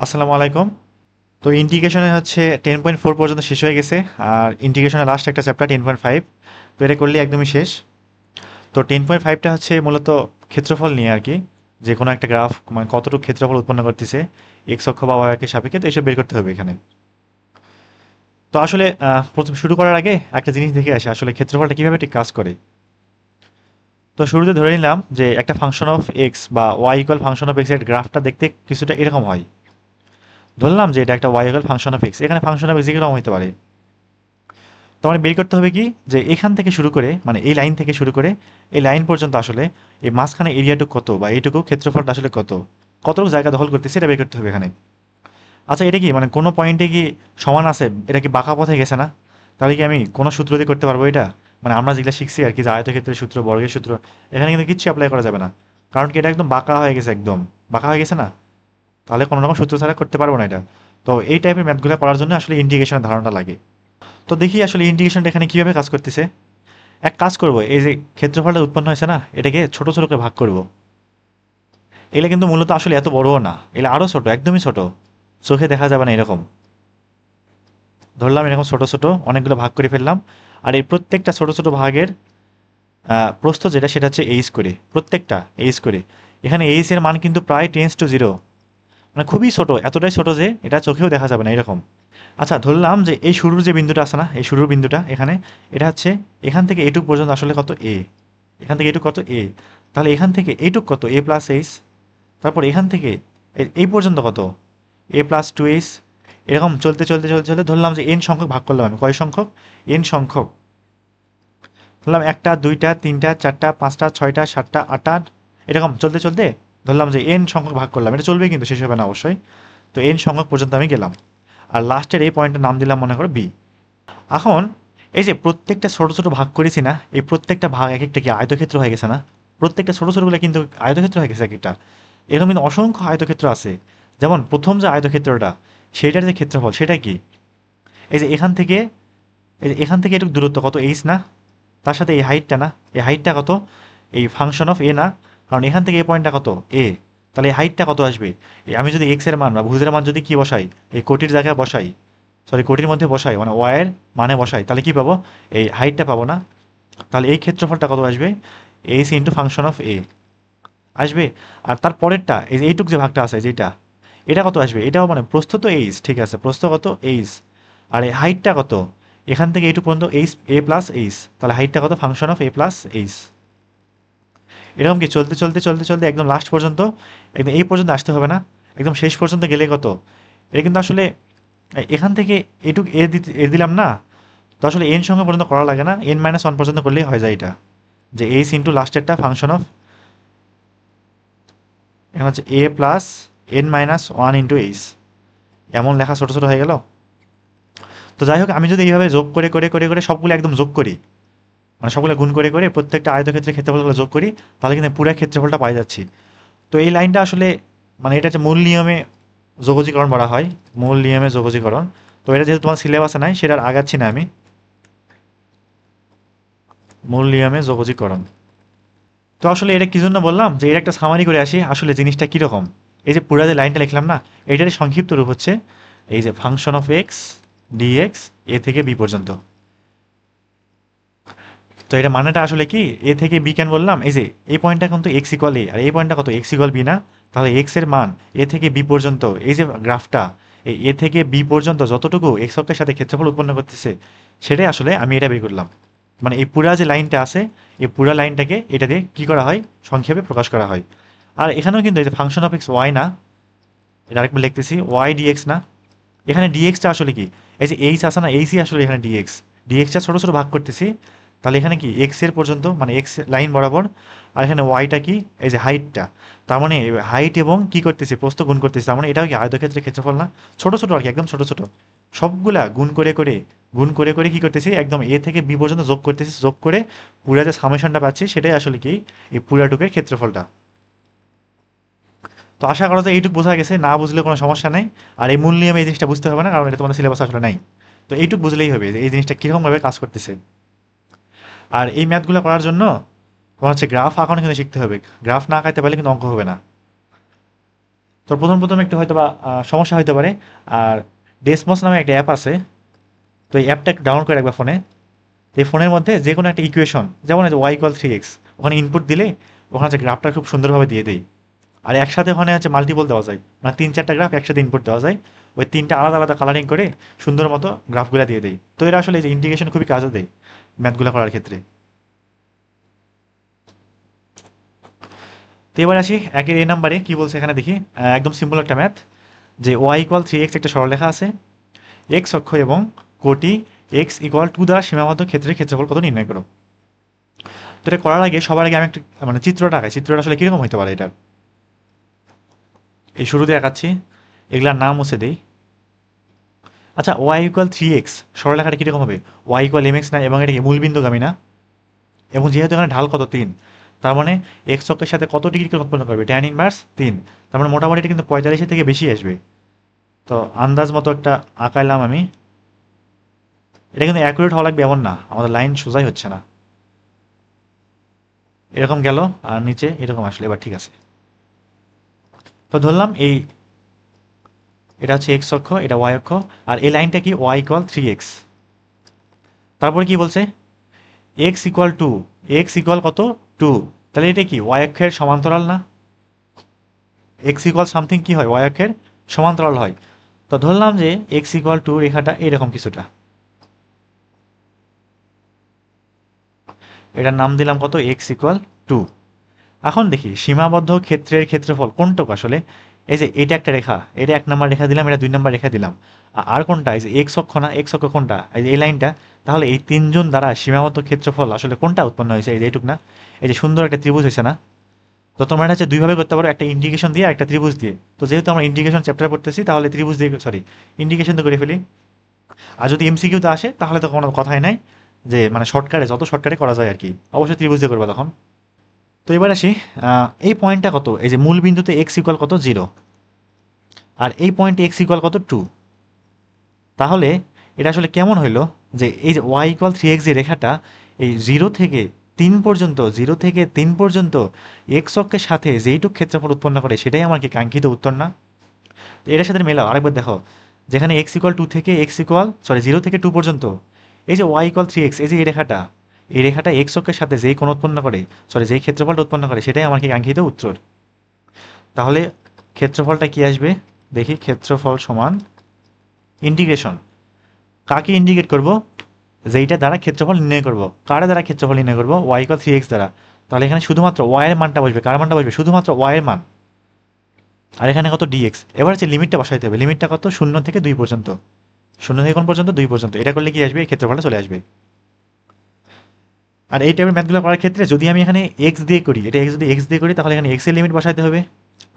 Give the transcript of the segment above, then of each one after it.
আসসালামু আলাইকুম। তো ইন্টিগ্রেশনে হচ্ছে 10.4 পর্যন্ত শেষ হয়ে গেছে। আর ইন্টিগ্রেশনের লাস্ট একটা চ্যাপ্টার 10.5। তো এটা করলে একদমই শেষ। তো 10.5টা হচ্ছে মূলত ক্ষেত্রফল নিয়ে আর কি, যে কোনো একটা গ্রাফ মানে কতটুকু ক্ষেত্রফল উৎপন্ন করতেছে এক্স অক্ষ বা ওয়াই অক্ষের সাপেক্ষে, তো এসব বের করতে হবে এখানে। তো আসলে প্রথম শুরু করার আগে একটা জিনিস দেখে আসে আসলে ক্ষেত্রফলটা কিভাবে ঠিক কাজ করে। তো শুরুতে ধরে নিলাম যে একটা ফাংশন অফ এক্স বা y equal function of x এর গ্রাফটা দেখতে কিছুটা এরকম হয়। ধরলাম যে এটা একটা y equal function of x, এখানে ফাংশন অফ এক্স এরকম হতে পারে। তো আমার বের করতে হবে কি, যে এখান থেকে শুরু করে মানে এই লাইন থেকে শুরু করে এই লাইন পর্যন্ত আসলে এই মাঝখানে এরিয়াটুকু কত বা এইটুকু ক্ষেত্রফলটা আসলে কত, কতটুকু জায়গা দখল করতেছে এটা বের করতে হবে এখানে। আচ্ছা, এটা কি মানে কোনো পয়েন্টে কি সমান আছে, এটা কি বাঁকা পথে গেছে না? তাহলে কি আমি কোনো সূত্র দিয়ে করতে পারবো এটা? মানে আমরা যেগুলো শিখছি আর কি, যে আয়তক্ষেত্রের সূত্র, বর্গের সূত্র, এখানে কিন্তু কিচ্ছু অ্যাপ্লাই করা যাবে না। কারণ কি এটা একদম বাঁকা হয়ে গেছে, একদম বাঁকা হয়ে গেছে না? তাহলে কোনো রকম সূত্র ছাড়া করতে পারবো না এটা। তো এই টাইপের ম্যাথগুলো করার জন্য আসলে ইন্টিগ্রেশনের ধারণাটা লাগে। তো দেখি আসলে ইন্টিগ্রেশনটা এখানে কিভাবে কাজ করতেছে। এক কাজ করব, এই যে ক্ষেত্রফলটা উৎপন্ন হয়েছে না, এটাকে ছোট ছোট করে ভাগ করব। এগুলো কিন্তু মূলত আসলে এত বড়ও না, এগুলো আরো ছোট, একদমই ছোট, চোখে দেখা যাবে না এরকম। ধরলাম এরকম ছোট ছোট অনেকগুলো ভাগ করে ফেললাম। আর এই প্রত্যেকটা ছোট ছোট ভাগের প্রস্থ যেটা সেটা হচ্ছে এইচ করে, প্রত্যেকটা এইচ করে। এখানে এইচ এর মান কিন্তু প্রায় টেন্স টু জিরো, মানে খুবই ছোট, এতটাই ছোট যে এটা চোখেও দেখা যাবে না এরকম। আচ্ছা, ধরলাম যে এই শুরুর যে বিন্দুটা আছে না, এই শুরুর বিন্দুটা এখানে, এটা হচ্ছে এখান থেকে এইটুক পর্যন্ত আসলে কত এ, এখান থেকে এইটুক কত এ। তাহলে এখান থেকে এইটুক কত এ প্লাস এইচ। তারপর এখান থেকে এই পর্যন্ত কত এ প্লাস টু এইচ। এরকম চলতে চলতে চলতে চলতে ধরলাম যে এন সংখ্যক ভাগ করলাম, আমি কয় সংখ্যক, এন সংখ্যক ধরলাম, একটা দুইটা তিনটা চারটা পাঁচটা ছয়টা সাতটা আটটা, এরকম চলতে চলতে ধরলাম যে এন সংখ্যক ভাগ করলাম। এটা চলবে কিন্তু শেষ হবে না অবশ্যই। তো এন সংখ্যক পর্যন্ত আমি গেলাম। আর লাস্টের এই পয়েন্টের নাম দিলাম মনে করো বি। এখন এই যে প্রত্যেকটা ছোট ছোট ভাগ করেছি না, এই প্রত্যেকটা ভাগ এক একটা কি আয়তক্ষেত্র হয়ে গেছে না? প্রত্যেকটা ছোট ছোটগুলো কিন্তু আয়তক্ষেত্র হয়ে গেছে এক একটা। এরকম কিন্তু অসংখ্য আয়তক্ষেত্র আছে। যেমন প্রথম যে আয়তক্ষেত্রটা, সেটার যে ক্ষেত্রফল সেটা কি, এই যে এখান থেকে, এই যে এখান থেকে একটু দূরত্ব কত এইচ না, তার সাথে এই হাইটটা না, এই হাইটটা কত, এই ফাংশন অফ এ না, কারণ এখান থেকে এই পয়েন্টটা কত এ। তাহলে এই হাইটটা কত আসবে, এই আমি যদি এক্স এর মান বা ভুজের মান যদি কি বসাই, এই কোটির জায়গায় বসাই, সরি কোটির মধ্যে বসাই মানে ওয়াই এর মানে বসাই, তাহলে কি পাবো, এই হাইটটা পাবো না? তাহলে এই ক্ষেত্রফলটা কত আসবে, এইচ ইন্টু ফাংশন অফ এ আসবে। আর তার পরেরটা এই যে এইটুক যে ভাগটা আছে যেটা, এটা কত আসবে, এটাও মানে প্রস্থ তো এইচ, ঠিক আছে, প্রস্থ কত এইচ। আর এই হাইটটা কত, এখান থেকে এইটুক পর্যন্ত এইচ এ প্লাস এইচ, তাহলে হাইটটা কত, function of A plus H. এরকম কি চলতে চলতে চলতে চলতে একদম লাস্ট পর্যন্ত, একদম এই পর্যন্ত আসতে হবে না? একদম শেষ পর্যন্ত গেলে কত, এটা কিন্তু আসলে এখান থেকে এটুক এ দিতে এ দিলাম না, তো আসলে এন সংখ্যা পর্যন্ত করা লাগে না, এন মাইনাস ওয়ান পর্যন্ত করলেই হয়ে যায় এটা, যে এইচ ইন্টু লাস্টেরটা ফাংশন অফ, এখন হচ্ছে A plus N minus one into H. এমন লেখা ছোট ছোট হয়ে গেল। তো যাই হোক, আমি যদি এইভাবে যোগ করে করে করে করে সবগুলো একদম যোগ করি, মানে সবগুলো গুণ করে করে প্রত্যেকটা আয়তক্ষেত্রের ক্ষেত্রফলগুলো যোগ করি, তাহলে কিন্তু পুরো ক্ষেত্রফলটা পাই যাচ্ছি। তো এই লাইনটা আসলে মানে এটা হচ্ছে মূল নিয়মে যোগজীকরণ বলা হয়, মূল নিয়মে যোগজীকরণ। তো এটা যেহেতু তোমার সিলেবাসে নাই, সেটা আর আগাচ্ছি না আমি। মূল নিয়মে যোগজীকরণ, তো আসলে এটা কি জন্য বললাম, যে এর একটা সামারি করে আসি আসলে জিনিসটা কিরকম। এই যে পুরা যে লাইনটা লিখলাম না, এটারই সংক্ষিপ্ত রূপ হচ্ছে এই যে ফাংশন অফ এক্স ডিএক্স এ থেকে বি পর্যন্ত। তো এটা মানেটা আসলে কি, এ থেকে বি কেন বললাম, এই যে এই পয়েন্টটা কিন্তু এক্স ইকুয়াল এ, আর এই পয়েন্টটা কত এক্স ইকুয়াল বি না? তাহলে এক্স এর মান এ থেকে বি পর্যন্ত, এই যে গ্রাফটা, এই এ থেকে বি পর্যন্ত যতটুকু এক্স অক্ষের সাথে ক্ষেত্রফল উৎপন্ন করতেছে, সেটাই আসলে আমি এটা বের করলাম। মানে এই পুরা যে লাইনটা আছে, এই পুরা লাইনটাকে এটা দিয়ে কি করা হয়, সংক্ষেপে প্রকাশ করা হয়। আর এখানেও কিন্তু এই যে ফাংশন অফ এক্স ওয়াই না, এটা আরেকবার লিখতেছি ওয়াই ডিএক্স না, এখানে ডিএক্সটা আসলে কি, এই যে এইচ আছে না, এইচই আসলে এখানে ডিএক্স, ডিএক্সটা ছোট ছোট ভাগ করতেছি। তাহলে এখানে কি এক্স এর পর্যন্ত মানে এক্স লাইন বরাবর, আর এখানে ওয়াইটা কি, এই যে হাইটটা, তার মানে হাইট এবং কি করতেছি, প্রস্থ গুণ করতেছি, তার মানে এটাও কি আয়তক্ষেত্রের ক্ষেত্রফল না? ছোট ছোট আর কি, একদম ছোট ছোট সবগুলা গুণ করে করে, গুণ করে করে কি করতেছি, একদম এ থেকে বি পর্যন্ত যোগ করতেছি, যোগ করে পুরা যে সামেশনটা পাচ্ছি সেটাই আসলে কি, এই পুরাটুকের ক্ষেত্রফলটা। তো আশা করা যায় এইটুকু বোঝা গেছে, না বুঝলে কোনো সমস্যা নেই। আর এই মূল নিয়মে এই জিনিসটা বুঝতে হবে না, কারণ এটা তোমাদের সিলেবাস আসলে নাই। তো এইটুকু বুঝলেই হবে যে এই জিনিসটা কিরকম ভাবে কাজ করতেছে। আর এই ম্যাথগুলো করার জন্য তোমার হচ্ছে গ্রাফ আঁকানো কিন্তু শিখতে হবে, গ্রাফ না আঁকাইতে পারলে কিন্তু অঙ্ক হবে না। তো প্রথম একটু হয়তো বা সমস্যা হতে পারে। আর ডেসমস নামে একটা অ্যাপ আছে, তো এই অ্যাপটা একটু ডাউনলোড করে রাখবা ফোনে। এই ফোনের মধ্যে যে কোনো একটা ইকুয়েশন, যেমন ওয়াই ইকুয়াল 3x, ওখানে ইনপুট দিলে ওখানে হচ্ছে গ্রাফটা খুব সুন্দরভাবে দিয়ে দেয়। আর একসাথে ওখানে হচ্ছে মাল্টিপল দেওয়া যায়, মানে 3-4টা গ্রাফ একসাথে ইনপুট দেওয়া যায়, ওই 3টা আলাদা আলাদা কালারিং করে সুন্দর মতো গ্রাফগুলো দিয়ে দেয়। তো এরা আসলে এই যে ইন্টিগ্রেশন খুবই কাজে দেয় ম্যাথগুলো করার ক্ষেত্রে। তো এবার আসি একের এ নাম্বারে কি বলছে এখানে দেখি। একদম সিম্পল একটা ম্যাথ, যে ওয়াই ইকুয়াল 3x একটা সরলরেখা আছে, এক্স অক্ষ এবং কোটি এক্স ইকুয়াল 2 দ্বারা সীমাবদ্ধ ক্ষেত্রের ক্ষেত্রফল কত নির্ণয় করো। তো এটা করার আগে সবার আগে আমি একটা মানে চিত্রটা আঁকাই, চিত্রটা আসলে কিরকম হতে পারে এটা। এই শুরুতে আঁকাচ্ছি, এগুলার নাম মুছে দেই। আচ্ছা, ওয়াই ইকুয়াল 3x সরলরেখাটা কিরকম হবে? ওয়াই ইকুয়াল mx না, এবং এটা কি মূলবিন্দুগামী না? এবং যেহেতু এখানে ঢাল কত 3, তার মানে এক্স অক্ষের সাথে কত ডিগ্রি কোণ উৎপন্ন করবে? Tan inverse 3। তার মানে মোটামুটি এটা কিন্তু 45 থেকে বেশি আসবে। তো আন্দাজ মতো একটা আঁকাইলাম আমি। এটা কিন্তু অ্যাকুরেট হওয়া লাগবে এমন না, আমাদের লাইন সোজাই হচ্ছে না, এরকম গেল আর নিচে এরকম আসলে এবার ঠিক আছে। তো ধরলাম এই এটা হচ্ছে এক্স অক্ষ, এটা ওয়াই অক্ষ, আর এই লাইনটা কি ওয়াই ইকুয়াল 3x। তারপরে কি বলছে? এক্স ইকুয়াল 2, এক্স ইকুয়াল কত? 2। তাহলে এটা কি ওয়াই অক্ষের সমান্তরাল না? এক্স ইকুয়াল সামথিং কি হয়? ওয়াই অক্ষের সমান্তরাল হয়। তো ধরলাম যে এক্স ইকুয়াল 2 রেখাটা এরকম কিছুটা, এটার নাম দিলাম কত? X equal 2। এখন দেখি সীমাবদ্ধ ক্ষেত্রের ক্ষেত্রফল কোনটুকু আসলে। এই যে এটা একটা রেখা, এটা 1 নাম্বার রেখা দিলাম, এটা 2 নাম্বার রেখা দিলাম। আর কোনটা? এই যে এক্স অক্ষ না, এক্স অক্ষ কোনটা? এই যে এই লাইনটা। তাহলে এই তিনজন দ্বারা সীমাবদ্ধ ক্ষেত্রফল আসলে কোনটা উৎপন্ন হয়েছে? এই যে এইটুক না? এই যে সুন্দর একটা ত্রিভুজ হয়েছে না? তো তোমরা এটা হচ্ছে দুইভাবে করতে পারো, একটা ইন্টিগ্রেশন দিয়ে, একটা ত্রিভুজ দিয়ে। তো যেহেতু আমরা ইন্টিগ্রেশন চ্যাপ্টার পড়তেছি, তাহলে ত্রিভুজ দিয়ে সরি ইন্টিগ্রেশন তো করে ফেলি। আর যদি এমসিকিউতে আসে তাহলে তো কোনো কথাই নাই, যে মানে শর্টকাটে যত শর্টকাটে করা যায় আর কি, অবশ্যই ত্রিভুজ দিয়ে করবা তখন। তো এবার আসি, এই পয়েন্টটা কত? এই যে মূল বিন্দুতে এক্স ইকুয়াল কত? 0। আর এই পয়েন্টে এক্স ইকুয়াল কত? 2। তাহলে এটা আসলে কেমন হইলো, যে এই যে ওয়াই ইকুয়াল 3x যে রেখাটা, এই 0 থেকে 3 পর্যন্ত, 0 থেকে 3 পর্যন্ত এক্স অক্ষের সাথে যেইটুক ক্ষেত্রফল উৎপন্ন করে সেটাই আমার কি কাঙ্ক্ষিত উত্তর না? তো এটার সাথে মেলাও, আরেকবার দেখো, যেখানে এক্স ইকুয়াল 2 থেকে এক্স ইকুয়াল 0 থেকে 2 পর্যন্ত, এই যে ওয়াই ইকুয়াল 3x, এই যে এই রেখাটা এক্স অক্ষের সাথে যেই কোণ উৎপন্ন করে, যেই ক্ষেত্রফলটা উৎপন্ন করে সেটাই আমার কি কাঙ্ক্ষিত উত্তর। তাহলে ক্ষেত্রফলটা কি আসবে দেখি। ক্ষেত্রফল সমান ইন্টিগ্রেশন, কাকে ইন্ডিকেট করব? যেইটা দ্বারা ক্ষেত্রফল নির্ণয় করব। কার দ্বারা ক্ষেত্রফল নির্ণয় করব? ওয়াই ইকুয়াল 3x দ্বারা। তাহলে এখানে শুধুমাত্র ওয়াই এর মানটা বসবে। কার মানটা বসবে? শুধুমাত্র ওয়াই এর মান। আর এখানে কত? dx। এবার হচ্ছে লিমিটটা বসাইতে হবে। লিমিটটা কত? 0 থেকে 2 পর্যন্ত। 0 থেকে কোন পর্যন্ত? 2 পর্যন্ত। এটা করলে কি আসবে? এই ক্ষেত্রফলটা চলে আসবে। আর এই টাইপের ম্যাথগুলো করার ক্ষেত্রে যদি আমি এখানে এক্স দিয়ে করি, এটা যদি এক্স দিয়ে করি তাহলে এখানে এক্স এর লিমিট বসাইতে হবে।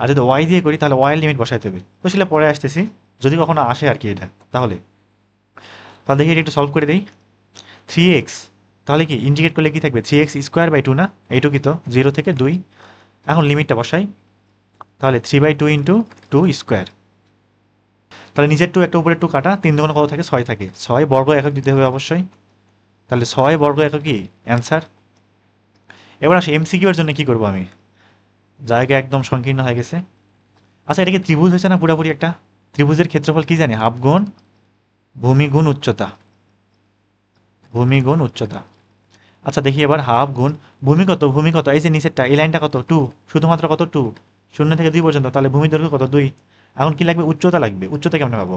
আর যদি ওয়াই দিয়ে করি তাহলে ওয়াই এর লিমিট বসাইতে হবে। তো সেটা পরে আসতেছি, যদি কখনো আসে আর কি এটা। তাহলে দেখি এটা একটু সলভ করে দেই। 3x, তাহলে কি ইন্টিগ্রেট করলে কি থাকবে? 3x স্কোয়ার বাই 2 না? এইটুকুই তো, 0 থেকে 2। এখন লিমিটটা বসাই, তাহলে 3/2 ইন্টু 2 স্কোয়ার। তাহলে নিচের 2 একটা উপরের 2 কাটা, 3 দুগুণ কত থাকে? 6 থাকে। 6 বর্গ একক দিতে হবে অবশ্যই। তাহলে 6 বর্গ এককই অ্যান্সার। এবার আসি এমসিকিউ এর জন্য কি করব আমি, জায়গা একদম সংকীর্ণ হয়ে গেছে। আচ্ছা, এটা কি ত্রিভুজ হয়েছে না পুরোপুরি একটা? ত্রিভুজের ক্ষেত্রফল কি জানি? হাফ গুণ ভূমি গুণ উচ্চতা, ভূমি গুণ উচ্চতা। আচ্ছা দেখি এবার, হাফ গুণ ভূমি কত? ভূমি কত? এই যে নিচেরটা, এই লাইনটা কত? 2। শুধুমাত্র কত? 2। 0 থেকে 2 পর্যন্ত। তাহলে ভূমি দৈর্ঘ্য কত? 2। এখন কি লাগবে? উচ্চতা লাগবে। উচ্চতা কেমনে পাবো?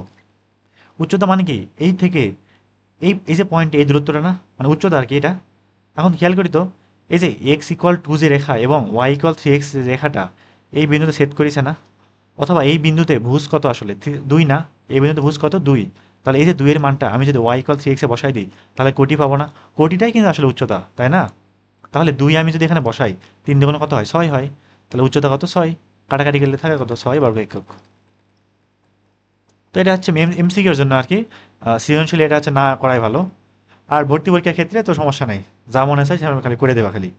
উচ্চতা মানে কি? এই থেকে এই যে পয়েন্ট, এই দূরত্বটা না, মানে উচ্চতা আর কি এটা। এখন খেয়াল করি তো, এই যে এক্স ইকুয়াল 2 যে রেখা এবং ওয়াই ইকুয়াল 3x যে রেখাটা এই বিন্দুতে ছেদ করেছে না? অথবা এই বিন্দুতে ভুজ কত আসলে? 2 না? এই বিন্দুতে ভুজ কত? 2। তাহলে এই যে 2 এর মানটা আমি যদি ওয়াই ইকুয়াল 3x এ বসাই দিই, তাহলে কোটি পাবো না? কোটিটাই কিন্তু আসলে উচ্চতা, তাই না? তাহলে 2 আমি যদি এখানে বসাই, 3 দুগুণ কত হয়? 6 হয়। তাহলে উচ্চতা কত? 6। কাটাকাটি গেলে থাকে কত? 6 বর্গ একক। তো এটা হচ্ছে এমসিকিউর জন্য আর কি। সৃজনশীল এটা হচ্ছে না করাই ভালো। আর ভর্তি পরীক্ষার ক্ষেত্রে তো সমস্যা নাই, যা মনে চাই সেভাবে খালি করে দেবা খালি।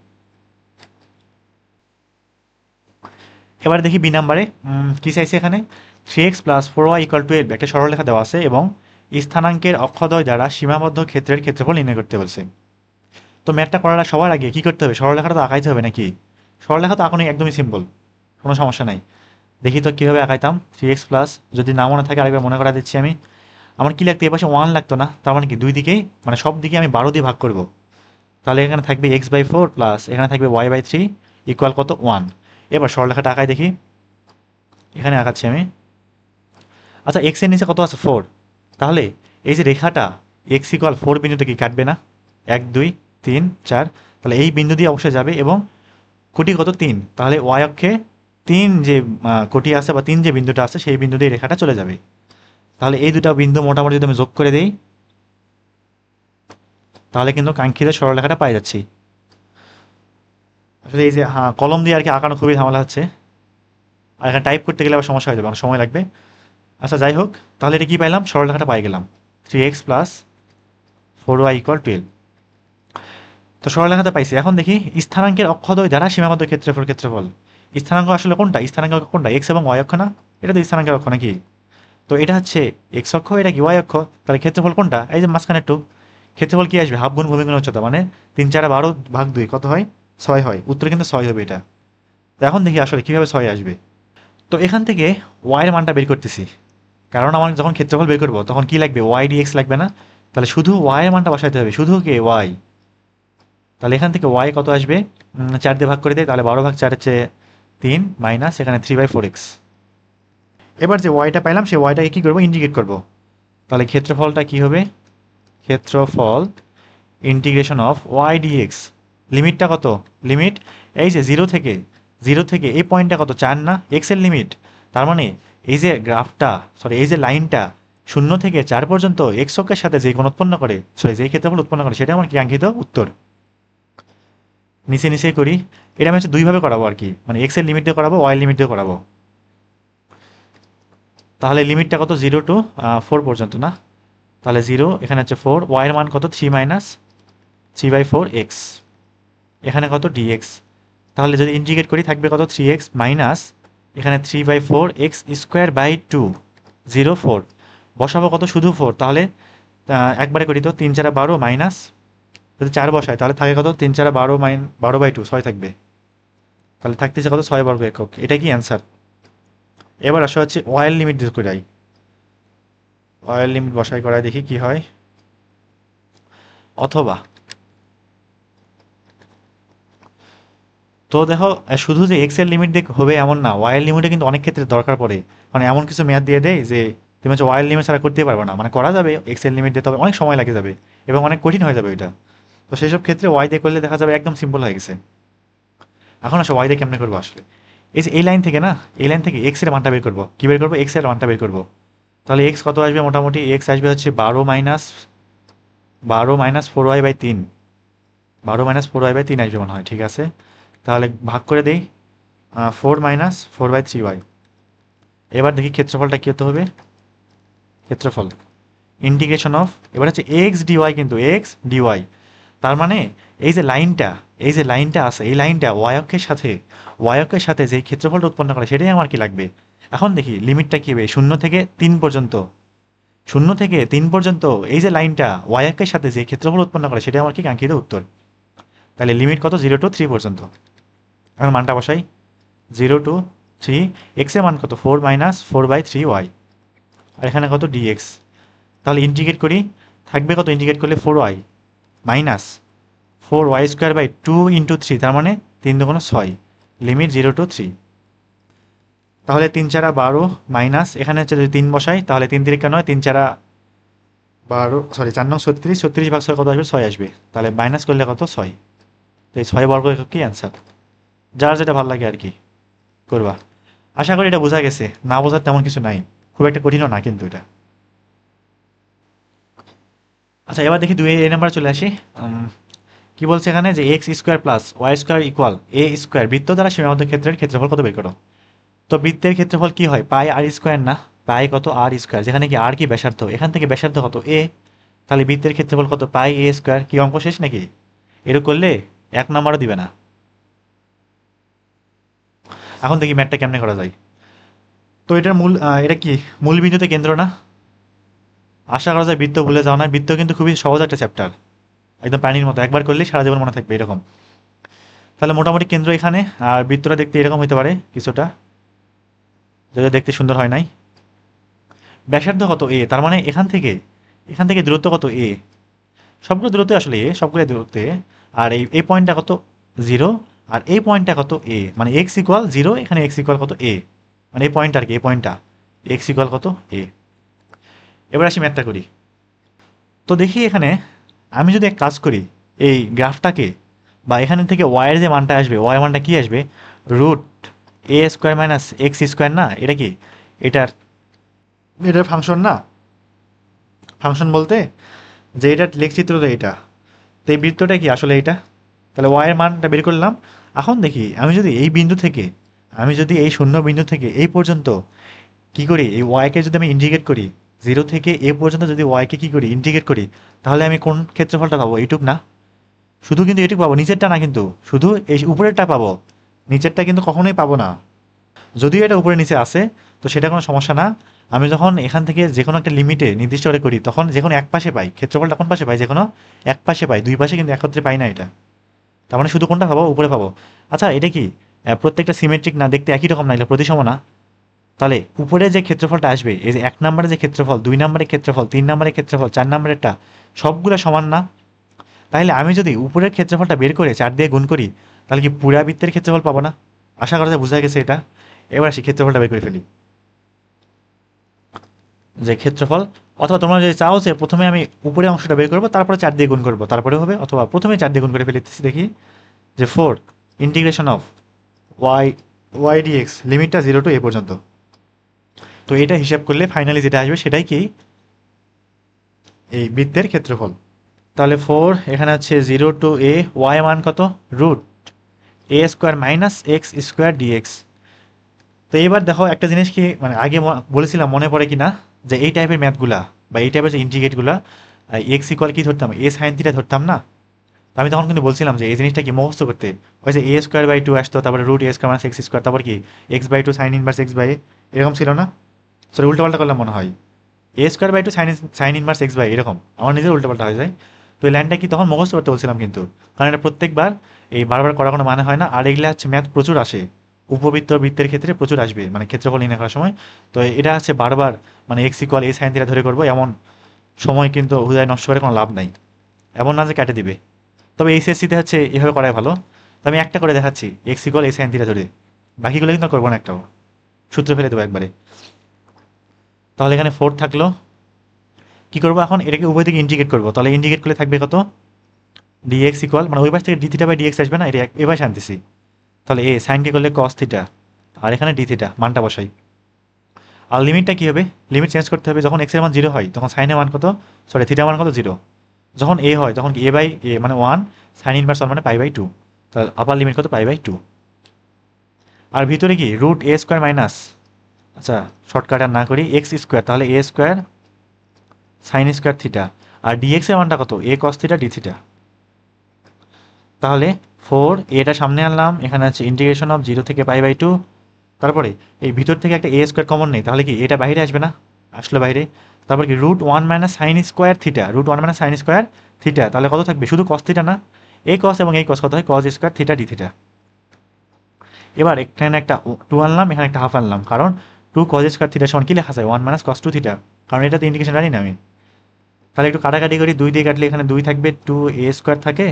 এবার দেখি বি নাম্বারে কি চাইছে এখানে। 3x প্লাস 4y ইকুয়াল 12 একটা সরলরেখা দেওয়া আছে এবং স্থানাঙ্কের অক্ষদ্বয় দ্বারা সীমাবদ্ধ ক্ষেত্রের ক্ষেত্রফল নির্ণয় করতে বলছে। তো ম্যাথটা করার সবার আগে কি করতে হবে? সরলরেখাটা তো আঁকাইতে হবে নাকি? সরলরেখা তো আঁকানো একদমই সিম্পল, কোনো সমস্যা নাই। দেখি তো কীভাবে আঁকাইতাম। 3x প্লাস, যদি না মনে থাকে আরেকবার মনে করা দিচ্ছি আমি। আমার কি লাগতো, এ পাশে 1 লাগতো না, তার মানে কি দুই দিকেই মানে সব দিকে আমি 12 দিয়ে ভাগ করব। তাহলে এখানে থাকবে x/4 প্লাস এখানে থাকবে y/3 ইকুয়াল কত 1। এবার সরলরেখাটা আঁকাই দেখি, এখানে আঁকাচ্ছি আমি। আচ্ছা এক্স এর নিচে কত আছে 4, তাহলে এই যে রেখাটা এক্স ইকুয়াল 4 বিন্দুতে কি কাটবে না, 1 2 3 4, তাহলে এই বিন্দু দিয়ে অবশ্যই যাবে এবং কোটি কত 3, তাহলে ওয়াই অক্ষে 3 যে কোটি আছে বা 3 যে বিন্দুটা আছে সেই বিন্দু দিয়ে রেখাটা চলে যাবে। তাহলে এই দুটো বিন্দু মোটামুটি যদি আমি যোগ করে দেই তাহলে কিন্তু কাঙ্ক্ষিত সরলরেখাটা পাই যাচ্ছি। আসলে এই যে কলম দিয়ে আর কি আঁকানো খুবই ঝামেলা হচ্ছে, আর এখানে টাইপ করতে গেলে আবার সমস্যা হয়ে যাবে, অনেক সময় লাগবে। আচ্ছা যাই হোক, তাহলে এটা কি পাইলাম, সরলরেখাটা পাই গেলাম 3x প্লাস 4y ইকুয়াল 12। তো সরলরেখাটা পাইছি। এখন দেখি স্থানাঙ্কের অক্ষদ্বয় দ্বারা সীমাবদ্ধ ক্ষেত্রফল। স্থানাঙ্ক আসলে কোনটা, স্থানাঙ্ক কোনটা, এক্স এবং ওয়াই অক্ষ না? এটা তো স্থানাঙ্কের অক্ষ নাকি? তো এটা হচ্ছে এক্স অক্ষ, এটা কি ওয়াই অক্ষ, তাহলে ক্ষেত্রফল কোনটা, এই যে মাঝখানে একটু ক্ষেত্রফল কি আসবে, হাফ গুণ ভূমি গুণ উচ্চতা, মানে 3 4 12 ভাগ 2 কত হয়, 6 হয়। উত্তর কিন্তু 6 হবে এটা। তো এখন দেখি আসলে কিভাবে 6 আসবে। তো এখান থেকে ওয়াই এর মানটা বের করতেছি, কারণ আমার যখন ক্ষেত্রফল বের করবো তখন কি লাগবে, ওয়াই ডিএক্স লাগবে না? তাহলে শুধু ওয়াই এর মানটা বসাইতে হবে, শুধু কে ওয়াই। তাহলে এখান থেকে ওয়াই কত আসবে, 4 দিয়ে ভাগ করে দেয়, তাহলে 12 ভাগ 4 হচ্ছে 3 মাইনাস এখানে 3/4x। এবার যে ওয়াইটা পাইলাম সেই ওয়াইটাকে কি করবো, ইন্টিগ্রেট করব। তাহলে ক্ষেত্রফলটা কি হবে, ক্ষেত্রফল ইন্টিগ্রেশন অফ ওয়াই ডিএক্স। লিমিটটা কত, লিমিট এই যে 0 থেকে এই পয়েন্টটা কত 4 না, এক্স এর লিমিট। তার মানে এই যে গ্রাফটা, সরি এই যে লাইনটা 0 থেকে 4 পর্যন্ত এক্স অক্ষের সাথে যে কোণ উৎপন্ন করে, সরি যেই ক্ষেত্রফল উৎপন্ন করে, সেটা আমার কাঙ্ক্ষিত উত্তর। নিচে নিচে করি, এটা আমি হচ্ছে দুইভাবে করাবো আর কি, মানে এক্স এর লিমিট দিয়ে করাবো, ওয়াই লিমিট দিয়ে করাবো। তাহলে লিমিটটা কত 0 টু 4 পর্যন্ত না, তাহলে 0 এখানে হচ্ছে 4, ওয়াই এর মান কত 3 মাইনাস 3/4x, এখানে কত dx। তাহলে যদি ইন্টিগ্রেট করি থাকবে কত 3x মাইনাস এখানে 3/4x স্কোয়ার বাই 2 0 4, বসাবো কত শুধু 4, তাহলে একবারে করি তো 3 4 12 মাইনাস, যদি 4 বসায় তাহলে থাকে কত 3 4 12 12/2 6 থাকবে, তাহলে থাকতেছে কত 6 বর্গ একক। এটা কি অ্যান্সার। এবার আসা হচ্ছে ওয়াইল লিমিট দিয়ে করাই, ওয়াইল লিমিট বসাই করাই দেখি কি হয়। অথবা তো দেখো শুধু যে এক্স এর লিমিট দিয়ে হবে এমন না, ওয়াইল লিমিটে কিন্তু অনেক ক্ষেত্রে দরকার পড়ে, মানে এমন কিছু মেয়াদ দিয়ে দেয় যে তুমি হচ্ছে ওয়াইল লিমিট ছাড়া করতেই পারবে না, মানে করা যাবে এক্স এর লিমিট দিয়ে, তবে অনেক সময় লাগে যাবে এবং অনেক কঠিন হয়ে যাবে ওইটা। তো সেসব ক্ষেত্রে ওয়াই দিয়ে করলে দেখা যাবে একদম সিম্পল হয়ে গেছে। এখন আসলে ওয়াই দিয়ে কেমনে করবো আসলে, এই যে এই লাইন থেকে না, এই লাইন থেকে এক্স এর মানটা বের করবো, কি বের করবো, এক্স এর মানটা বের করবো। তাহলে এক্স কত আসবে, মোটামুটি এক্স আসবে হচ্ছে 12 মাইনাস 4y/3, 12 - 4y/3 আসবে মনে হয়, ঠিক আছে। তাহলে ভাগ করে দেই 4 - 4/3y। এবার দেখি ক্ষেত্রফলটা কী হতে হবে, ক্ষেত্রফল ইন্টিগ্রেশন অফ, এবার হচ্ছে এক্স ডিওয়াই, কিন্তু এক্স ডিওয়াই, তার মানে এই যে লাইনটা, এই যে লাইনটা আছে, এই লাইনটা ওয়াই অক্ষের সাথে যে ক্ষেত্রফলটা উৎপন্ন করে সেটাই আমার কি লাগবে। এখন দেখি লিমিটটা কী হবে, 0 থেকে 3 পর্যন্ত, 0 থেকে 3 পর্যন্ত এই যে লাইনটা ওয়াই অক্ষের সাথে যে ক্ষেত্রফল উৎপন্ন করে সেটাই আমার কি কাঙ্ক্ষিত উত্তর। তাহলে লিমিট কত 0 to 3 পর্যন্ত। এখন মানটা বসাই 0 to 3, এক্স এর মান কত 4 - 4/3y, আর এখানে কত dx। তাহলে ইন্টিগ্রেট করি, থাকবে কত ইন্টিগ্রেট করলে 4y মাইনাস 4y² 2 × 3, তার মানে 3 2 6, লিমিট 0 to 3। তাহলে 3 4 12 মাইনাস এখানে হচ্ছে যদি 3 বসাই তাহলে 3 3 9, 3 4 12, সরি 4 9 36, 36 ভাগ 6 কত আসবে 6 আসবে, তাহলে মাইনাস করলে কত 6। তো এই 6 বর্গ একক কি অ্যান্সার। যার যেটা ভালো লাগে আর কি করবা। আশা করি এটা বোঝা গেছে, না বোঝার তেমন কিছু নাই, খুব একটা কঠিনও না কিন্তু এটা। আচ্ছা এবার দেখি 2 নাম্বার চলে আসি। কি বলছে এখানে যে x² plus y² equal a², বৃত্ত দ্বারা সীমাবদ্ধ ক্ষেত্রের ক্ষেত্রফল কত বের করো। তো বৃত্তের ক্ষেত্রফল কি হয়, পাই আর স্কোয়ার না, পাই কত r², যেখানে কি আর কি ব্যাসার্ধ, এখান থেকে ব্যাসার্ধ কত a, তাহলে বৃত্তের ক্ষেত্রফল কত পাই a²। কি অঙ্ক শেষ নাকি, এরকম করলে 1 নাম্বারও দিবে না। এখন দেখি ম্যাথটা কেমনে করা যায়। তো এটার মূল এটা কি মূল বিন্দুতে কেন্দ্র না, আশা করা যায় বৃত্ত ভুলে যাও না, বৃত্ত কিন্তু খুবই সহজ একটা চ্যাপ্টার, একদম পানির মতো, একবার করলেই সারা জীবন মনে থাকবে এরকম। তাহলে মোটামুটি কেন্দ্র এখানে, আর বৃত্তটা দেখতে এরকম হতে পারে কিছুটা। যদি দেখতে সুন্দর হয় নাই। ব্যাসার্ধ কত এ, তার মানে এখান থেকে দূরত্ব কত এ, সবগুলো দূরত্ব আসলে এ, সবগুলো দূরত্বে। আর এই পয়েন্টটা কত 0, আর এই পয়েন্টটা কত এ, মানে x ইকুয়াল 0, এখানে x ইকুয়াল কত এ, মানে এই পয়েন্টটা আর কি, এই পয়েন্টটা x ইকুয়াল কত এ। এবার আসি ম্যাথটা করি। তো দেখি এখানে আমি যদি এক কাজ করি, এই গ্রাফটাকে বা এখানে থেকে y এর যে মানটা আসবে, y মানটা কি আসবে, root A square minus x square না, এটা কি এটার এটার ফাংশন না, ফাংশন বলতে যে এটা লেখচিত্র তো এটা, তো এই বৃত্তটা কি আসলে এটা। তাহলে y এর মানটা বের করলাম। এখন দেখি আমি যদি এই বিন্দু থেকে, আমি যদি এই শূন্য বিন্দু থেকে এই পর্যন্ত কি করি, এই y কে যদি আমি ইন্টিগ্রেট করি, 0 থেকে এ পর্যন্ত যদি y কে কি করি ইন্টিগ্রেট করি, তাহলে আমি কোন ক্ষেত্রফলটা পাবো, এইটুক না, শুধু কিন্তু এটুকু পাবো, নিচেরটা না, কিন্তু শুধু এই উপরেরটা পাবো, নিচেরটা কিন্তু কখনোই পাবো না। যদিও এটা উপরে নিচে আসে, তো সেটা কোনো সমস্যা না। আমি যখন এখান থেকে যে কোনো একটা লিমিটে নির্দিষ্ট করে করি, তখন যে কোনো এক পাশে পাই, ক্ষেত্রফলটা কোন পাশে পাই, যে কোনো এক পাশে পাই, দুই পাশে কিন্তু একত্রে পাই না এটা। তার মানে শুধু কোনটা পাবো, উপরে পাবো। আচ্ছা এটা কি প্রত্যেকটা সিমেট্রিক না, দেখতে একই রকম না, এটা প্রতিসম না, তাহলে উপরে যে ক্ষেত্রফলটা আসবে, এই যে 1 নম্বরে যে ক্ষেত্রফল, 2 নম্বরের ক্ষেত্রফল, 3 নম্বরের ক্ষেত্রফল, 4 নম্বরেরটা, সবগুলো সমান না। তাহলে আমি যদি উপরের ক্ষেত্রফলটা বের করে 4 দিয়ে গুণ করি, তাহলে কি পুরা বৃত্তের ক্ষেত্রফল পাবো না? আশা করা যায় বোঝা গেছে এটা। এবার আসি ক্ষেত্রফলটা বের করে ফেলি, যে ক্ষেত্রফল, অথবা তোমরা যদি চাও যে প্রথমে আমি উপরে অংশটা বের করবো, তারপরে 4 দিয়ে গুণ করবো, তারপরে হবে, অথবা প্রথমে 4 দিয়ে গুণ করে ফেলিতেছি। দেখি যে 4 integration of Y Y DX, লিমিটটা 0 টু এ পর্যন্ত। তো এটা হিসাব করলে ফাইনালি যেটা আসবে সেটাই কি এই বৃত্তের ক্ষেত্রফল। তাহলে 4 এখানে আছে 0 টু এ, ওয়াই মান কত, root A square minus x square DX. তো এবার দেখো একটা জিনিস কি, মানে আগে বলেছিলাম মনে পড়ে কিনা, যে এই টাইপের ম্যাথগুলা বা এই টাইপের যে ইন্টিগ্রেটগুলা, এক্স ইকুয়াল কি ধরতাম, এ সাইন থিটা ধরতাম না। তো আমি তখন কিন্তু বলছিলাম যে এই জিনিসটা কি মুখস্থ করতে, ওই যে এ স্কোয়ার বাই 2 আসতো, তারপরে root A square minus x square, তারপর কি x by 2 sine inverse X by, এরকম ছিল না? সরি উল্টোপাল্টা করলাম মনে হয়, A square by 2 sine inverse X by, এরকম আমার নিজের উল্টোপাল্টা হয়ে যায়। তো এই লাইনটা কি তখন মুখস্থ করতে বলছিলাম কিন্তু, কারণ এটা প্রত্যেকবার এই বারবার করার কোনো মানে হয় না, আর এগুলা হচ্ছে ম্যাথ প্রচুর আসে, উপবৃত্ত বৃত্তের ক্ষেত্রে প্রচুর আসবে, মানে ক্ষেত্রফল নির্ণয় করার সময়। তো এটা হচ্ছে বারবার মানে এক্স ইকুয়াল এ সাইন থিটা ধরে করবো, এমন সময় কিন্তু হুদায় নষ্ট করে কোনো লাভ নাই, এমন না যে কেটে দিবে। তবে এইচএসসিতে হচ্ছে এভাবে করাই ভালো। তো আমি একটা করে দেখাচ্ছি, এক্স ইকুয়াল এ সাইন থিটা ধরে, বাকিগুলো কিন্তু আর করবো না, একটাও সূত্র ফেলে দেবো একবারে। তাহলে এখানে 4 থাকলো, কি করবো এখন, এটাকে উভয় দিকে ইন্টিগ্রেট করবো, তাহলে ইন্টিগ্রেট করলে থাকবে কত, ডিএক্স ইকুয়াল, মানে ওই পাশ থেকে ডি থিটা বাই ডিএক্স আসবে না, এটা এ পাশে আনতেছি, তাহলে এ সাইনকে করলে কস থিটা, আর এখানে ডি থিটা মানটা বসাই। আর লিমিটটা কি হবে, লিমিট চেঞ্জ করতে হবে, যখন এক্স এর মান 0 হয় তখন সাইনের মান কত, সরি থিটা মান কত 0, যখন এ হয় তখন কি এ বাই এ মানে 1, সাইন ইনভার্স 1 মানে পাই বাই 2, তাহলে আপার লিমিট কত পাই বাই 2। আর ভিতরে কি রুট এ স্কোয়ার মাইনাস, আচ্ছা শর্টকাট আর না করি, এক্স স্কোয়ার, তাহলে এ স্কোয়ার সাইন স্কোয়ার থিটা, আর ডিএক্স এর মানটা কত, এ কস থিটা ডি থিটা। তাহলে 4 এটা সামনে আনলাম, এখানে আছে ইন্টিগ্রেশন অফ 0 থেকে পাই বাই 2, তারপরে এই ভিতর থেকে একটা এ স্কোয়ার কমন নেই, তাহলে কি এটা বাইরে আসবে না, আসলো বাইরে। তারপর কি root 1 minus sine square theta, root 1 minus sine square theta, তাহলে কত থাকবে, শুধু কস থিটা না, এই কস এবং এই কস কত হয়, কস স্কোয়ার থিটা ডি থিটা। এবার এখানে একটা 2 আনলাম, এখানে একটা হাফ আনলাম, কারণ 2 কস স্কোয়ার থিটা সমান কি লেখা যায়, 1 মাইনাস কস 2 থিটা, কারণ এটা তো ইন্ডিকেশন জানি না আমি। তাহলে একটু কাটাকাটি করি, 2 দিয়ে কাটলে এখানে 2 থাকবে, 2 এ স্কোয়ার থাকে,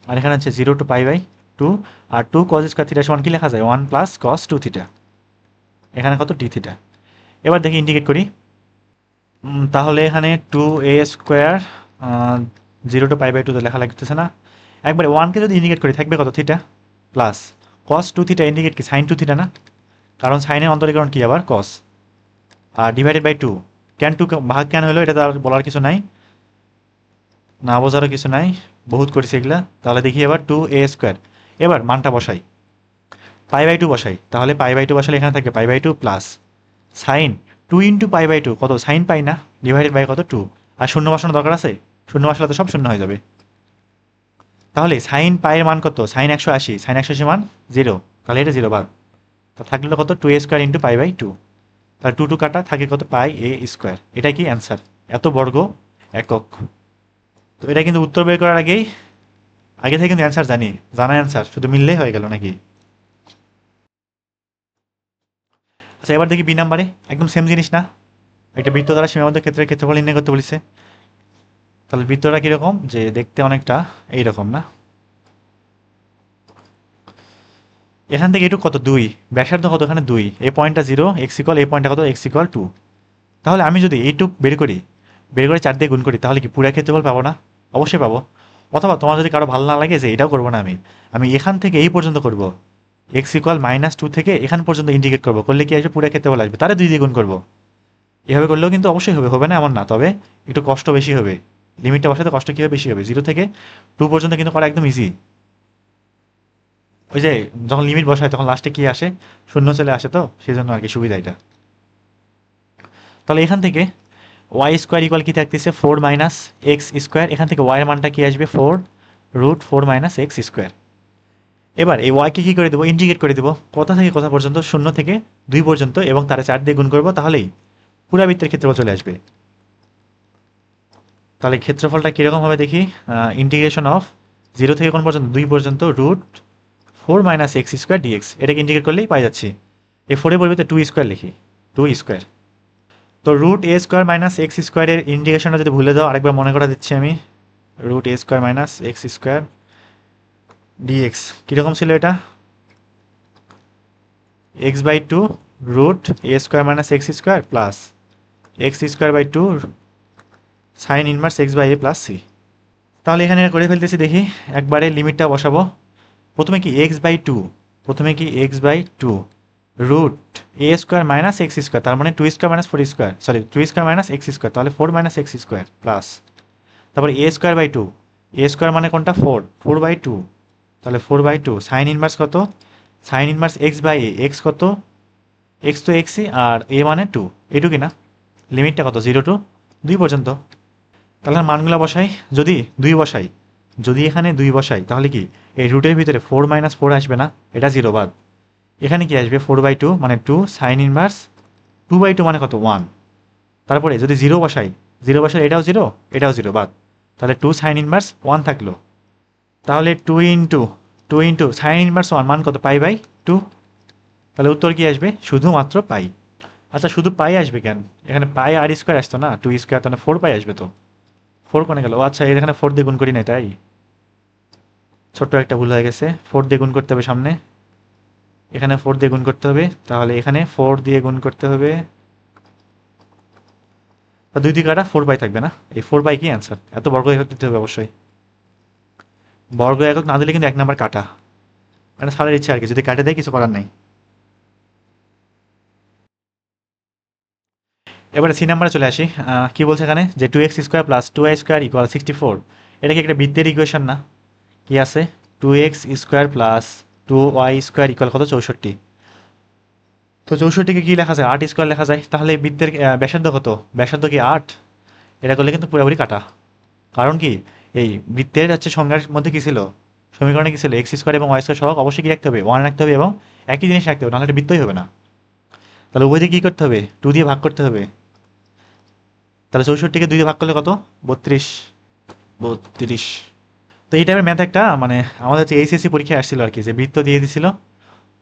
আর এখানে হচ্ছে 0 টু পাই বাই 2, আর 2 কস স্কোয়ার থিটা সমান কি লেখা যায়, 1 প্লাস কস 2 থিটা, এখানে কত ডি থিটা। এবার দেখি ইন্ডিকেট করি, তাহলে এখানে 2 এ স্কোয়ার 0 টু পাই বাই 2 তো লেখা লাগতেছে না, একবারে 1কে যদি ইন্ডিকেট করি থাকবে কত, theta plus cos 2 theta, indicate কি সাইন 2 থিটা না, কারণ সাইনের অন্তরীকরণ কি আবার কস, আর ডিভাইডেড বাই 2, ক্যান 2 ভাগ কেন হলো এটা তো আর বলার কিছু নাই, না বোঝারও কিছু নাই, বহুত করেছি এগুলা। তাহলে দেখি এবার 2 এ স্কোয়ার, এবার মানটা বসাই, পাই বাই 2 বসাই, তাহলে পাই বাই 2 বসালে এখানে থাকবে pi by 2 plus sine 2 into pi by 2 কত, সাইন পাই না, ডিভাইডেড বাই কত 2, আর শূন্য বসানো দরকার আছে, শূন্য বসালে তো সব শূন্য হয়ে যাবে। তাহলে সাইন পাইয়ের মান কত, সাইন 180, সাইন 180 মান 0, তাহলে এটা 0 বাদ, তা থাকলো কত 2 এ স্কোয়ার ইন্টু পাই বাই 2, তাহলে 2 কাটা থাকে কত, পাই এ স্কোয়ার, এটাই কি অ্যান্সার, এত বর্গ একক। তো এটা কিন্তু উত্তর বের করার আগেই আগে থেকে কিন্তু অ্যান্সার জানি, জানা অ্যান্সার শুধু মিললেই হয়ে গেল নাকি। আচ্ছা এবার দেখি বি নাম্বারে একদম সেম জিনিস না, একটা বৃত্ত দ্বারা সীমাবদ্ধ ক্ষেত্রের ক্ষেত্রফল নির্ণয় করতে বলেছে। তাহলে বৃত্তটা কিরকম, যে দেখতে অনেকটা এইরকম না। এখান থেকে এটুকু কত 2, ব্যাসার্ধ কত এখানে 2, এই পয়েন্টটা 0, এক্স ইকুয়াল এই পয়েন্টটা কত এক্স ইকুয়াল 2। তাহলে আমি যদি এইটুক বের করি, বের করে 4 দিয়ে গুণ করি, তাহলে কি পুরো ক্ষেত্রফল পাবো না? অবশ্যই পাবো। অথবা তোমার যদি কারো ভালো না লাগে যে এটাও করবো না, আমি এখান থেকে এই পর্যন্ত করব, এক্স ইকুয়াল -2 থেকে এখান পর্যন্ত ইন্ডিকেট করবো, করলে কি আসবে পুরো ক্ষেত্রফল আসবে, তারে 2 দিয়ে গুণ করবো। এভাবে করলেও কিন্তু অবশ্যই হবে, হবে না এমন না, তবে একটু কষ্ট বেশি হবে। লিমিটটা বসাতে কষ্ট কি হবে, বেশি হবে। 0 থেকে 2 পর্যন্ত কিন্তু করা একদম ইজি। ওই যে যখন লিমিট বসায় তখন লাস্টে কি আসে, শূন্য চলে আসে, তো সেই জন্য আর কি সুবিধা এটা। তাহলে এখান থেকে ওয়াই স্কোয়ার ইকুয়াল কি থাকতেছে 4 মাইনাস এক্স স্কোয়ার, এখান থেকে ওয়াই এর মানটা কি আসবে 4√4 মাইনাস এক্স স্কোয়ার। এবার এই ওয়াইকে কি করে দেবো, ইন্টিগ্রেট করে দেবো কোথা থেকে কোথা পর্যন্ত, 0 থেকে 2 পর্যন্ত, এবং তারা 4 দিয়ে গুণ করবো, তাহলেই পুরা বৃত্তের ক্ষেত্রফল চলে আসবে। তাহলে ক্ষেত্রফলটা কিরকম হবে দেখি, ইন্টিগ্রেশন অফ 0 থেকে কোন পর্যন্ত 2 পর্যন্ত √4 মাইনাস এক্স স্কোয়ার ডিএক্স, এটাকে ইন্টিগ্রেট করলেই পাই যাচ্ছি। এই 4 এর পরিবর্তে 2 স্কোয়ার লিখি, 2 স্কোয়ার। তো √a² মাইনাস এক্স স্কোয়ারের ইন্টিগ্রেশনটা যদি ভুলে দাও, আরেকবার মনে করা দিচ্ছি আমি। √a² minus x square dx কীরকম ছিল এটা, x/2 √a² minus x square plus x²/2 sine inverse x/a plus C. তাহলে এখানে করে ফেলতেছি, দেখি একবারে লিমিটটা বসাবো। প্রথমে কি x/2, √a² minus x square, তার মানে 2² minus 4², sorry 2² minus x square, তাহলে 4 মাইনাস এক্স স্কোয়ার প্লাস, তারপরে a²/2, a² মানে কোনটা 4/2, তাহলে 4/2 সাইন ইনভার্স কত, সাইন ইনভার্স x/a, x কত, x তো xই, আর a মানে 2, এইটুকি না। লিমিটটা কত 0 to 2 পর্যন্ত। তাহলে মানগুলো বসাই, যদি 2 বসাই, যদি এখানে 2 বসাই, তাহলে কি এই রুটের ভিতরে 4 - 4 আসবে না, এটা 0 বাদ। এখানে কি আসবে 4/2 মানে 2 সাইন ইনভার্স 2/2 মানে কত 1। তারপরে যদি 0 বসাই, 0 বসাই এটাও 0, এটাও 0 বাদ, তাহলে 2 সাইন ইনভার্স 1 থাকলো। তাহলে 2 সাইন ইনভার্স 1 মান কত, π/2। তাহলে উত্তর কি আসবে, শুধুমাত্র পাই। আচ্ছা শুধু পাই আসবে কেন, এখানে পাই আর স্কোয়ার আসতো না, 2 স্কোয়ার, তাহলে 4 পাই আসবে। তো 4 কোনে গেল, আচ্ছা এখানে 4 দিয়ে গুণ করি না, তাই ছোট্ট একটা ভুল হয়ে গেছে। 4 দিয়ে গুণ করতে হবে সামনে, এখানে 4 দিয়ে গুণ করতে হবে, তাহলে এখানে 4 দিয়ে গুণ করতে হবে, 2 দিয়ে কাটা 4 পাই থাকবে না, এই 4 পাই কি অ্যান্সার। এত বর্গ একক দিতে হবে অবশ্যই, বর্গ একক না দিলে কিন্তু 1 নাম্বার কাটা, মানে সারের ইচ্ছা আর কি, যদি কাটে দেয় কিছু করার নাই। এবারে সি নাম্বারে চলে আসি, কি বলছে এখানে যে 2x² প্লাস 2y² ইকুয়াল 64, এটা কি একটা বৃত্তের ইকুয়েশন না? কি আছে 2x² প্লাস 2y² ইকুয়াল কত 64। তো 64কে কি লেখা যায়, 8² লেখা যায়। তাহলে বৃত্তের ব্যাসার্ধ কত, ব্যাসার্ধ কি 8, এটা করলে কিন্তু পুরোপুরি কাটা। কারণ কি এই বৃত্তের হচ্ছে সংজ্ঞার মধ্যে কি ছিল, সমীকরণে কি ছিল, x² এবং y² সহগ অবশ্যই কি রাখতে হবে, 1 রাখতে হবে, এবং একই জিনিস রাখতে হবে, নাহলে এটা বৃত্তই হবে না। তাহলে উভয় দিকে কি করতে হবে, 2 দিয়ে ভাগ করতে হবে। তাহলে 64কে 2 দিয়ে ভাগ করলে কত, 32। তো এই টাইপের ম্যাথ একটা মানে আমাদের হচ্ছে এইচএসসি পরীক্ষায় আসছিল আর কি, যে বৃত্ত দিয়ে দিছিল,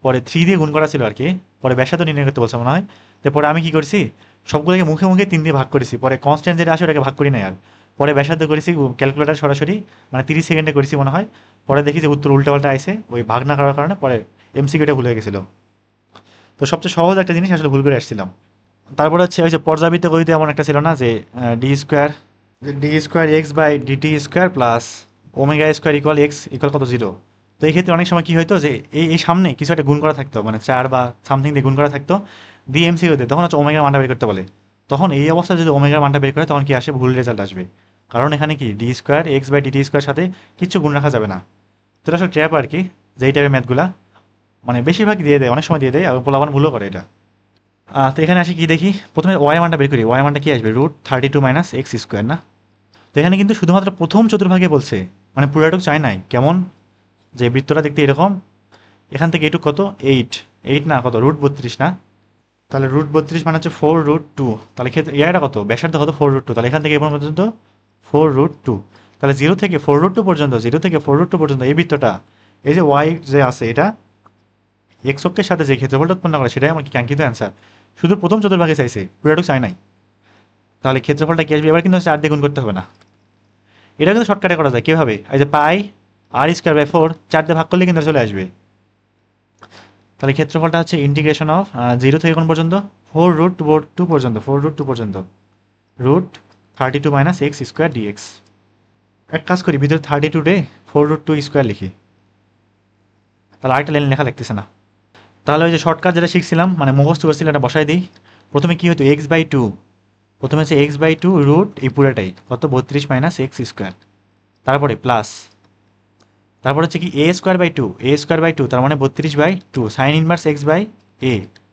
পরে 3 দিয়ে গুণ করা ছিল আর কি, পরে ব্যাসার্ধ নির্ণয় করতে বলছে মনে হয়। তো পরে আমি কি করছি, সবগুলোকে মুখে মুখে 3 দিয়ে ভাগ করেছি, পরে কনস্ট্যান্ট যেটা আসে ওটাকে ভাগ করি না আর। পরে ব্যাসার্ধ করেছি ক্যালকুলেটার সরাসরি, মানে 30 সেকেন্ডে করেছি মনে হয়। পরে দেখি যে উত্তর উল্টাপাল্টা আইসে, ওই ভাগ না করার কারণে পরে এমসিকিউটা ভুল হয়ে গেছিল। তো সবচেয়ে সহজ একটা জিনিস আসলে ভুল করে আসছিলাম। তারপরে হচ্ছে ওই যে পর্যাবৃত্ত গতিতে এমন একটা ছিল না, যে d² x/dt² plus ω² equal x equal কত 0। তো এই ক্ষেত্রে অনেক সময় কি হতো, যে এই সামনে কিছু একটা গুণ করা থাকতো, মানে 4 বা সামথিং দিয়ে গুণ করা থাকতো, দিয়ে এমসিকিউতে তখন হচ্ছে ওমেগার মানটা বের করতে বলে। তখন এই অবস্থায় যদি ওমেগার মানটা বের করে, তখন কি আসে, ভুল রেজাল্ট আসবে। কারণ এখানে কি d² x/dt² সাথে কিছু গুণ রাখা যাবে না। তো এটা আসলে ট্র্যাপ আর কি, যে এই টাইপের ম্যাথগুলা মানে বেশিরভাগ দিয়ে দেয়, অনেক সময় দিয়ে দেয়, আর পোলাপান ভুলও করে এটা। তো এখানে আসি কি দেখি, প্রথমে ওয়াই মানটা বের করি, ওয়াই মানটা কি আসবে, √32 মাইনাস x² না। তো এখানে কিন্তু শুধুমাত্র প্রথম চতুর্ভাগে বলছে, মানে পুরাটুক চাই নাই। কেমন, যে বৃত্তটা দেখতে এরকম, এখান থেকে এটুক কত 8 না কত √32 না। তাহলে √32 মানে হচ্ছে 4√2, তাহলে ক্ষেত্রে ইয়াটা কত, ব্যাসার্ধ কত 4√2, তাহলে এখান থেকে এ পর্যন্ত 4√2। তাহলে 0 থেকে 4√2 পর্যন্ত, 0 থেকে 4√2 পর্যন্ত এই বৃত্তটা, এই যে ওয়াই যে আছে এটা, এক্স অক্ষের সাথে যে ক্ষেত্রফলটা উৎপন্ন করে সেটাই আমার কি কাঙ্ক্ষিত অ্যান্সার। শুধু প্রথম চতুর্ভাগে চাইছে, পুরোটুকু চাই নাই। তাহলে ক্ষেত্রফলটা কি আসবে, এবার কিন্তু 4 দিয়ে গুণ করতে হবে না। এটা কিন্তু শর্টকাটে করা যায় কীভাবে, এই যে পাই আর স্কোয়ার বাই 4 4 দিয়ে ভাগ করলে কিন্তু চলে আসবে। তাহলে ক্ষেত্রফলটা হচ্ছে ইন্টিগ্রেশন অফ 0 থেকে কোন পর্যন্ত, 4√2 পর্যন্ত, 4√2 পর্যন্ত, √32 মাইনাস এক্স স্কোয়ার ডিএক্স। এক কাজ করি, ভিতরে 32 রে 4√2 স্কোয়ার লিখি, তাহলে আরেকটা লাইন লেখা লাগতেছে না। তাহলে ওই যে শর্টকাট যেটা শিখছিলাম, মানে মুখস্থ করছিলাম, এটা বসাই দিই। প্রথমে কি হতো, x/2, প্রথমে হচ্ছে x/2 রুট এই পুরোটাই কত 32 মাইনাস এক্স স্কোয়ার, তারপরে প্লাস, তারপর হচ্ছে কি a²/2 তার মানে 32/2 সাইন ইনভার্স x/a,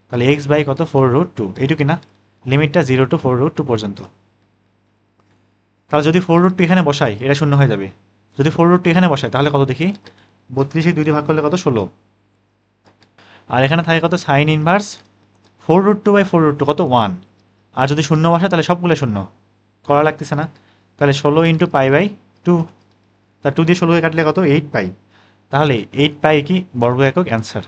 তাহলে x/ কত 4√2, এইটুকু না, লিমিটটা 0 to 4√2 পর্যন্ত। তাহলে যদি 4√2 এখানে বসাই এটা শূন্য হয়ে যাবে, যদি 4√2 এখানে বসাই তাহলে কত দেখি, 32 2 দিয়ে ভাগ করলে কত 16, আর এখানে থাকে কত সাইন ইনভার্স 4√2/4√2 কত 1, আর যদি শূন্য বসায় তাহলে সবগুলো শূন্য, করা লাগতেছে না। তাহলে 16 × π/2, তা 2 দিয়ে 16 কাটলে কত 8 পাই, তাহলে 8 পাই কি বর্গ একক অ্যান্সার।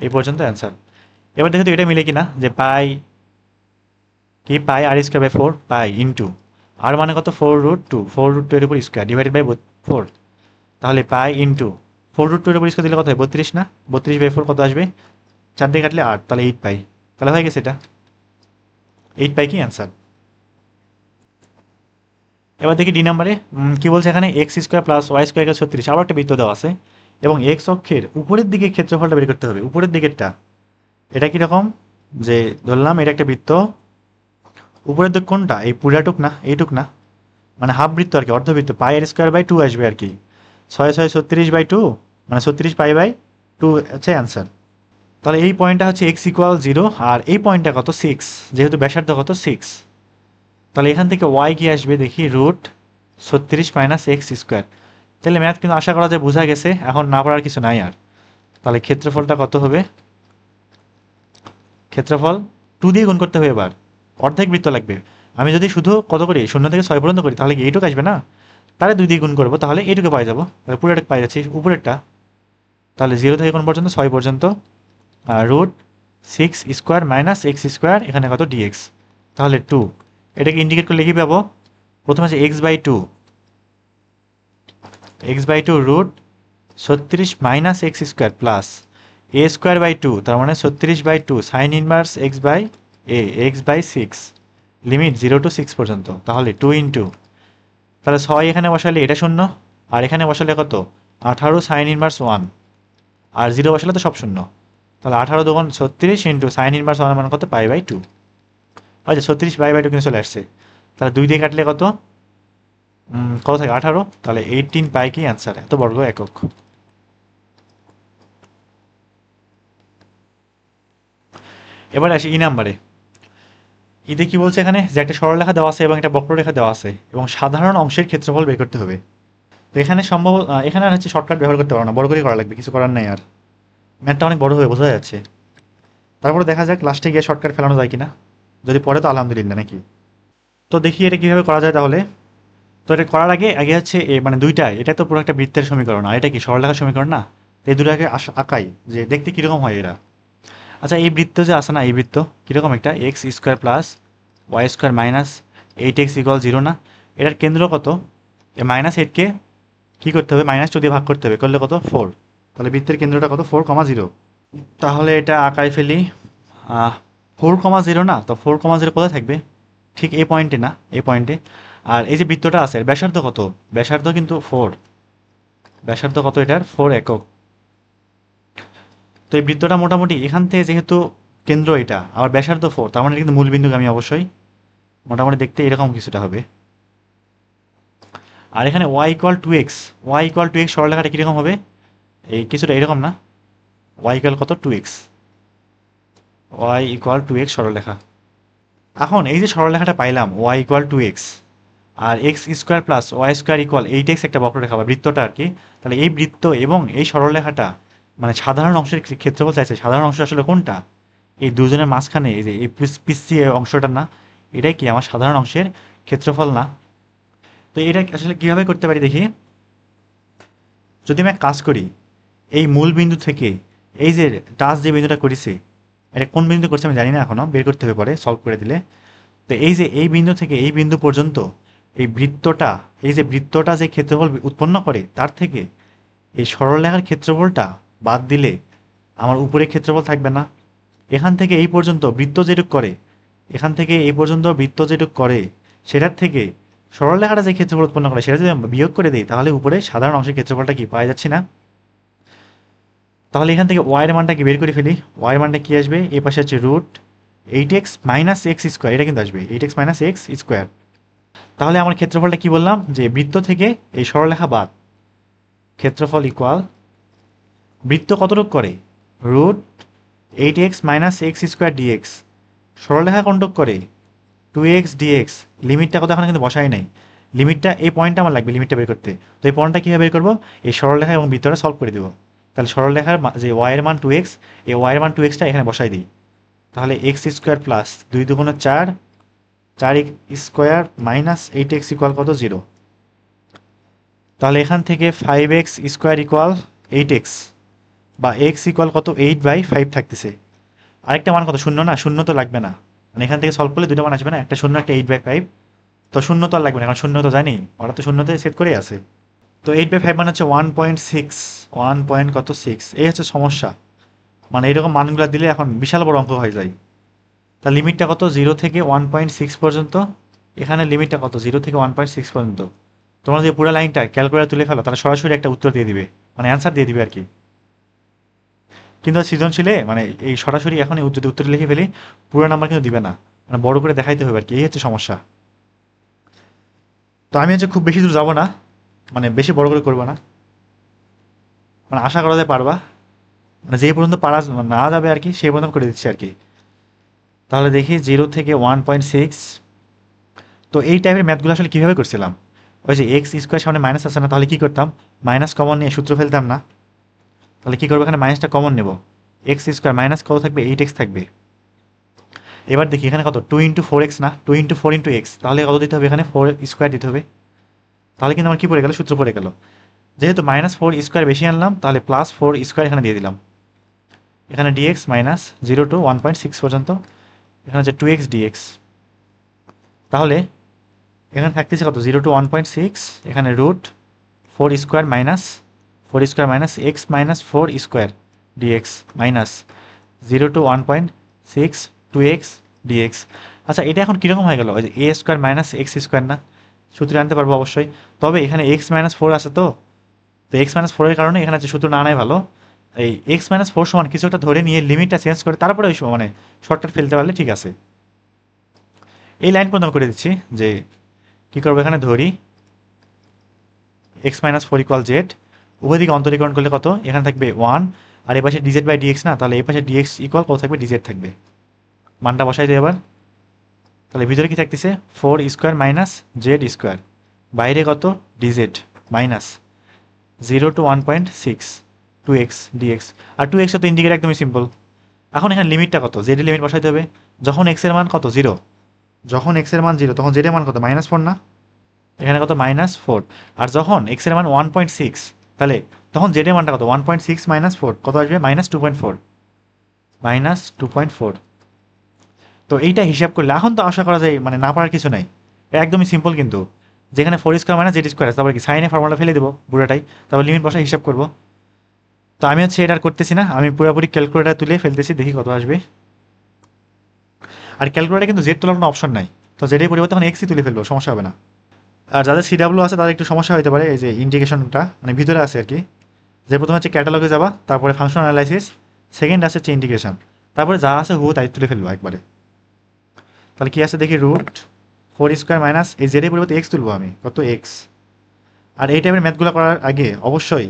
এই পর্যন্ত অ্যান্সার। এবার দেখো তো এটা মিলে কিনা, যে পাই কি পাই r²/4 পাই ইন্টু আর মানে কত 4√2 এর উপর স্কোয়ার ডিভাইডেড বাই 4, তাহলে পাই ইন্টু 4√2 এর উপর স্কোয়ার দিলে কত হয় 32 না, 32/4 কত আসবে, 4 দিয়ে কাটলে 8, তাহলে 8 পাই, তাহলে হয়ে গেছে এটা 8 পাই কি অ্যান্সার। এবার দেখি ডি নাম্বারে কি বলছে, এখানে x² + y² 36, আবার একটা বৃত্ত দেওয়া আছে এবং এক্স অক্ষের উপরের দিকে ক্ষেত্রফলটা বের করতে হবে, উপরের দিকেরটা। এটা কিরকম, যে ধরলাম এটা একটা বৃত্ত, উপরের দিক কোনটা, এই পুরাটুক না, এইটুক না, মানে হাফ বৃত্ত আর কি, অর্ধবৃত্ত, πr²/2 আসবে আর কি, 6 6 36/2 মানে 36π/2 হচ্ছে অ্যান্সার। তাহলে এই পয়েন্টটা হচ্ছে x = 0 আর এই পয়েন্টটা কত 6, যেহেতু ব্যাসার্ধ কত 6, তাহলে এখান থেকে y কি আসবে দেখি, √36 মাইনাস এক্স স্কোয়ার। তাহলে ম্যাথ কিন্তু আশা করা যায় বোঝা গেছে, এখন না পড়ার কিছু নাই আর। তাহলে ক্ষেত্রফলটা কত হবে, ক্ষেত্রফল 2 দিয়ে গুণ করতে হবে, এবার অর্ধেক বৃত্ত লাগবে। আমি যদি শুধু কত করি 0 থেকে 6 পর্যন্ত করি তাহলে কি এইটুকু আসবে না, তাহলে 2 দিয়ে গুণ করবো, তাহলে এইটুকু পাই যাবো, তাহলে পুরোটা পাই যাচ্ছি উপরেরটা। তাহলে 0 থেকে কোন পর্যন্ত 6 পর্যন্ত, √6² মাইনাস এক্স স্কোয়ার, এখানে কত ডিএক্স, তাহলে 2, এটাকে ইন্ডিকেট করলে কি পাবো, প্রথমে আছে x/2 √36 minus x square plus a²/2 তার মানে 36/2 sign inverse x/6 limit 0 to 6 পর্যন্ত, তাহলে 2 ইন্টু, তাহলে 6 এখানে বসালে এটা শূন্য, আর এখানে বসালে কত 18 সাইন ইনভার্স 1, আর 0 বসালে তো সব শূন্য, তাহলে 18 × 36 ইন্টু সাইন ইনভার্স 1 মানে কত π/2, আচ্ছা 36π/2 কিন্তু চলে আসছে। তাহলে 2 দিয়ে কাটলে কত কত থাকে 18, তাহলে 18 পাই কি অ্যান্সার, এত বর্গ একক। এবার আসি ই নাম্বারে। ইতে কি বলছে এখানে, যে একটা সরলরেখা দেওয়া আছে এবং একটা বক্ররেখা দেওয়া আছে এবং সাধারণ অংশের ক্ষেত্রফল বের করতে হবে। তো এখানে সম্ভব, এখানে আর হচ্ছে শর্টকাট ব্যবহার করতে পারবো না, বড় করে করা লাগবে, কিছু করার নাই আর, ম্যাথটা অনেক বড় হয়ে বোঝা যাচ্ছে। তারপরে দেখা যাক লাস্টে গিয়ে শর্টকাট ফেলানো যায় কিনা, যদি পরে তো আলহামদুলিল্লাহ নাকি। তো দেখি এটা কিভাবে করা যায় তাহলে। তো এটা করার আগে আগে হচ্ছে মানে দুইটা, এটা তো পুরো একটা বৃত্তের সমীকরণ, আর এটা কি সরলরেখার সমীকরণ না, তো এই দুটোকে আঁকাই যে দেখতে কীরকম হয় এরা। আচ্ছা এই বৃত্ত যে আছে না, এই বৃত্ত কীরকম, একটা x² + y² মাইনাস 8x = 0 না, এটার কেন্দ্র কত, এই -8কে কী করতে হবে, -2 দিয়ে ভাগ করতে হবে, করলে কত 4, তাহলে বৃত্তের কেন্দ্রটা কত 4,0। তাহলে এটা আঁকাই ফেলি, 4,0 না, তো 4,0 কোথায় থাকবে, ঠিক এই পয়েন্টে না, এই পয়েন্টে। আর এই যে বৃত্তটা আছে ব্যাসার্ধ কত, ব্যাসার্ধ কিন্তু 4, ব্যাসার্ধ কত এটার 4 একক। তো এই বৃত্তটা মোটামুটি এখান থেকে যেহেতু কেন্দ্র এটা, আবার ব্যাসার্ধ 4, তার মানে কিন্তু মূল বিন্দুগামী অবশ্যই, মোটামুটি দেখতে এরকম কিছুটা হবে। আর এখানে y = 2x, y = 2x সরলরেখাটা কীরকম হবে, এই কিছুটা এরকম না, y = কত 2x, y = 2x সরলরেখা। এখন এই যে সরলরেখাটা পাইলাম y = 2x আর x² + y² = 8x একটা বক্ররেখা বা বৃত্তটা আর কি, তাহলে এই বৃত্ত এবং এই সরলরেখাটা মানে সাধারণ অংশের ক্ষেত্রফল চাইছে, সাধারণ অংশ আসলে কোনটা, এই দুজনের মাঝখানে এই যে এই পিছিয়ে অংশটা না, এটাই কি আমার সাধারণ অংশের ক্ষেত্রফল না। তো এটা আসলে কীভাবে করতে পারি দেখি, যদি আমি এক কাজ করি, এই মূল বিন্দু থেকে এই যে টাচ যে বিন্দুটা করেছে, এটা কোন বিন্দু করছে আমি জানি না এখনো, বের করতে হবে পরে সলভ করে দিলে। তো এই যে এই বিন্দু থেকে এই বিন্দু পর্যন্ত এই বৃত্তটা, এই যে বৃত্তটা যে ক্ষেত্রফল উৎপন্ন করে তার থেকে এই সরলরেখার ক্ষেত্রফলটা বাদ দিলে আমার উপরে ক্ষেত্রফল থাকবে না। এখান থেকে এই পর্যন্ত বৃত্ত যেটুক করে, এখান থেকে এই পর্যন্ত বৃত্ত যেটুক করে সেটার থেকে সরলরেখাটা যে ক্ষেত্রফল উৎপন্ন করে সেটা যদি আমি বিয়োগ করে দিই তাহলে উপরে সাধারণ অংশের ক্ষেত্রফলটা কি পাওয়া যাচ্ছে না। তাহলে এখান থেকে ওয়াই এর মানটা কি বের করে ফেলি। ওয়াই এর মানটা কি আসবে, এই পাশে হচ্ছে root 8x minus x square, এটা কিন্তু আসবে 8x মাইনাস এক্স স্কোয়ার। তাহলে আমার ক্ষেত্রফলটা কি বললাম, যে বৃত্ত থেকে এই সরলরেখা বাদ ক্ষেত্রফল ইকুয়াল বৃত্ত কতটুক করে, root 8x minus x square dx, সরলরেখা কোনটুক করে 2x dx। লিমিটটা কত এখন কিন্তু বসাই নাই, লিমিটটা এই পয়েন্টটা আমার লাগবে লিমিটটা বের করতে। তো এই পয়েন্টটা কীভাবে বের করবো, এই সরলরেখা এবং বৃত্তটা সলভ করে দেবো। তাহলে সরলরেখার যে ওয়াই এর মান 2x, এই ওয়াই এর মান 2xটা এখানে বসাই দিই। তাহলে x square plus 2 2 4, 4x square minus 8x equal কত 0। তাহলে এখান থেকে 5x স্কোয়ার ইকুয়াল 8x, বা x ইকুয়াল কত 8/5 থাকতেছে। আরেকটা মান কত, শূন্য না, শূন্য তো লাগবে না, মানে এখান থেকে সলভ করলে দুটো মান আসবে না, একটা শূন্য একটা 8/5। তো শূন্য তো আর লাগবে না, কারণ শূন্য তো জানি, ওরা তো শূন্যতে সেট করেই আছে। তো 8/5 মানে হচ্ছে 1.6, 1 পয়েন্ট কত 6, এই হচ্ছে সমস্যা। মানে এইরকম মানগুলো দিলে এখন বিশাল বড় অঙ্ক হয়ে যায়। তা লিমিটটা কত, 0 থেকে 1.6 পর্যন্ত। এখানে লিমিটটা কত, 0 থেকে 1.6 পর্যন্ত। তোমরা যদি পুরো লাইনটা ক্যালকুলেটর তুলে ফেলো তাহলে সরাসরি একটা উত্তর দিয়ে দিবে, মানে অ্যান্সার দিয়ে দিবে আর কি। কিন্তু সৃজনশীলে মানে এই সরাসরি এখন যদি উত্তর লিখে ফেলি পুরো নাম্বার কিন্তু দিবে না, মানে বড় করে দেখাইতে হবে আর কি, এই হচ্ছে সমস্যা। তো আমি হচ্ছে খুব বেশি দূর যাবো না, মানে বেশি বড় করে করবো না, মানে আশা করা যায় পারবা, মানে যে পর্যন্ত পারা না যাবে আর কি সেই পর্যন্ত করে দিচ্ছি আর কি। তাহলে দেখি 0 থেকে 1.6। তো এই টাইপের ম্যাথগুলো আসলে কীভাবে করছিলাম, ওই যে এক্স স্কোয়ার সামনে মাইনাস আছে না, তাহলে কী করতাম, মাইনাস কমন নিয়ে সূত্র ফেলতাম না। তাহলে কী করবো, এখানে মাইনাসটা কমন নেব, এক্স স্কোয়ার মাইনাস কত থাকবে 8x থাকবে। এবার দেখি এখানে কত 2 × 4x না, 2 × 4 × x, তাহলে কত দিতে হবে, এখানে 4 স্কোয়ার দিতে হবে। তাহলে কিন্তু আমার কী পড়ে গেল, সূত্র পড়ে গেল। যেহেতু -4 স্কোয়ার বেশি আনলাম তাহলে +4 স্কোয়ার এখানে দিয়ে দিলাম। এখানে dx মাইনাস 0 to 1.6 পর্যন্ত, এখানে হচ্ছে 2x dx। তাহলে এখানে থাকতেছে কত 0 to 1.6, এখানে root 4 square minus 4 square minus x minus 4 square dx minus 0 to 1.6 2x dx। আচ্ছা এটা এখন কীরকম হয়ে গেল, ওই যে a square minus x square না, সূত্রে আনতে পারবো অবশ্যই। তবে এখানে x মাইনাস 4 আছে, তো x মাইনাস 4 এর কারণে এখানে হচ্ছে সূত্র না আনাই ভালো। এই x মাইনাস 4 সমান কিছু একটা ধরে নিয়ে লিমিটটা চেঞ্জ করে তারপরে ওই মানে শর্টকাট ফেলতে পারলে ঠিক আছে। এই লাইন প্রদান করে দিচ্ছি যে কী করবো, এখানে ধরি এক্স মাইনাস 4 ইকুয়াল জেড, উভয় দিকে অন্তরীকরণ করলে কত, এখানে থাকবে 1, আর এ পাশে ডিজেড বাই ডিএক্স না, তাহলে এই পাশে ডিএক্স ইকুয়াল কত থাকবে, ডিজেড থাকবে। মানটা বসাই দিই এবার। তাহলে ভিতরে কি থাকতেছে 4 স্কোয়ার মাইনাস জেড স্কোয়ার, বাইরে কত dz minus 0 to 1.6 2x dx। আর 2x তো ইন্ডিকেট একদমই সিম্পল। এখন এখানে লিমিটটা কত, জেড লিমিট বসাইতে হবে। যখন x এর মান কত 0, যখন x এর মান 0 তখন জেড এর মান কত -4 না, এখানে কত -4। আর যখন x এর মান 1.6 তাহলে তখন জেড এর মানটা কত 1.6 -4 কত আসবে, -2.4, -2.4। তো এইটা হিসাব করলে এখন তো আশা করা যায় মানে না পারার কিছু নাই, একদমই সিম্পল। কিন্তু যেখানে 4 স্কোয়ার মাইনাস জেড স্কোয়ার আছে, তারপর কি সাইনে ফর্মুলা ফেলে দেবো পুরোটাই, তারপর লিমিট বসা হিসাব করবো। তো আমি হচ্ছে এটা আর করতেছি না, আমি পুরোপুরি ক্যালকুলেটার তুলে ফেলতেছি, দেখি কত আসবে। আর ক্যালকুলেটারে কিন্তু জেড তোলার কোনো অপশন নাই, তো জেডের পরিবর্তে এখন এক্সই তুলে ফেলবো, সমস্যা হবে না। আর যাদের সিডাব্লিউ আছে তাদের একটু সমস্যা হতে পারে, এই যে ইন্টিগ্রেশনটা মানে ভিতরে আছে আর কি, যে প্রথমে হচ্ছে ক্যাটালগে যাবা, তারপরে ফাংশন অ্যানালাইসিস, সেকেন্ড আছে হচ্ছে ইন্টিগ্রেশন, তারপরে যা আছে হু তাই তুলে ফেলবো একবারে। তাহলে কি আছে দেখি, রুট 4 স্কোয়ার মাইনাস এই জেডের পরিবর্তে এক্স তুলবো আমি, কত এক্স। আর এই টাইপের ম্যাথগুলো করার আগে অবশ্যই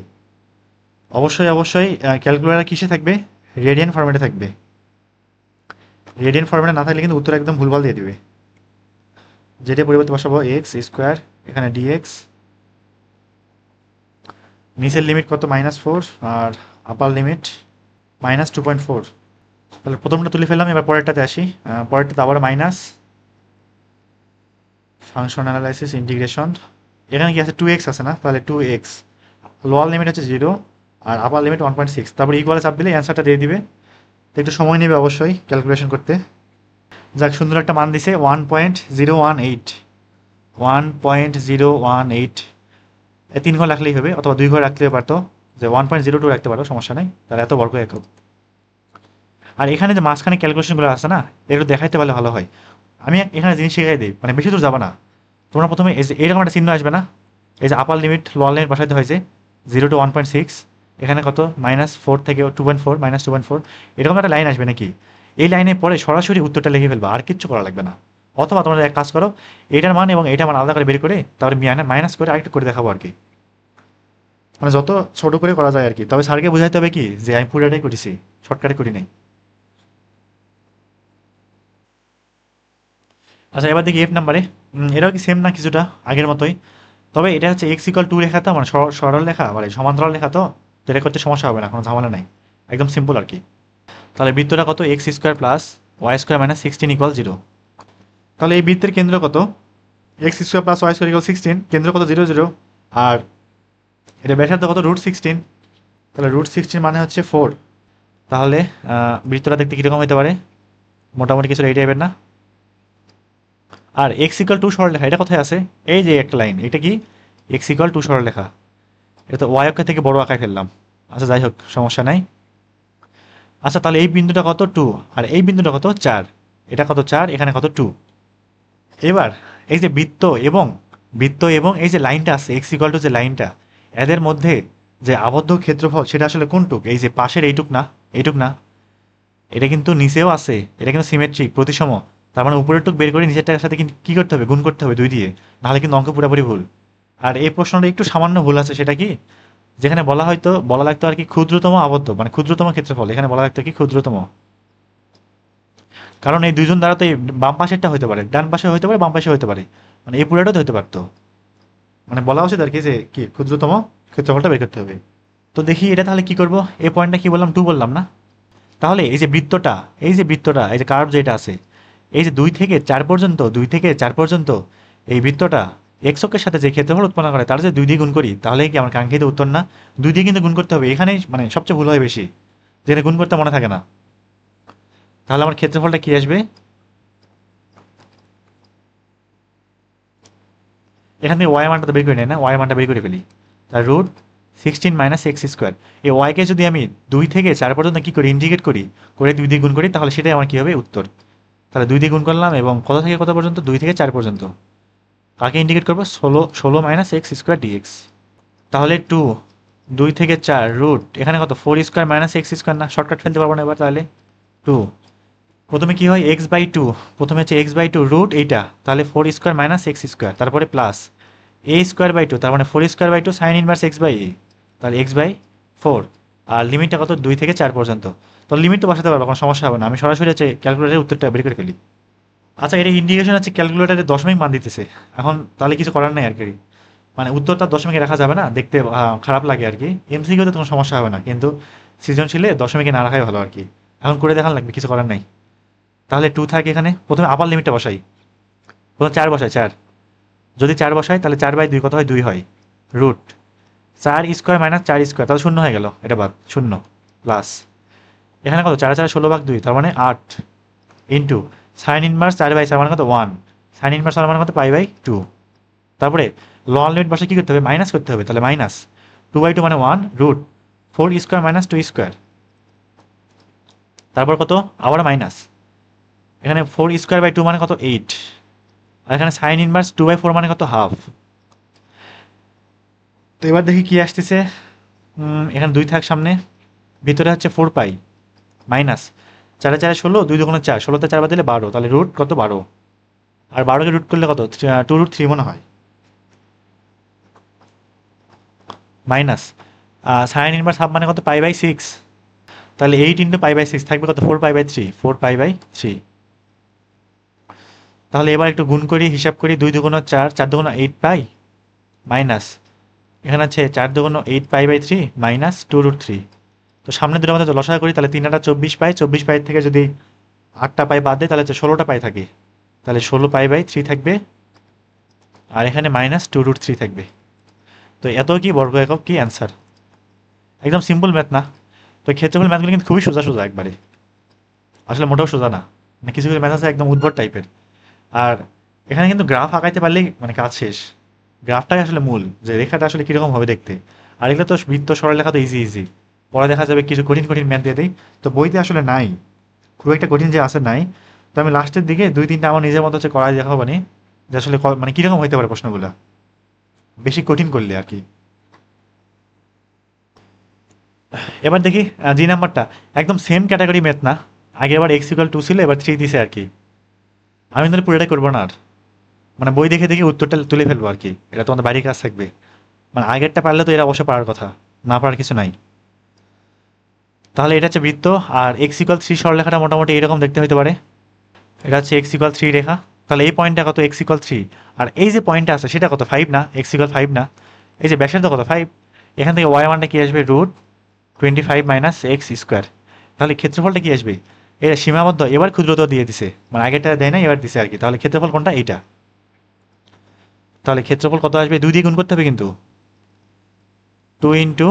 অবশ্যই অবশ্যই ক্যালকুলেটার কিসে থাকবে, রেডিয়ান ফরম্যাটে থাকবে। রেডিয়ান ফরম্যাটে না থাকলে কিন্তু উত্তর একদম ভুলভাল দিয়ে দিবে। জেডের পরিবর্তে বসাবো এক্স স্কোয়ার, এখানে ডিএক্স, নিচের লিমিট কত -4 আর আপার লিমিট -2.4। তাহলে প্রথমটা তুলে ফেললাম, এবার পরেরটাতে আসি। পরেরটাতে আবার মাইনাস ফাংশন অ্যানালাইসিস ইন্টিগ্রেশন, এখানে কি আছে 2x আছে না, তাহলে 2x, লোয়ার লিমিট হচ্ছে 0 আর আপার লিমিট 1.6, তারপর ইকুয়ালে চাপ দিলে অ্যান্সারটা দিয়ে দিবে। তো একটু সময় নেবে অবশ্যই ক্যালকুলেশন করতে। যাক, সুন্দর একটা মান দিছে 1.018, 1.018। 3 ঘর রাখলেই হবে, অথবা 2 ঘর রাখলেও পারতো, যে 1.02 রাখতে পারো, সমস্যা নেই, তাহলে এত বর্গ একক। আর এখানে যে মাঝখানে ক্যালকুলেশনগুলো আছে না, এগুলো দেখাইতে পারলে ভালো হয়। আমি এখানে জিনিস শিখাই দিই, মানে বেশি দূর যাবো না। তোমরা প্রথমে এই যে এরকম একটা চিহ্ন আসবে না, এই যে আপার লিমিট লোয়ার লিমিট বসাইতে হয়েছে 0 to 1.6, এখানে কত -4 থেকে 2.4, -2.4, এরকম একটা লাইন আসবে নাকি, এই লাইনে পরে সরাসরি উত্তরটা লিখে ফেলবা, আর কিচ্ছু করা লাগবে না। অথবা তোমরা এক কাজ করো, এটার মান এবং এইটার মান আলাদা করে বের করে তারপরে মাইনাস করে আরেকটু করে দেখাবো আর কি, মানে যত ছোট করে করা যায় আর কি। তবে স্যারকে বোঝাইতে হবে কি যে আমি পুরোটাই করেছি, শর্টকাটে করি নাই। আচ্ছা, এবার দেখি এফ নাম্বারে, এটাও কি সেম না কিছুটা আগের মতোই, তবে এটা হচ্ছে x = 2 লেখা, তো মানে সরল লেখা, মানে সমান্তরাল লেখা, তো এটা করতে সমস্যা হবে না, কোনো ঝামেলা নাই, একদম সিম্পল আর কি। তাহলে বৃত্তটা কত, x² + y² - 16 = 0। তাহলে এই বৃত্তের কেন্দ্র কত, x² + y² = 16, কেন্দ্র কত 0 0, আর এটা ব্যাসার্ধ কত √16, তাহলে √16 মানে হচ্ছে 4। তাহলে বৃত্তটা দেখতে কীরকম হতে পারে, মোটামুটি কিছু এই টাইপের না। আর x = 2 সরলরেখা, এটা কোথায় আছে, এই যে একটা লাইন, এটা কি x = 2 সরলরেখা, এটা তো y অক্ষ থেকে বড় আঁকায় ফেললাম। আচ্ছা, যাই হোক, সমস্যা নাই। আচ্ছা, তাহলে এই বিন্দুটা কত 2, আর এই বিন্দুটা কত 4, এটা কত 4, এখানে কত 2। এবার এই যে বৃত্ত এবং এই যে লাইনটা আছে x = যে লাইনটা, এদের মধ্যে যে আবদ্ধ ক্ষেত্রফল সেটা আসলে কোনটুক, এই যে পাশের এইটুক না, এইটুক না, এটা কিন্তু নিচেও আছে, এটা কিন্তু সিমেট্রিক প্রতিসম। তার মানে উপরের টুক বের করে নিচেরটার সাথে কিন্তু কি করতে হবে, গুণ করতে হবে 2 দিয়ে, নাহলে কিন্তু অঙ্ক পুরোপুরি ভুল। আর এই প্রশ্নটা একটু সামান্য ভুল আছে, সেটা কি, যেখানে বলা লাগতো আর কি ক্ষুদ্রতম আবদ্ধ, মানে ক্ষুদ্রতম ক্ষেত্রফল, এখানে বলা লাগতো কি ক্ষুদ্রতম। কারণ এই দুইজন দ্বারা তো এই বাম পাশেরটা হতে পারে, ডান পাশে হতে পারে, বাম পাশে হতে পারে, মানে এই পুরোটাও হতে পারতো, মানে বলা উচিত আর কি যে কি ক্ষুদ্রতম ক্ষেত্রফলটা বের করতে হবে। তো দেখি এটা তাহলে কি করব, এই পয়েন্টটা কি বললাম, 2 বললাম না। তাহলে এই যে বৃত্তটা এই যে কার্ভ যেটা আছে, এই যে 2 থেকে 4 পর্যন্ত এই বৃত্তটা এক্স অক্ষের সাথে যে ক্ষেত্রফল উৎপন্ন করে তার যে 2 দিয়ে গুণ করি, তাহলে কি আমার কাঙ্ক্ষিত উত্তর না। 2 দিয়ে কিন্তু গুণ করতে হবে, এখানেই মানে সবচেয়ে ভুল হয় বেশি, যেটা গুণ করতে মনে থাকে না। তাহলে আমার ক্ষেত্রফলটা কি আসবে, এখান থেকে ওয়াই মানটা তো বের করে নেয় না, ওয়াই মানটা বের করে ফেলি, তার √16 - x²। এই ওয়াইকে যদি আমি 2 থেকে 4 পর্যন্ত কি করি, ইন্টিগ্রেট করি, করে 2 দিয়ে গুণ করি, তাহলে সেটাই আমার কি হবে উত্তর। তাহলে 2 দিয়ে গুণ করলাম, এবং কত থেকে কত পর্যন্ত, 2 থেকে 4 পর্যন্ত। কাকে ইন্টিগ্রেট করবো, 16 - x² dx। তাহলে 2 থেকে 4 রুট, এখানে কত 4² - x² না, শর্টকাট ফেলতে পারবো না এবার, তাহলে 2। প্রথমে কি হয়, x/2, প্রথমে হচ্ছে x/2 রুট এইটা, তাহলে 4² - x², তারপরে প্লাস a²/2, তার মানে 4²/2 sin ইনভার্স x/a, তাহলে x/4। আর লিমিটটা কত, 2 থেকে 4 পর্যন্ত। তো লিমিট তো বসাতে পারবো, কোনো সমস্যা হবে না, আমি সরাসরি হচ্ছে ক্যালকুলেটারের উত্তরটা বের করে ফেলি। আচ্ছা, এটা ইন্ডিকেশন হচ্ছে ক্যালকুলেটারে দশমিক মান দিতেছে, এখন তাহলে কিছু করার নেই আর কি, মানে উত্তরটা দশমিকে রাখা যাবে না, দেখতে খারাপ লাগে আর কি। এমসিকিউতে কোনো সমস্যা হবে না, কিন্তু সৃজনশীলে দশমিকে না রাখাই ভালো আর কি। এখন করে দেখান লাগবে, কিছু করার নাই। তাহলে 2 থাকে, এখানে প্রথমে আপার লিমিটটা বসাই, প্রথমে 4 বসাই, 4। যদি 4 বসাই তাহলে 4/2 কত হয়, 2 হয়, রুট 4² - 4², তাহলে 0 হয়ে গেল, এটা বাদ, 0 প্লাস এখানে কত, 4 4 16/2, তার মানে 8, ইন্টু সাইন ইনভার্স 4/4 মানে কত 1, সাইন ইনভার্স মানে কত π/2। তারপরে লোয়ার লিমিট বসে কি করতে হবে, মাইনাস করতে হবে, তাহলে মাইনাস 2/2 মানে 1, রুট 4² - 2², তারপর কত আবার মাইনাস, এখানে 4²/2 মানে কত 8, আর এখানে সাইন ইনভার্স 2/4 মানে কত হাফ। তো এবার দেখি কি আসতেছে, এখানে 2 থাক সামনে, ভিতরে হচ্ছে 4π মাইনাস 4 4 16, 2 2 4, 16তে 4 বাদ দিলে 12, তাহলে রুট কত 12, আর 12কে রুট করলে কত 2√3 মনে হয়, মাইনাস সাইন ইনভার্স হাফ মানে কত π/6, তাহলে 8 × π/6 থাকবে কত 4π/3, 4π/3। তাহলে এবার একটু গুণ করি, হিসাব করি, 2 2 4, 4 2 8π, মাইনাস এখানে আছে 4 2 8π/3 মাইনাস 2√3। তো সামনে দুটোর মধ্যে লসাগু করি, তাহলে 3 8 24π, 24π থেকে যদি 8টা পাই বাদ দেয়, তাহলে 16টা পাই থাকে, তাহলে 16π/3 থাকবে, আর এখানে মাইনাস 2√3 থাকবে। তো এত কি বর্গ একক, কি অ্যান্সার। একদম সিম্পল ম্যাথ না। তো ক্ষেত্রফল ম্যাথগুলো কিন্তু খুবই সোজা সোজা একবারে, আসলে মোটেও সোজা না, মানে কিছু কিছু ম্যাথ আছে একদম উদ্ভট টাইপের। আর এখানে কিন্তু গ্রাফ আঁকাইতে পারলেই মানে কাজ শেষ। গ্রাফটাই আসলে মূল, যে রেখাটা আসলে কিরকম হবে দেখতে। আর এগুলো তো বৃত্ত সরলরেখা তো ইজি ইজি, পরে দেখা যাবে কিছু কঠিন কঠিন ম্যাথ দিয়ে দেয়। তো বইতে আসলে নাই, খুব একটা কঠিন যে আছে নাই। তো আমি লাস্টের দিকে দুই তিনটা আমার নিজের মতো হচ্ছে করাই দেখাবো মানে, যে আসলে মানে কিরকম হইতে পারে প্রশ্নগুলা বেশি কঠিন করলে আর কি। এবার দেখি জি নাম্বারটা একদম সেম ক্যাটাগরি ম্যাথ না। আগে এবার এক্স ইকুয়াল টু ছিল, এবার থ্রি দিছে আর কি। আমি তাহলে পুরোটাই করবো না আর, মানে বই দেখে দেখে উত্তরটা তুলে ফেলবো আর কি, এটা তোমাদের বাড়ির কাজ থাকবে। মানে আগেরটা পারলে তো এরা অবশ্য পারার কথা, না পারার কিছু নাই। তাহলে এটা হচ্ছে বৃত্ত, আর এক্স ইকুয়াল থ্রি সরলরেখাটা মোটামুটি এরকম দেখতে হতে পারে। এটা হচ্ছে এক্স ইকুয়াল থ্রি রেখা। তাহলে এই পয়েন্টটা কত, এক্স ইকুয়াল থ্রি। আর এই যে পয়েন্টটা আছে সেটা কত, ফাইভ না, এক্স ইকুয়াল ফাইভ না। এই যে ব্যাসার্ধ কত, ফাইভ। এখান থেকে ওয়াই মানটা কি আসবে, রুট 25 মাইনাস এক্স স্কোয়ার। তাহলে ক্ষেত্রফলটা কি আসবে, এটা সীমাবদ্ধ, এবার ক্ষুদ্রতা দিয়ে দিছে, মানে আগেরটা দেয় না এবার দিছে আর কি। তাহলে ক্ষেত্রফল কোনটা, এইটা। তাহলে ক্ষেত্রফল কত আসবে, দুই দিয়ে গুণ করতে হবে কিন্তু। টু ইন্টু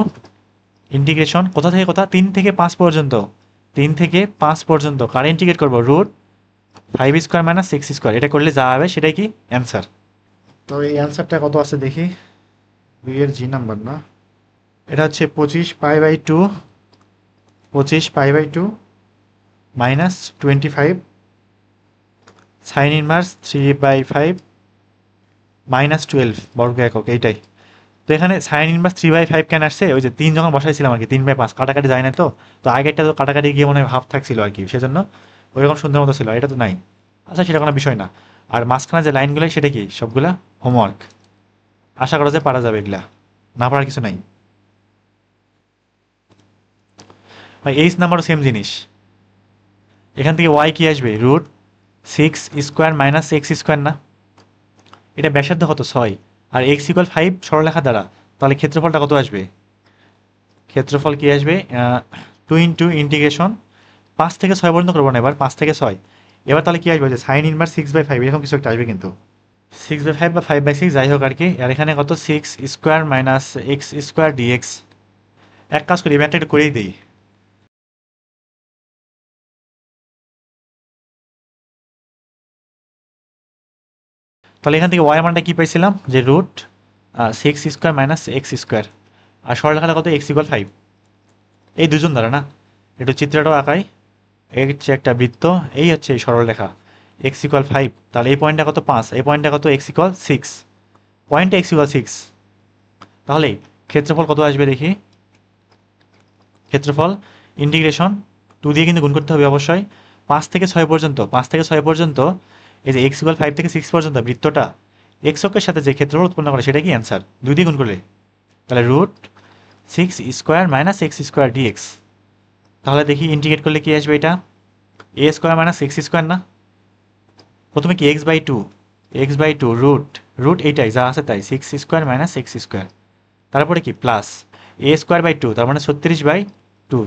ইন্টিগ্রেশন কোথা থেকে কোথা, তিন থেকে পাঁচ পর্যন্ত, তিন থেকে পাঁচ পর্যন্ত কার ইন্টিগ্রেট করবো, root five square minus six square. এটা করলে যা হবে সেটাই কি অ্যান্সার। তো এই অ্যান্সারটা কত আছে দেখি, দুই এর জি নাম্বার না, এটা হচ্ছে 25 pi by 2, 25 pi by 2 minus 25 sine inverse 3/5 minus 12 বর্গ একক, এইটাই। তো এখানে সাইন ইনভার্স 3/5 কেন আসছে, ওই যে তিন যখন বসাইছিলাম আর কি, 3/5 কাটাকাটি যায় না তো। তো আগেরটা তো কাটাকাটি গিয়ে মনে হয় হাফ থাকছিল আর কি, সেজন্য ওইরকম সুন্দর মতো ছিল, এটা তো নাই। আচ্ছা সেটা কোনো বিষয় না। আর মাঝখানে যে লাইনগুলো সেটা কি, সবগুলা হোমওয়ার্ক। আশা করা যায় পারা যাবে এগুলা, না পারার কিছু নাই। ভাই এইচ নাম্বারও সেম জিনিস। এখান থেকে ওয়াই কি আসবে, root six square minus x square না। এটা ব্যাসার্ধ কত, ছয়। আর এক্স ইকুয়াল ফাইভ সরলরেখা দ্বারা, তাহলে ক্ষেত্রফলটা কত আসবে, ক্ষেত্রফল কি আসবে, টু ইন্টু ইন্টিগ্রেশন, পাঁচ থেকে ছয় পর্যন্ত করবো না এবার, পাঁচ থেকে ছয়। এবার তাহলে কি আসবে, যে সাইন ইনভার্স 6/5 এরকম কিছু একটা আসবে কিন্তু, 6/5 বা 5/6 যাই হোক আর কি। আর এখানে কত, six square minus x square dx. এক কাজ করি, ম্যাথটা একটু করেই দিই। তাহলে এখান থেকে ওয়াই মানটা কি পাইছিলাম, যে root six square minus x square. আর সরলরেখাটা কত, এক্স ইকুয়াল ফাইভ। এই দুজন দ্বারা না, একটু চিত্রটাও আঁকাই। এই হচ্ছে একটা বৃত্ত, এই হচ্ছে এই সরলরেখা, এক্স ইকুয়াল ফাইভ। তাহলে এই পয়েন্টটা কত, পাঁচ। এই পয়েন্টটা কত, এক্স ইকুয়াল সিক্স। পয়েন্টটা এক্স ইকুয়াল সিক্স। তাহলে ক্ষেত্রফল কত আসবে দেখি, ক্ষেত্রফল ইন্টিগ্রেশন টু দিয়ে কিন্তু গুণ করতে হবে অবশ্যই। পাঁচ থেকে ছয় পর্যন্ত, পাঁচ থেকে ছয় পর্যন্ত, এই যে এক্স ইকুয়াল ফাইভ থেকে সিক্স পর্যন্ত বৃত্তটা এক্স অক্ষের সাথে যে ক্ষেত্রফল উৎপন্ন করে সেটা কি অ্যান্সার, দুই দিয়ে গুণ করলে। তাহলে root six square minus x square dx. তাহলে দেখি ইন্টিগ্রেট করলে কি আসবে, এটা A square minus x square না। প্রথমে কি x by two root, root এইটাই যা আছে তাই, six square minus x square. তারপরে কি প্লাস a² বাই 2, তার মানে 36/2,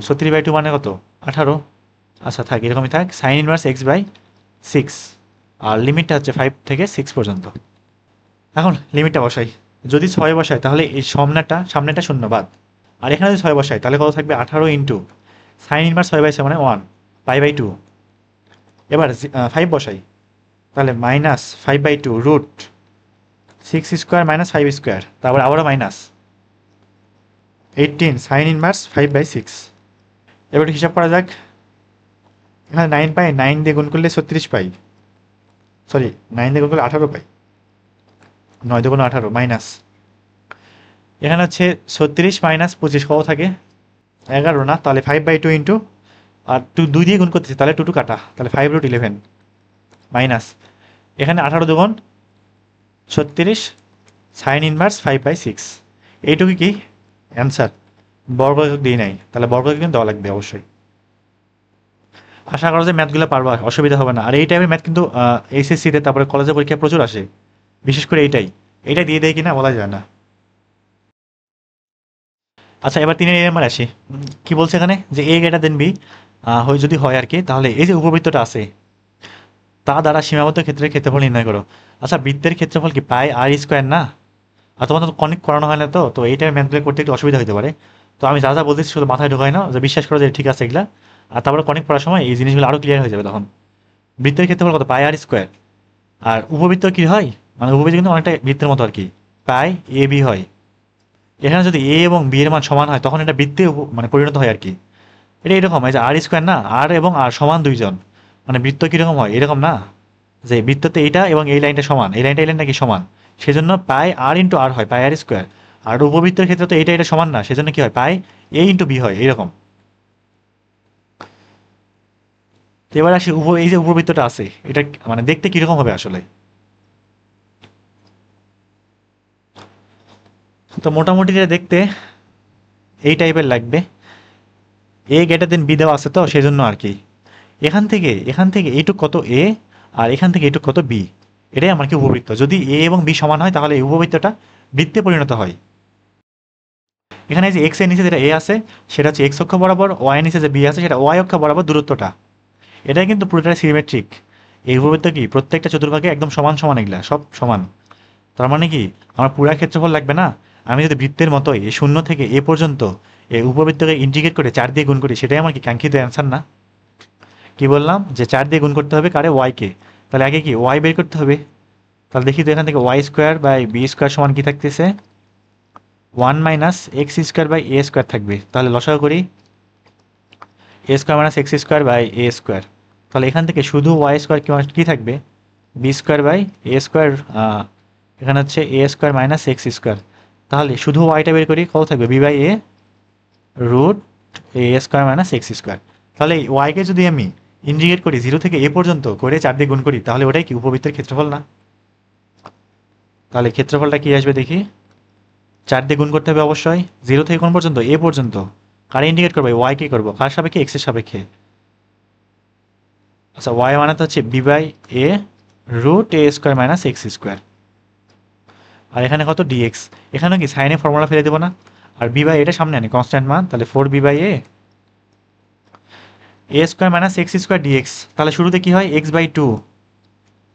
36/2 মানে কত, 18। আচ্ছা থাক, এরকমই থাক, সাইন ইনভার্স x/6। আর লিমিটটা হচ্ছে 5 থেকে 6 পর্যন্ত। এখন লিমিটটা বসাই, যদি 6 বসাই তাহলে এই সামনেটা শূন্য বাদ। আর এখানে যদি 6 বসাই তাহলে কত থাকবে, 18 ইন্টু সাইন ইনভার্স 6/6 মানে 1 পাই বাই 2। এবার 5 বসাই, তাহলে minus 5/2 root six square minus 5 square, তারপরে আবারও মাইনাস 18 সাইন ইনভার্স 5/6। এবার হিসাব করা যাক, এখানে 9 পাই, 9 দিয়ে গুণ করলে 36 পাই, সরি 9 দিয়ে গুণ করলে 18 পাই, 9 দিয়ে গুণ 18 মাইনাস, এখানে হচ্ছে 36 মাইনাস 25 কত থাকে, 11 না। তাহলে 5/2 ইন্টু, আর 2 দিয়ে গুণ করতেছি তাহলে 2 কাটা, তাহলে 5√11 মাইনাস, এখানে 18 দুগুণ 36 সাইন ইনভার্স 5/6। এইটুকু কি অ্যান্সার, বর্গ একক দিয়ে নাই, তাহলে বর্গ একক কিন্তু দেওয়া লাগবে অবশ্যই। আশা করা যায় ম্যাথগুলো পারবা, অসুবিধা হবে না। আর এই টাইপের ম্যাথ কিন্তু এইচএসসিতে তারপরে কলেজে পরীক্ষায় প্রচুর আসে, বিশেষ করে এইটাই দিয়ে দেয় কিনা বলা যায় না। আচ্ছা এবার 3 নাম্বার আসি। কি বলছে এখানে, যে এ গ্রেটার দেন বি যদি হয় আর কি, তাহলে এই যে উপবৃত্তটা আছে তা দ্বারা সীমাবদ্ধ ক্ষেত্রের ক্ষেত্রফল নির্ণয় করো। আচ্ছা বৃত্তের ক্ষেত্রফল কি পাই আর স্কোয়ার না, আর তোমাদের তো কনেক্ট করানো হয় না, তো এইটার ম্যাথগুলো করতে একটু অসুবিধা হতে পারে। তো আমি যা যা বলতেছি শুধু মাথায় ঢোকায় না, যে বিশ্বাস করো যে ঠিক আছে এগুলা। আর তারপরে অনেক পড়ার সময় এই জিনিসগুলো আরো ক্লিয়ার হয়ে যাবে তখন। বৃত্তের ক্ষেত্রফল কত? পাই আর স্কোয়ার। আর উপবৃত্ত কি হয়, মানে উপবৃত্ত কিন্তু অনেকটা বৃত্তের মতো আর কি, পাই এ বি হয়। এখানে যদি এ এবং বি এর মান সমান হয় তখন এটা বৃত্তে মানে পরিণত হয় আর কি। এটা এরকম হয় যে আর স্কোয়ার না, আর এবং আর সমান দুইজন, মানে বৃত্ত কিরকম হয় এরকম না, যে বৃত্ততে এইটা এবং এই লাইনটা সমান, এই লাইনটা এই লাইনটা কি সমান, সেজন্য পাই আর ইন্টু আর হয়, পাই আর স্কোয়ার। আর উপবৃত্তের ক্ষেত্রে তো এটা সমান না, সেজন্য কি হয়, পাই এ ইন্টু বি হয় এরকম। তো এবার আসি এই যে উপবৃত্তটা আছে, এটা মানে দেখতে কিরকম হবে আসলে। তো মোটামুটি যেটা দেখতে এই টাইপের লাগবে। এ গ্রেটার দেন বি দেওয়া আছে তো সেজন্য আর কি। এখান থেকে এইটুক কত এ, আর এখান থেকে এইটুক কত বি, এটাই আমার কি উপবৃত্ত। যদি এ এবং বি সমান হয় তাহলে এই উপবৃত্তটা বৃত্তে পরিণত হয়। এখানে যে এক্স এর নিচে যেটা এ আছে সেটা হচ্ছে এক্স অক্ষ বরাবর, ওয়াই এর নিচে যে বি আছে সেটা ওয়াই অক্ষ বরাবর দূরত্বটা। এটা কিন্তু পুরোটা সিমেট্রিক। এই উপবৃত্ত কি প্রত্যেকটা চতুর্ভাগে একদম সমান সমান, এগুলা সব সমান। তার মানে কি আমার পুরা ক্ষেত্রফল লাগবে না, আমি যদি বৃত্তের মতোই এই শূন্য থেকে এ পর্যন্ত এই উপবৃত্তকে ইন্টিগ্রেট করে 4 দিয়ে গুণ করি, সেটাই আমার কি কাঙ্ক্ষিত অ্যান্সার না? কি বললাম যে 4 দিয়ে গুণ করতে হবে কারে, ওয়াই কে। তাহলে আগে কি ওয়াই বের করতে হবে। তাহলে দেখি তো এখান থেকে Y square by B square সমান কি থাকতেছে, 1 minus x square by A square থাকবে। তাহলে লসাগু করি, A square minus x square by A square. তাহলে এখান থেকে শুধু ওয়াই স্কোয়ার কি থাকবে, B square by A square. এখানে হচ্ছে A square minus x square. তাহলে শুধু ওয়াইটা বের করি, কত থাকবে, B by A root A square minus x square. তাহলে এই ওয়াইকে যদি আমি ইন্টিগ্রেট করি 0 থেকে এ পর্যন্ত করে 4 দিয়ে গুণ করি, তাহলে ওটাই কি উপবৃত্তের ক্ষেত্রফল না? তাহলে ক্ষেত্রফলটা কি আসবে দেখি, 4 দিয়ে গুণ করতে হবে অবশ্যই, 0 থেকে কোন পর্যন্ত, এ পর্যন্ত। কারে ইন্ডিকেট করবো, ওয়াই কে করবো, কার সাপেক্ষে, এক্স এর সাপেক্ষে। আচ্ছা ওয়াই মানে তো হচ্ছে B by A root A square minus x square. আর এখানে কত ডিএক্স, এখানে কি সাইনে ফর্মুলা ফেলে দেবো না। আর বি বাই এটা সামনে আনি কনস্ট্যান্ট মান, তাহলে 4 B by A square minus x square dx. তাহলে শুরুতে কি হয়, X by two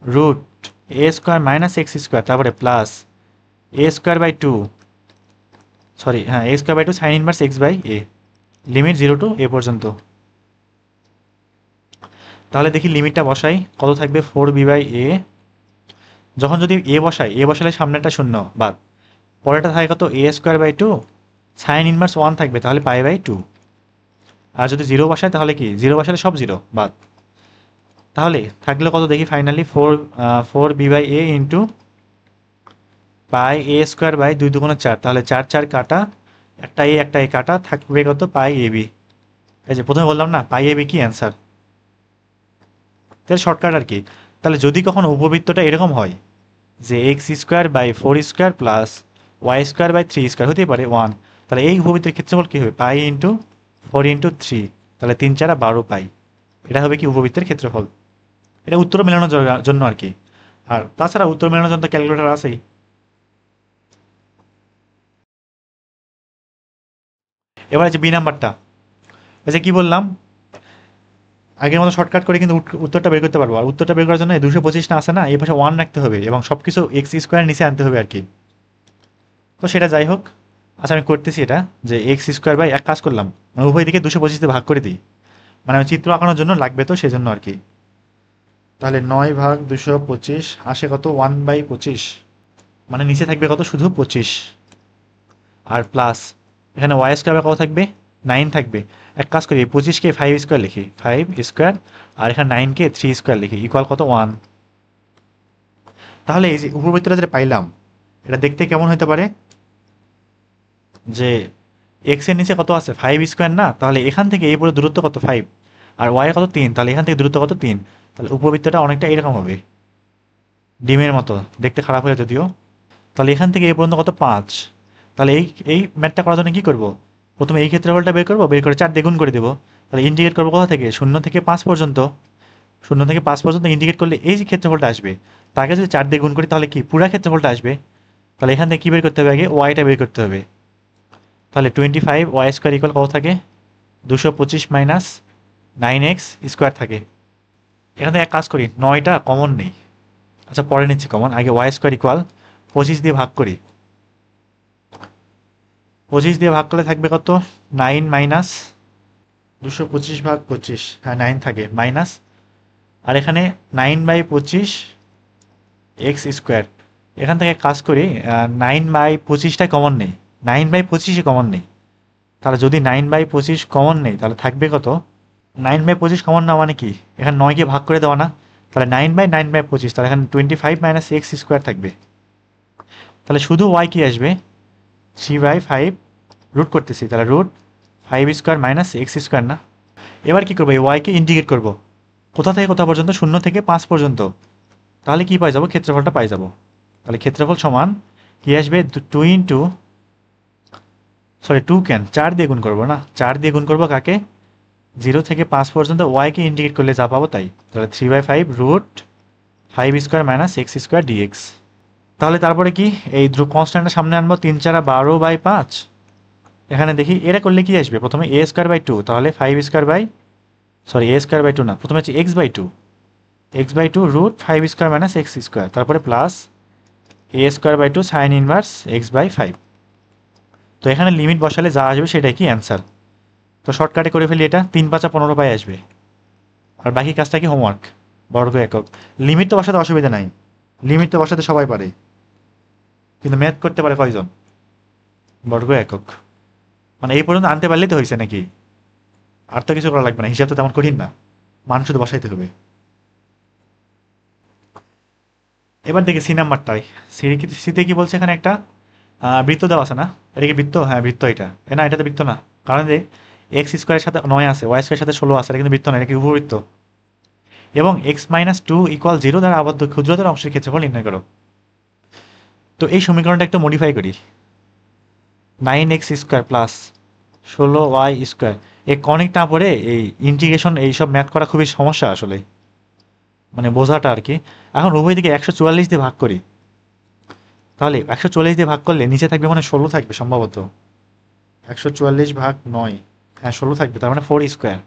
root A square minus x square, তারপরে plus A square by two, sorry হ্যাঁ A square by two sine inverse X by A, limit 0 to A পর্যন্ত। তাহলে দেখি লিমিটটা বসাই, কত থাকবে, 4 বি বাই এ। যখন যদি এ বসাই, এ বসালে সামনেটা শূন্য বাদ, পরেরটা থাকে কত, A square by two sine inverse 1 থাকবে, তাহলে পাই বাই টু। আর যদি 0 বসায় তাহলে কি, 0 বসালে সব 0 বাদ। তাহলে থাকলে কত দেখি finally, 4 B by A into pi A square by 2 × 4, তাহলে 4 কাটা, একটা এ কাটা, থাকবে কত, পাই এ বি। এই যে প্রথমে বললাম না পাই এ বি কি অ্যান্সার। তাহলে শর্টকাট আর কি। তাহলে যদি কখনো উপবৃত্তটা এরকম হয় যে x square by 4 square plus y square by 3 square হতেই পারে 1, তাহলে এই উপবৃত্তের ক্ষেত্রফল কি হবে, পাই ইন্টু 4 × 3, তাহলে 3 × 4 = 12 পাই। এটা হবে কি উপবৃত্তের ক্ষেত্রফল। এটা উত্তর মেলানোর জন্য আর কি। আর তাছাড়া উত্তর মেলানোর জন্য ক্যালকুলেটর আছেই। এবার যে বি নাম্বারটা, এই যে কি বললাম, আগের মতো শর্টকাট করে কিন্তু উত্তরটা বের করতে পারবো। আর উত্তরটা বের করার জন্য 225 না আছে না, এই পাশে 1 রাখতে হবে এবং সবকিছু এক্স স্কোয়ার নিচে আনতে হবে আর কি। তো সেটা যাই হোক, আচ্ছা আমি করতেছি এটা, যে এক্স স্কোয়ার বাই, এক কাজ করলাম, মানে উভয় দিকে 225 দিয়ে ভাগ করে দিই, মানে আমি চিত্র আঁকানোর জন্য লাগবে তো সেজন্য আর কি। তাহলে 9 ভাগ 225 আসে কত, 1/25, মানে নিচে থাকবে কত, শুধু 25। আর প্লাস এখানে ওয়াই স্কোয়ার কত থাকবে, 9 থাকবে। এক কাজ করি, 25কে 5 স্কোয়ার লিখি, 5 স্কোয়ার, আর এখানে 9কে 3 স্কোয়ার লিখি, ইকুয়াল কত, 1। তাহলে এই যে উপবৃত্তটা যেটা পাইলাম, এটা দেখতে কেমন হতে পারে, যে এক্স এর নিচে কত আছে, 5 স্কোয়ার না, তাহলে এখান থেকে এই পুরো দূরত্ব কত, 5, আর ওয়াই কত, 3, তাহলে এখান থেকে দূরত্ব কত, 3। তাহলে উপবৃত্তটা অনেকটা এরকম হবে, ডিমের মতো দেখতে, খারাপ হয়ে যদিও। তাহলে এখান থেকে এই পর্যন্ত কত, 5। তাহলে এই ম্যাথটা করার জন্য কি করব, প্রথমে এই ক্ষেত্রফলটা বের করবো, বের করে 4 দিয়ে গুণ করে দেবো। তাহলে ইন্টিগ্রেট করবো কোথা থেকে, 0 থেকে 5 পর্যন্ত। 0 থেকে 5 পর্যন্ত ইন্টিগ্রেট করলে এই যে ক্ষেত্রফলটা আসবে, তাকে যদি 4 দিয়ে গুণ করি তাহলে কি পুরা ক্ষেত্রফলটা আসবে। তাহলে এখান থেকে কি বের করতে হবে, আগে ওয়াইটা বের করতে হবে। তাহলে 25 ওয়াই স্কোয়ার ইকুয়াল কত থাকে, 225 মাইনাস 9x স্কোয়ার থাকে। এখান থেকে এক কাজ করি, 9টা কমন নেই, আচ্ছা পরে নিচ্ছি কমন, আগে ওয়াই স্কোয়ার ইকুয়াল 25 দিয়ে ভাগ করি। 25 দিয়ে ভাগ করলে থাকবে কত? 9 মাইনাস 225 ভাগ 25, হ্যাঁ 9 থাকে মাইনাস, আর এখানে 9/25 এক্স স্কোয়ার। এখান থেকে কাজ করি, 9/25টা কমন নেই, 9/25 কমন নেই। তাহলে যদি 9/25 কমন নেই তাহলে থাকবে কত? 9/25 কমন না মানে কি, এখানে 9 কে ভাগ করে দেওয়া না, তাহলে 9/9/25, তাহলে এখানে 25 মাইনাস এক্স স্কোয়ার থাকবে। তাহলে শুধু ওয়াই কি আসবে? 3/5 রুট করতেছি, তাহলে root 5 square minus x square না। এবার কি করবো? এই ওয়াইকে ইন্টিগ্রেট করবো কোথা থেকে কোথা পর্যন্ত? 0 থেকে 5 পর্যন্ত। তাহলে কি পাই যাবো? ক্ষেত্রফলটা পাই যাবো। তাহলে ক্ষেত্রফল সমান কি আসবে? 2 ইন্টু, সরি 2 কেন, 4 দিয়ে গুণ করবো না, 4 দিয়ে গুণ করবো কাকে? 0 থেকে 5 পর্যন্ত ওয়াইকে ইন্টিগ্রেট করলে যা পাবো তাই। তাহলে 3/5 root 5 square minus x square dx. তাহলে তারপরে কি, এই ধ্রুব কনস্ট্যান্টটা সামনে আনবো, 3 4 12/5। এখানে দেখি এটা করলে কি আসবে? প্রথমে a স্কোয়ার বাই 2, তাহলে 5 square by, sorry a square by 2 না, প্রথমে হচ্ছে x/2 root 5 square minus x square, তারপরে plus a square by 2 sine inverse x/5। তো এখানে লিমিট বসালে যা আসবে সেটাই কি অ্যান্সার। তো শর্টকাটে করে ফেলি, এটা 3 5 15 পাই আসবে। আর বাকি কাজটা কি? হোমওয়ার্ক, বর্গ একক। লিমিট তো বসাতে অসুবিধা নাই, লিমিট তো বসাতে সবাই পারে, কিন্তু ম্যাথ করতে পারে কয়জন? বর্গ একক। মানে এই পর্যন্ত আনতে পারলেই তো হয়েছে নাকি, আর তো কিছু করা লাগবে না, হিসাব তো তেমন কঠিন না, মান শুধু বসাইতে হবে। এবার দেখি সি নাম্বারটাই। সিতে কি বলছে? এখানে একটা বৃত্ত দেওয়া আছে না? এটা কি বৃত্ত? হ্যাঁ বৃত্ত এটা। না এটা তো বৃত্ত না, কারণ যে এক্স স্কোয়ারের সাথে 9 আছে, ওয়াই স্কোয়ারের সাথে 16 আছে, এটা কিন্তু বৃত্ত না, এটা কি উপবৃত্ত। এবং x-2 = 0 দ্বারা আবদ্ধ ক্ষুদ্রতর অংশের ক্ষেত্রফল নির্ণয় করো। তো এই সমীকরণটা একটু মডিফাই করি। 9x square plus 16y square, এই কনিক না পড়ে এই ইন্টিগ্রেশন এইসব ম্যাথ করা খুবই সমস্যা আসলে, মানে বোঝাটা আর কি। এখন উভয় দিকে 144 দিয়ে ভাগ করি, তাহলে 144 দিয়ে ভাগ করলে নিচে থাকবে মানে 16 থাকবে সম্ভবত। 144 ভাগ 9, হ্যাঁ 16 থাকবে, তার মানে 4 স্কোয়ার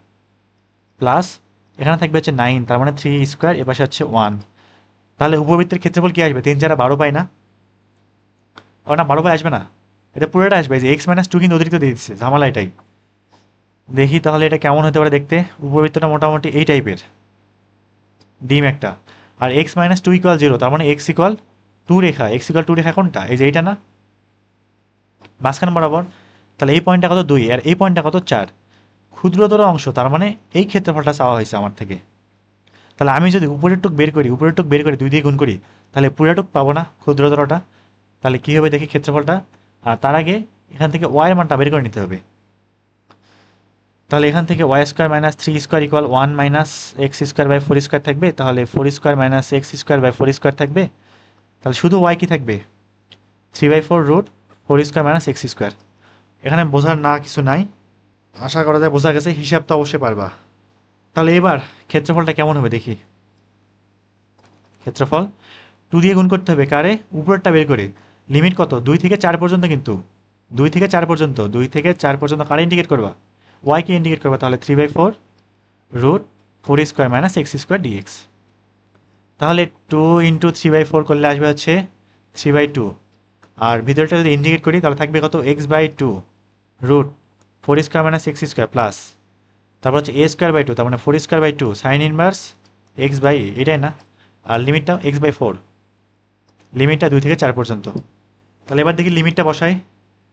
প্লাস এখানে থাকবে হচ্ছে 9, তার মানে 3 স্কোয়ার, এপাশে হচ্ছে 1। তাহলে উপবৃত্তের ক্ষেত্রফল কি আসবে? 3 4 12 পাই না? ও না 12 পাই আসবে না, এটা পুরোটা আসবে, যে x-2 কিন্তু অতিরিক্ত দিয়ে দিচ্ছে, ঝামেলা এটাই। দেখি তাহলে এটা কেমন হতে পারে দেখতে। উপবৃত্তটা মোটামুটি এই টাইপের, ডিম একটা। আর x-2 = 0, তার মানে x=2 রেখা, x=2 রেখা কোনটা? এই যে এইটা না, মাঝখান বরাবর। তাহলে এই পয়েন্টটা কত? 2, আর এই পয়েন্টটা কত? 4। ক্ষুদ্রতর অংশ, তার মানে এই ক্ষেত্রফলটা চাওয়া হয়েছে আমার থেকে। তাহলে আমি যদি উপরের টুক বের করি, 2 দিয়ে গুণ করি, তাহলে পুরোটুক পাবো না, ক্ষুদ্রতরটা। তাহলে কি হবে দেখি ক্ষেত্রফলটা। আর তার আগে এখান থেকে ওয়াই এর মানটা বের করে নিতে হবে। তাহলে এখান থেকে Y square minus 3 square equal 1 minus x square by 4 square থাকবে, তাহলে 4 square minus x square by 4 square থাকবে। তাহলে শুধু ওয়াই কি থাকবে? 3/4 root 4 square minus x square. এখানে বোঝার না কিছু নাই, আশা করা যায় বোঝা গেছে, হিসাব তো অবশ্যই পারবা। তাহলে এবার ক্ষেত্রফলটা কেমন হবে দেখি। ক্ষেত্রফল 2 দিয়ে গুণ করতে হবে, কারে? উপরেরটা বের করে। লিমিট কত? 2 থেকে 4 পর্যন্ত, কিন্তু 2 থেকে 4 পর্যন্ত, 2 থেকে 4 পর্যন্ত কারে ইন্ডিকেট করবা? ওয়াই কে ইন্ডিকেট করবা। তাহলে 3/4 root 4 square minus x square dx. তাহলে 2 ইন্টু 3/4 করলে আসবে হচ্ছে 3/2, আর ভিতরটা যদি ইন্ডিকেট করি তাহলে থাকবে কত? x/2 root 4 square minus x square plus, তারপর হচ্ছে a²/2, তার মানে 4 স্কোয়ার/2 সাইন ইনভার্স x/, এটাই না? আর লিমিটটা x/4, লিমিটটা 2 থেকে 4 পর্যন্ত। তাহলে এবার দেখি লিমিটটা বসাই,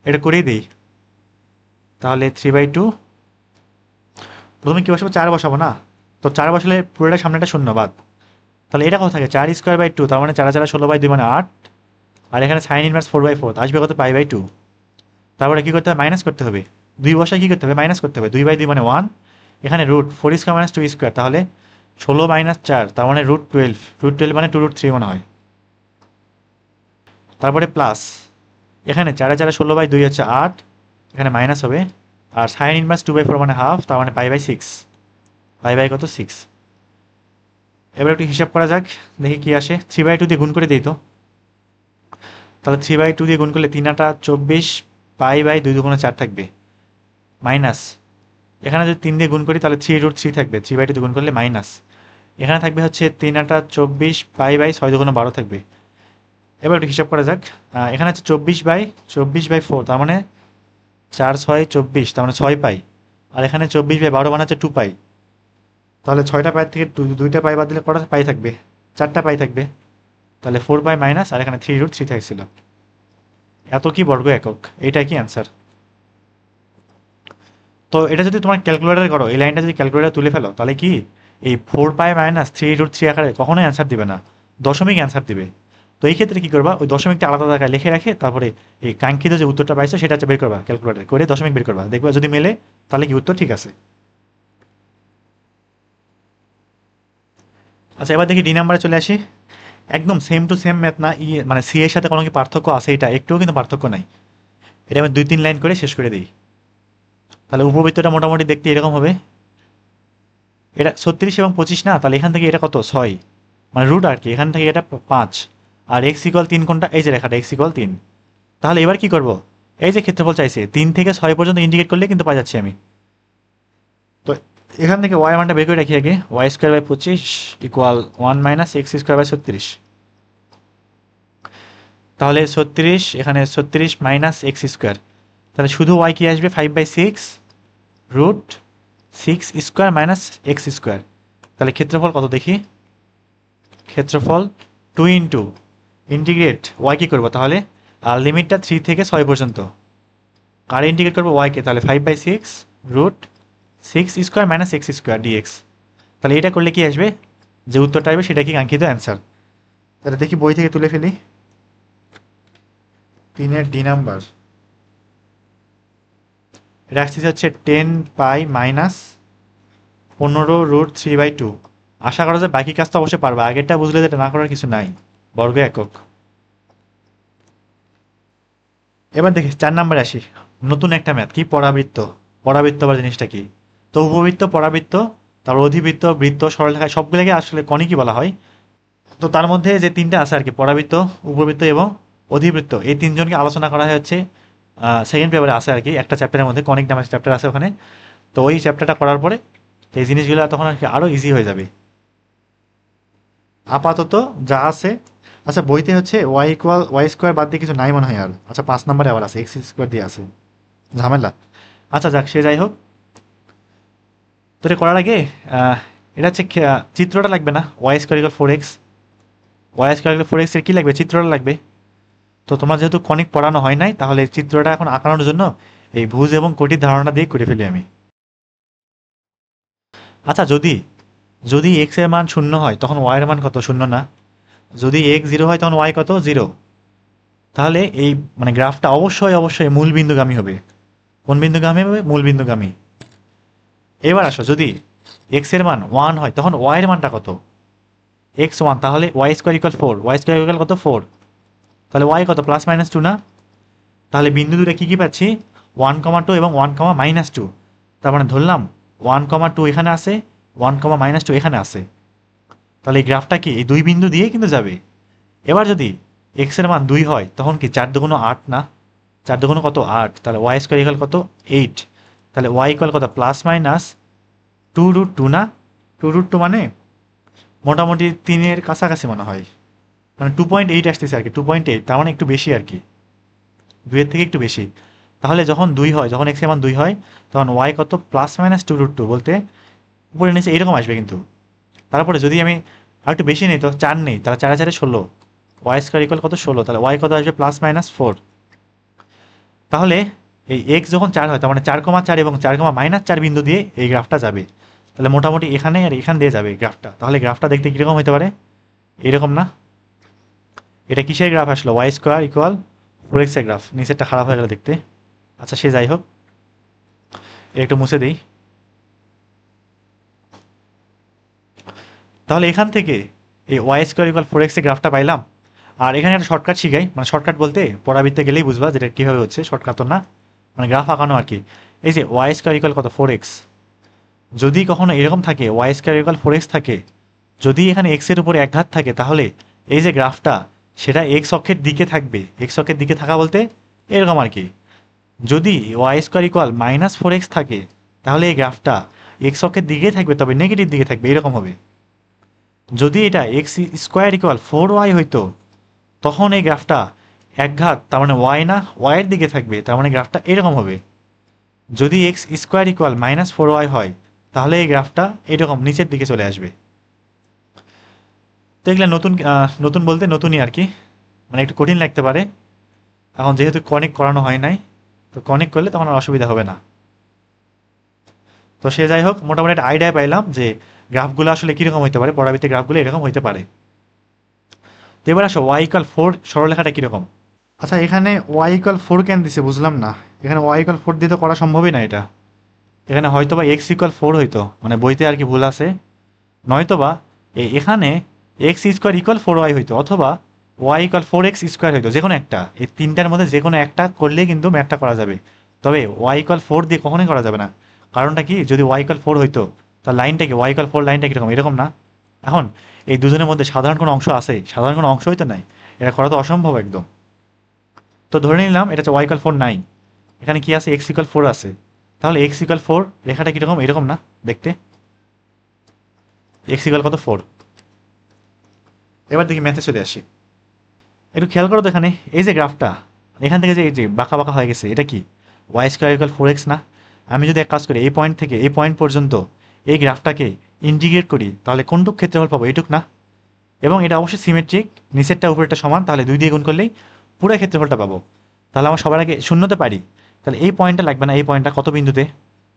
এটা করেই দিই। তাহলে 3/2, প্রথমে কি বসাবো? 4 বসাবো না, তো 4 বসালে পুরোটা সামনেটা শূন্য বাদ। তাহলে এটা কত থাকে? 4 স্কোয়ার/2, তার মানে 4 4 16/2 মানে 8। আর এখানে সাইন ইনভার্স 4/4 আসবে কত? π/2। তারপরে কি করতে হবে? মাইনাস করতে হবে। 2 বসায় কি করতে হবে? মাইনাস করতে হবে। 2/2 মানে 1। এখানে রুট 4 স্কোয়ার মাইনাস 2 স্কোয়ার, তাহলে 16 মাইনাস 4, তার মানে √12, √12 মানে 2√3 মনে হয়। তারপরে প্লাস এখানে 4 4 16/2 হচ্ছে 8, এখানে মাইনাস হবে। আর সাইন ইনভার্স 2/4 মানে হাফ, তার মানে π/6, কত? 6। এবার একটু হিসাব করা যাক, দেখি কি আসে। 3/2 দিয়ে গুণ করে দিই তো। তাহলে 3/2 দিয়ে গুণ করলে 3 8 24, π/2 2 4 থাকবে, মাইনাস এখানে যদি 3 দিয়ে গুণ করি তাহলে 3√3 থাকবে, 3/2 দিয়ে গুণ করলে মাইনাস এখানে থাকবে হচ্ছে 3 8 24, π/6 2 12 থাকবে। এবার একটু হিসাব করা যাক। এখানে হচ্ছে 24/4, তার মানে 4 6 24, তার মানে 6 পাই। আর এখানে 24/12 বানাচ্ছে 2 পাই। তাহলে 6টা পাই থেকে 2টা পাই বাদ দিলে কটা পাই থাকবে? 4টা পাই থাকবে। তাহলে 4 পাই মাইনাস, আর এখানে 3√3 থাকছিল। এত কি বর্গ একক, এইটাই কি অ্যান্সার। তো এটা যদি তোমার ক্যালকুলেটারে করো, এই লাইনটা যদি ক্যালকুলেটারে তুলে ফেলো, তাহলে কি এই 4 পাই মাইনাস 3√3 আকারে কখনোই অ্যান্সার দিবে না, দশমিক অ্যান্সার দিবে। তো এই ক্ষেত্রে কি করবা, ওই দশমিকটা আলাদা জায়গায় লিখে রাখে তারপরে এই কাঙ্ক্ষিত যে উত্তরটা পাইছো সেটা হচ্ছে বের করবা, ক্যালকুলেটারে করে দশমিক বের করবা, দেখবা যদি মেলে তাহলে কি উত্তর ঠিক আছে। আচ্ছা, এবার দেখি ডি নাম্বারে চলে আসি। একদম সেম টু সেম ম্যাথ না, মানে সি এর সাথে কোনো কি পার্থক্য আছে? এটা একটুও কিন্তু পার্থক্য নাই। এটা আমি 2-3 লাইন করে শেষ করে দিই। তাহলে উপবৃত্তটা মোটামুটি দেখতে এরকম হবে। এটা 36 এবং 25 না, তাহলে এখান থেকে এটা কত? 6, মানে রুট আর কি, এখান থেকে এটা 5। আর এক্স ইকুয়াল 3 কোনটা? এই যে লেখাটা এক্স ইকুয়াল 3। তাহলে এবার কি করব, এই যে ক্ষেত্রফল চাইছে 3 থেকে 6 পর্যন্ত ইন্ডিকেট করলে কিন্তু পাওয়া যাচ্ছে আমি। তো এখান থেকে ওয়াই মানটা বের করে রাখি আগে, y square by 25 equal 1 minus x square by 36। তাহলে 36, এখানে 36 মাইনাস এক্স স্কোয়ার, তাহলে শুধু ওয়াই কি আসবে? 5/6 root 6 square minus x square. তাহলে ক্ষেত্রফল কত দেখি, ক্ষেত্রফল 2 ইন্টু ইন্টিগ্রেট ওয়াই কি করবো তাহলে, আর লিমিটটা 3 থেকে 6 পর্যন্ত, আর ইন্টিগ্রেট করবো ওয়াইকে, তাহলে 5/6 root 6 square minus x square dx. তাহলে এটা করলে কি আসবে, যে উত্তরটা আসবে সেটা কি কাঙ্ক্ষিত অ্যান্সার। তাহলে দেখি বই থেকে তুলে ফেলি, 3-এর ডি নাম্বার। এটা আসতেছে হচ্ছে 10 পাই মাইনাস 15√3/2। আশা করা যায় বাকি কাজটা অবশ্যই পারবে, আগেরটা বুঝলে যেটা না করার কিছু নাই, বর্গ একক। এবার দেখি 4 নাম্বারে আসি, নতুন একটা ম্যাথ, কি পরাবৃত্ত। পরাবৃত্ত আবার জিনিসটা কি? তো উপবৃত্ত, পরাবৃত্ত, তারপর অধিবৃত্ত, বৃত্ত, সরলরেখা সবগুলোকে আসলে কনিকই বলা হয়। তো তার মধ্যে যে তিনটা আছে আর কি, পরাবৃত্ত, উপবৃত্ত এবং অধিবৃত্ত, এই তিনজনকে আলোচনা করা হচ্ছে সেকেন্ড পেপারে আছে আর কি, একটা চ্যাপ্টারের মধ্যে কনিক নামের চ্যাপ্টার আছে ওখানে। তো ওই চ্যাপ্টারটা করার পরে এই জিনিসগুলো তখন আর কি আরো ইজি হয়ে যাবে। আপাতত যা আছে, আচ্ছা বইতে হচ্ছে ওয়াই স্কোয়ার বাদ দিয়ে কিছু নাই মনে হয় আর। আচ্ছা 5 নম্বরে আবার আছে এক্স স্কোয়ার দিয়ে আছে, ঝামেলা। আচ্ছা যাক, সে যাই হোক। তো এটা করার আগে এটা হচ্ছে চিত্রটা লাগবে না, y square equal 4x, y square equal 4x এর কি লাগবে? চিত্রটা লাগবে। তো তোমার যেহেতু কনিক পড়ানো হয় নাই, তাহলে চিত্রটা এখন আঁকানোর জন্য এই ভুজ এবং কোটির ধারণা দিয়ে করে ফেলি আমি। আচ্ছা যদি যদি এক্স এর মান 0 হয় তখন ওয়াই এর মান কত? 0 না। যদি এক্স 0 হয় তখন ওয়াই কত? 0। তাহলে এই মানে গ্রাফটা অবশ্যই অবশ্যই মূল বিন্দুগামী হবে। কোন বিন্দুগামী হবে? মূল বিন্দুগামী। এবার আসো, যদি এক্স এর মান 1 হয় তখন ওয়াই এর মানটা কত? এক্স 1, তাহলে y square equal 4, y square equal কত? 4। তাহলে ওয়াই কত? +-2 না। তাহলে বিন্দু দুটো কি কি পাচ্ছি? 1,2 এবং 1,-2। তার মানে ধরলাম 1,2 এখানে আছে, 1,-2 এখানে আছে। তাহলে এই গ্রাফটা কি এই দুই বিন্দু দিয়ে কিন্তু যাবে। এবার যদি এক্স এর মান 2 হয় তখন কি 4 দুগুণ 8 না, 4 দুগুণ কত? 8। তাহলে ওয়াই স্কোয়ার ইকুয়াল কত? 8। তাহলে ওয়াই ইকুয়াল কত? +-2√2 না। 2√2 মানে মোটামুটি 3-এর কাছাকাছি মনে হয়, মানে 2.8 আসতেছে আর কি, 2.8, তার মানে একটু বেশি আর কি, 2-এর থেকে একটু বেশি। তাহলে যখন 2 হয়, যখন এক্স এর মান 2 হয় তখন ওয়াই কত? +-2√2, বলতে উপরে নিচে এরকম আসবে কিন্তু। তারপরে যদি আমি আর একটু বেশি নেই তো 4 নেই, তাহলে 4 4 16, ওয়াই স্কোয়ার ইকুয়াল কত? 16। তাহলে ওয়াই কত আসবে? +-4। তাহলে এই এক্স যখন 4 হয় তার মানে 4,4 এবং 4,-4 বিন্দু দিয়ে এই গ্রাফটা যাবে। তাহলে মোটামুটি এখানে আর এখান দিয়ে যাবে গ্রাফটা। তাহলে গ্রাফটা দেখতে কিরকম হতে পারে? এরকম না? এটা কিসের গ্রাফ আসলো? ওয়াই স্কোয়ার ইকুয়াল 4x এর গ্রাফ। নিচেরটা খারাপ হয়ে গেল দেখতে। আচ্ছা সে যাই হোক, এটা একটু মুছে দিই। তাহলে এখান থেকে এই ওয়াই স্কোয়ার ইকুয়াল 4x এর গ্রাফটা পাইলাম। আর এখানে একটা শর্টকাট শিখাই, মানে শর্টকাট বলতে পরাবৃত্তে গেলেই বুঝবা যেটা কীভাবে হচ্ছে, শর্টকাট তো না, মানে গ্রাফ আঁকানো আর কি। এই যে ওয়াই স্কোয়ার ইকুয়াল কত? 4x। যদি কখনো এরকম থাকে ওয়াই স্কোয়ার ইকুয়াল 4x থাকে, যদি এখানে এক্স এর উপরে এক ঘাত থাকে, তাহলে এই যে গ্রাফটা সেটা এক্স অক্ষের দিকে থাকবে। এক্স অক্ষের দিকে থাকা বলতে এরকম আর কি। যদি ওয়াই স্কোয়ার ইকুয়াল -4x থাকে, তাহলে এই গ্রাফটা এক্স অক্ষের দিকেই থাকবে, তবে নেগেটিভ দিকে থাকবে, এরকম হবে। যদি এটা এক্স স্কোয়ার ইকুয়াল 4y হইতো, তখন এই গ্রাফটা এক ঘাত, তার মানে ওয়াই না, ওয়াইয়ের দিকে থাকবে, তার মানে গ্রাফটা এরকম হবে। যদি এক্স স্কোয়ার ইকুয়াল -4y হয় তাহলে এই গ্রাফটা এরকম নিচের দিকে চলে আসবে। তো এগুলো নতুন নতুন বলতে নতুনই আর কি, মানে একটু কঠিন লাগতে পারে। এখন যেহেতু কানেক্ট করানো হয় নাই, তো কানেক্ট করলে তখন আর অসুবিধা হবে না। তো সে যাই হোক, মোটামুটি একটা আইডিয়া পাইলাম যে গ্রাফগুলো আসলে কীরকম হতে পারে, পরাবৃত্তিক গ্রাফগুলো এরকম হতে পারে। তো এবার আসো y=4 সরলরেখাটা কীরকম। আচ্ছা, এখানে y=4 কেন দিছে বুঝলাম না। এখানে y=4 দিয়ে তো করা সম্ভবই না এটা। এখানে হয়তো বা x=4 হইতো, মানে বইতে আর কি ভুল আছে, নয়তো বা এখানে x² = 4y হইতো, অথবা y=4x² হইতো, যে কোনো একটা। এই তিনটার মধ্যে যে কোনো একটা করলেই কিন্তু ম্যাথটা করা যাবে। তবে y=4 দিয়ে কখনোই করা যাবে না। কারণটা কি, যদি y=4 হইতো তার লাইনটা কি, y=4 লাইনটা কীরকম, এরকম না। এখন এই দুজনের মধ্যে সাধারণ কোনো অংশ আছে? সাধারণ কোনো অংশ হইতো নাই, এটা করা তো অসম্ভব একদম। তো ধরে নিলাম এটা হচ্ছে y=4 নাই, এখানে কি আছে, x=4 আছে। তাহলে x=4 রেখাটা কীরকম, এরকম না দেখতে, x=4। এবার দেখি ম্যাথে চলে আসি। একটু খেয়াল করো তো, এখানে এই যে গ্রাফটা, এখান থেকে যে এই যে বাঁকা বাঁকা হয়ে গেছে, এটা কি y²=4x না? আমি যদি এক কাজ করি, এই পয়েন্ট থেকে এই পয়েন্ট পর্যন্ত এই গ্রাফটাকে ইন্টিগ্রেট করি, তাহলে কোনটুক ক্ষেত্রফল পাবো, এইটুক না? এবং এটা অবশ্যই সিমেট্রিক, নিচেরটা উপরেরটা সমান, তাহলে 2 দিয়ে গুণ করলেই পুরো ক্ষেত্রফলটা পাবো। তাহলে আমার সবার আগে শূন্যতে পারি, তাহলে এই পয়েন্টটা লাগবে না, এই পয়েন্টটা কত বিন্দুতে।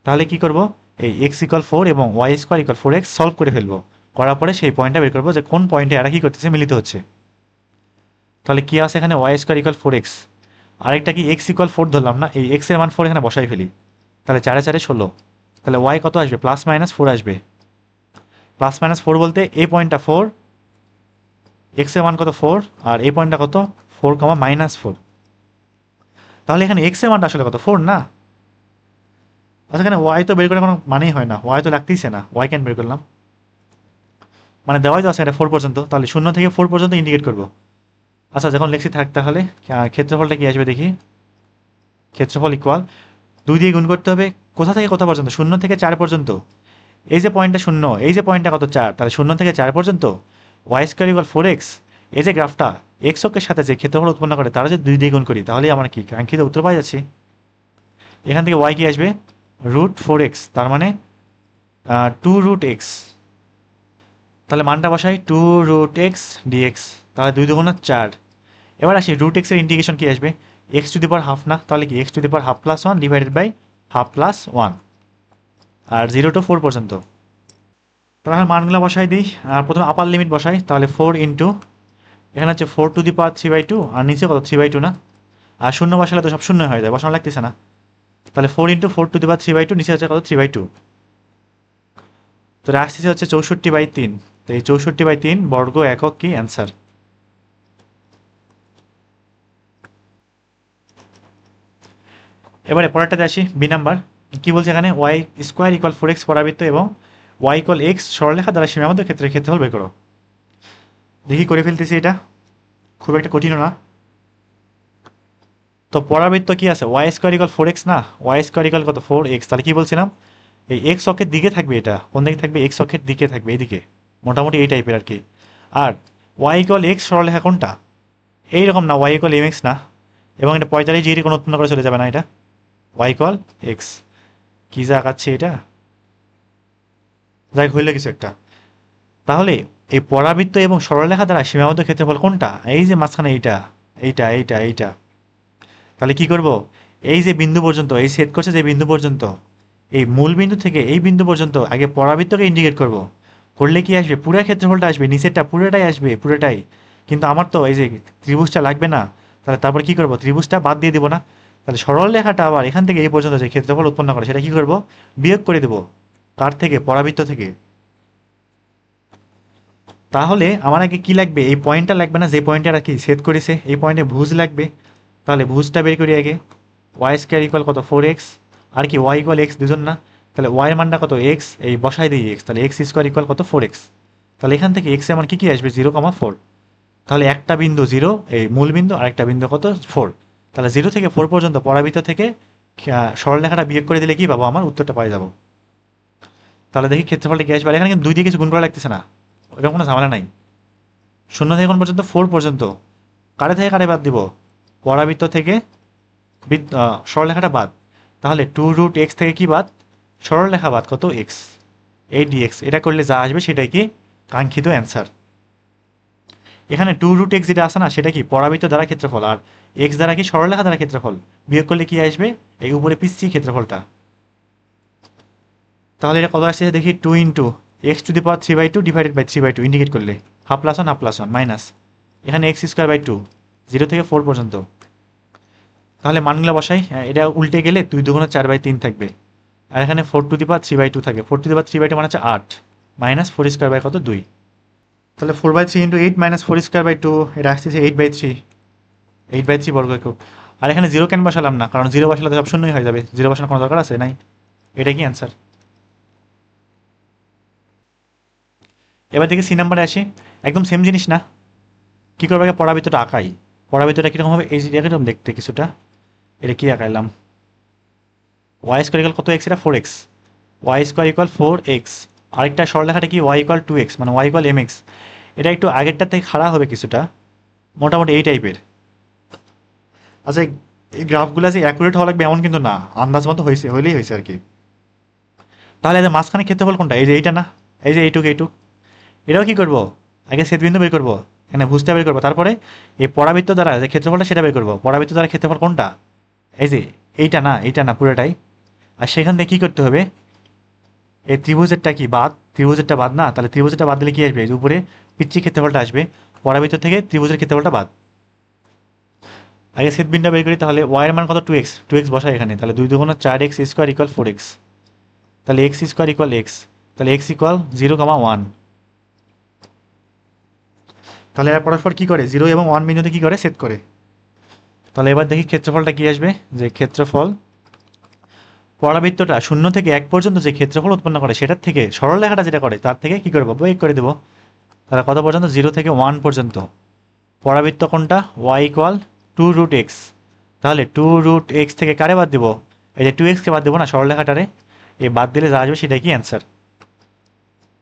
তাহলে কি করব, এই x=4 এবং y²=4x সলভ করে ফেলবো। করার পরে সেই পয়েন্টটা বের করবো যে কোন পয়েন্টে এরা কি করতেছে, মিলিত হচ্ছে। তাহলে কি আছে এখানে, y²=4x, আরেকটা কি x=4 ধরলাম না, এই x এর মান 4 এখানে বসাই ফেলি। তাহলে 4 4 16, তাহলে y কত আসবে, +-4 আসবে। +-4 বলতে এই পয়েন্টটা 4, x এর মান কত 4, আর এই পয়েন্টটা কত 4, -4। তাহলে এখানে x এর মানটা আসলে কত, 4 না? আচ্ছা, এখানে y তো বের করে কোনো মানেই হয় না, y তো লাগতেইছে না, y কেন বের করলাম, মানে দেওয়াই তো আছে এটা 4 পর্যন্ত, তাহলে 0 থেকে 4 পর্যন্ত ইন্ডিকেট করব। আচ্ছা, যখন লিখছি থাক, তাহলে ক্ষেত্রফলটা কি আসবে দেখি। ক্ষেত্রফল ইকুয়াল 2 দিয়ে গুণ করতে হবে, কোথা থেকে কোথা পর্যন্ত, 0 থেকে 4 পর্যন্ত। এই যে পয়েন্টটা 0, এই যে পয়েন্টটা কত 4, তাহলে 0 থেকে 4 পর্যন্ত y²=4x। এই যে গ্রাফটা x অক্ষের সাথে যে ক্ষেত্রফল উৎপন্ন করে, তারা যদি 2 দিয়ে গুণ করি, তাহলেই আমরা কি কাঙ্ক্ষিত উত্তর পাই যাচ্ছি। এখান থেকে y কি আসবে, √4x, তার মানে 2√x। তাহলে মানটা বসাই 2√x dx, তাহলে 2 2 4। এবার আসি √x এর ইন্টিগ্রেশন কি আসবে, x⁻½ না, তাহলে কি x⁻½ + 1 divided by ½ + 1, R 0 to 4 পর্যন্ত। তাহলে মানগুলো বসাই দিই, আর প্রথমে আপার লিমিট বসাই, তাহলে 4 ইন্টু এখানে হচ্ছে 4⁻³ আর নিচে কত 3/2 না, আর শূন্য বসালে তো সব শূন্য হয়ে যায়, বসানো লাগতেছে না। তাহলে 4 ইন্টু 4⁻³ নিচে হচ্ছে কত 3/2, তো আসতেছে হচ্ছে 64/3। তো এই 64/3 বর্গ একক কি অ্যান্সার। এবারে পরেরটাতে আসি, বি নাম্বার। কি বলছে এখানে, y²=4x পরাবৃত্ত এবং y=x সরলরেখা দ্বারা সীমাবদ্ধ ক্ষেত্রের ক্ষেত্রফল বের করো। দেখি করে ফেলতেছি, এটা খুব একটা কঠিনও না। তো পরাবৃত্ত কি আছে, y²=4x না, y² কত 4x, তাহলে কি বলছিলাম, এই x অক্ষের দিকে থাকবে, এটা কোন দিকে থাকবে, x অক্ষের দিকে থাকবে, এইদিকে মোটামুটি এই টাইপের আর কি। আর y=x সরলরেখা কোনটা, এইরকম না, y=mx না, এবং এটা 45 ডিগ্রি কোণ উৎপন্ন করে চলে যাবে না, এটা y=x। কি যা আঁকাচ্ছে এটা, যাই হইলে কিছু একটা। তাহলে এই পরাবৃত্ত এবং সরলরেখা দ্বারা সীমাবদ্ধ ক্ষেত্রফল কোনটা, এই যে মাঝখানে এইটা, এইটা এইটা এইটা। তাহলে কি করব, এই যে বিন্দু পর্যন্ত, এই ছেদ করছে যে বিন্দু পর্যন্ত, এই মূল বিন্দু থেকে এই বিন্দু পর্যন্ত আগে পরাবৃত্তকে ইন্ডিকেট করব। করলে কি আসবে, পুরো ক্ষেত্রফলটা আসবে, নিচেরটা পুরোটাই আসবে, পুরোটাই। কিন্তু আমার তো এই যে ত্রিভুজটা লাগবে না, তাহলে তারপর কি করব, ত্রিভুজটা বাদ দিয়ে দিব না। তাহলে সরল রেখাটা আবার এখান থেকে এই পর্যন্ত যে ক্ষেত্রফল উৎপন্ন করে, সেটা কি করব, বিয়োগ করে দেব, কার থেকে, পরাবৃত্ত থেকে। তাহলে আমার আগে কি লাগবে, এই পয়েন্টটা লাগবে না, যে পয়েন্টে আর কি ছেদ করেছে, এই পয়েন্টে ভুজ লাগবে। তাহলে ভুজটা বের করি আগে, y² কত 4x, আর কি y=x দুজন না, তাহলে y এর মানটা কত x, এই বসাই দিই x, তাহলে x² কত 4x। তাহলে এখান থেকে x এর মান কি কি আসবে, 0,4। তাহলে একটা বিন্দু 0, এই মূল বিন্দু, আর একটা বিন্দু কত 4। তাহলে 0 থেকে 4 পর্যন্ত পরাবৃত্ত থেকে সরলরেখাটা বিয়োগ করে দিলে কি পাবো, আমার উত্তরটা পাই যাবো। তাহলে দেখি ক্ষেত্রফলটা কি আসবে। এখানে কিন্তু 2 দিয়ে কিছু গুণ করা লাগতেছে না, ওটা কোনো ঝামেলা নাই। 0 থেকে কোন পর্যন্ত, 4 পর্যন্ত। কারে থেকে কারে বাদ দিব, পরাবৃত্ত থেকে সরলরেখাটা বাদ, তাহলে 2√x থেকে কি বাদ, সরলরেখা বাদ কত, x, এই dx। এটা করলে যা আসবে সেটাই কি কাঙ্ক্ষিত অ্যান্সার। এখানে 2√x যেটা আছে না সেটা কি পরাবৃত্ত দ্বারা ক্ষেত্রফল, আর x দ্বারা কি সরলরেখা দ্বারা ক্ষেত্রফল, বিয়োগ করলে কি আসবে এই উপরে পিচ্ছি ক্ষেত্রফলটা। তাহলে এটা কত আসছে দেখি, 2 into x to the power 3/2 divided by 3/2, indicate করলে half plus 1 half plus 1 minus এখানে x স্কোয়ার বাই 2, 0 থেকে 4 পর্যন্ত। তাহলে মানগুলো বসাই, এটা উল্টে গেলে 2 2 4/3 থাকবে, আর এখানে 4 টু দি পাওয়ার 3/2 থাকে, 4 টু দি পাওয়ার 3/2 মানে হচ্ছে 8 মাইনাস 4 স্কোয়ার বাই কত 2। তাহলে 4/3 ইন্টু 8 মাইনাস 4 স্কোয়ার বাই 2, এটা আসতেছে 8/3, 8/3 বর্গ একক। আর এখানে 0 কেন বসালাম না, কারণ 0 বসালে তো সব শূন্যই হয়ে যাবে, 0 বসানোর কোনো দরকার আছে নাই। এটা কি অ্যান্সার। এবার দেখি সি নাম্বারে আসি, একদম সেম জিনিস না, কী করবে আগে পরাবৃত্তটা আঁকাই। পরাবৃত্তটা কীরকম হবে, এই যে এরকম দেখতে কিছুটা, এটা কি আঁকাইলাম, ওয়াই স্কোয়ার ইকুয়াল কত এক্স, এটা 4x, y square equal 4x, আরেকটা সরলরেখাটা কি ওয়াই ইকুয়াল 2x, মানে ওয়াই ইকুয়াল mx। এটা একটু আগেরটার থেকে খাড়া হবে কিছুটা, মোটামুটি এই টাইপের। আচ্ছা এই গ্রাফগুলো যে অ্যাকুরেট হওয়া লাগবে এমন কিন্তু না, আন্দাজ মতো হয়েছে, হইলেই হয়েছে আর কি। তাহলে এদের মাঝখানে ক্ষেত্রফল কোনটা, এই যে এইটা না, এই যে এইটুক এইটুক, এটাও কি করবো, আগে ছেদবিন্দু বের করবো, এখানে ভুজটা বের করবো, তারপরে এই পরাবৃত্ত দ্বারা যে ক্ষেত্রফলটা সেটা বের করবো। পরাবৃত্ত দ্বারা ক্ষেত্রফল কোনটা, এই যে এইটা না পুরোটাই। আর সেখান থেকে কী করতে হবে, এই ত্রিভুজেরটা কি বাদ, ত্রিভুজেরটা বাদ না, তাহলে ত্রিভুজেরটা বাদ দিলে কি আসবে, এই উপরে পিচ্ছি ক্ষেত্রফলটা আসবে, পরাবৃত্ত থেকে ত্রিভুজের ক্ষেত্রফলটা বাদ। আগে ছেদবিন্দুটা বের করি, তাহলে ওয়াই এর মান কত 2x, 2x বসাই এখানে, তাহলে 2 2 4x স্কোয়ার ইকুয়াল 4x, তাহলে x স্কোয়ার ইকুয়াল x, তাহলে x ইকুয়াল 0,1। তাহলে এরা পরস্পর কি করে, 0 এবং 1 বিন্দুতে কি করে, সেট করে। তাহলে এবার দেখি ক্ষেত্রফলটা কি আসবে, যে ক্ষেত্রফল পরাবৃত্তটা 0 থেকে 1 পর্যন্ত যে ক্ষেত্রফল উৎপন্ন করে সেটার থেকে সরলরেখাটা যেটা করে তার থেকে কি করবো, বিয়োগ করে দেবো। তাহলে কত পর্যন্ত, 0 থেকে 1 পর্যন্ত। পরাবৃত্ত কোনটা, y ইকুয়াল 2√x, তাহলে 2√x থেকে কারে বাদ দেবো, এই যে 2x কে বাদ দেবো না সরলরেখাটারে, এই বাদ দিলে যা আসবে সেটাই কি অ্যান্সার।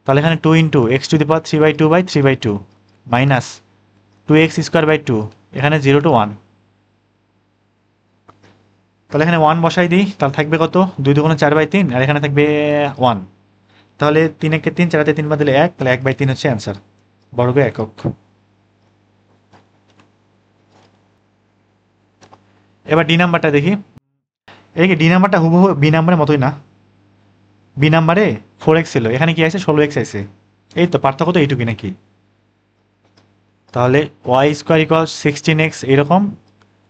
তাহলে এখানে 2 into x to the power 3/2 minus 2x square by 2, এখানে 0 to 1, তাহলে এখানে 1 বসাই দিই, তাহলে থাকবে কত, 2 2 4/3, আর এখানে থাকবে 1, তাহলে 3 1 3, 4 3 বাদ দিলে 1, তাহলে 1/3 হচ্ছে অ্যান্সার, বর্গ একক। এবার ডি নাম্বারটা দেখি, এই ডি নাম্বারটা হুবহু বি নাম্বারের মতোই না, বি নাম্বারে 4x ছিল, এখানে কি আছে 16x আছে, এই তো পার্থক্য তো এইটুকুই নাকি। তাহলে ওয়াই স্কোয়ার ইকুয়াল 16x এইরকম,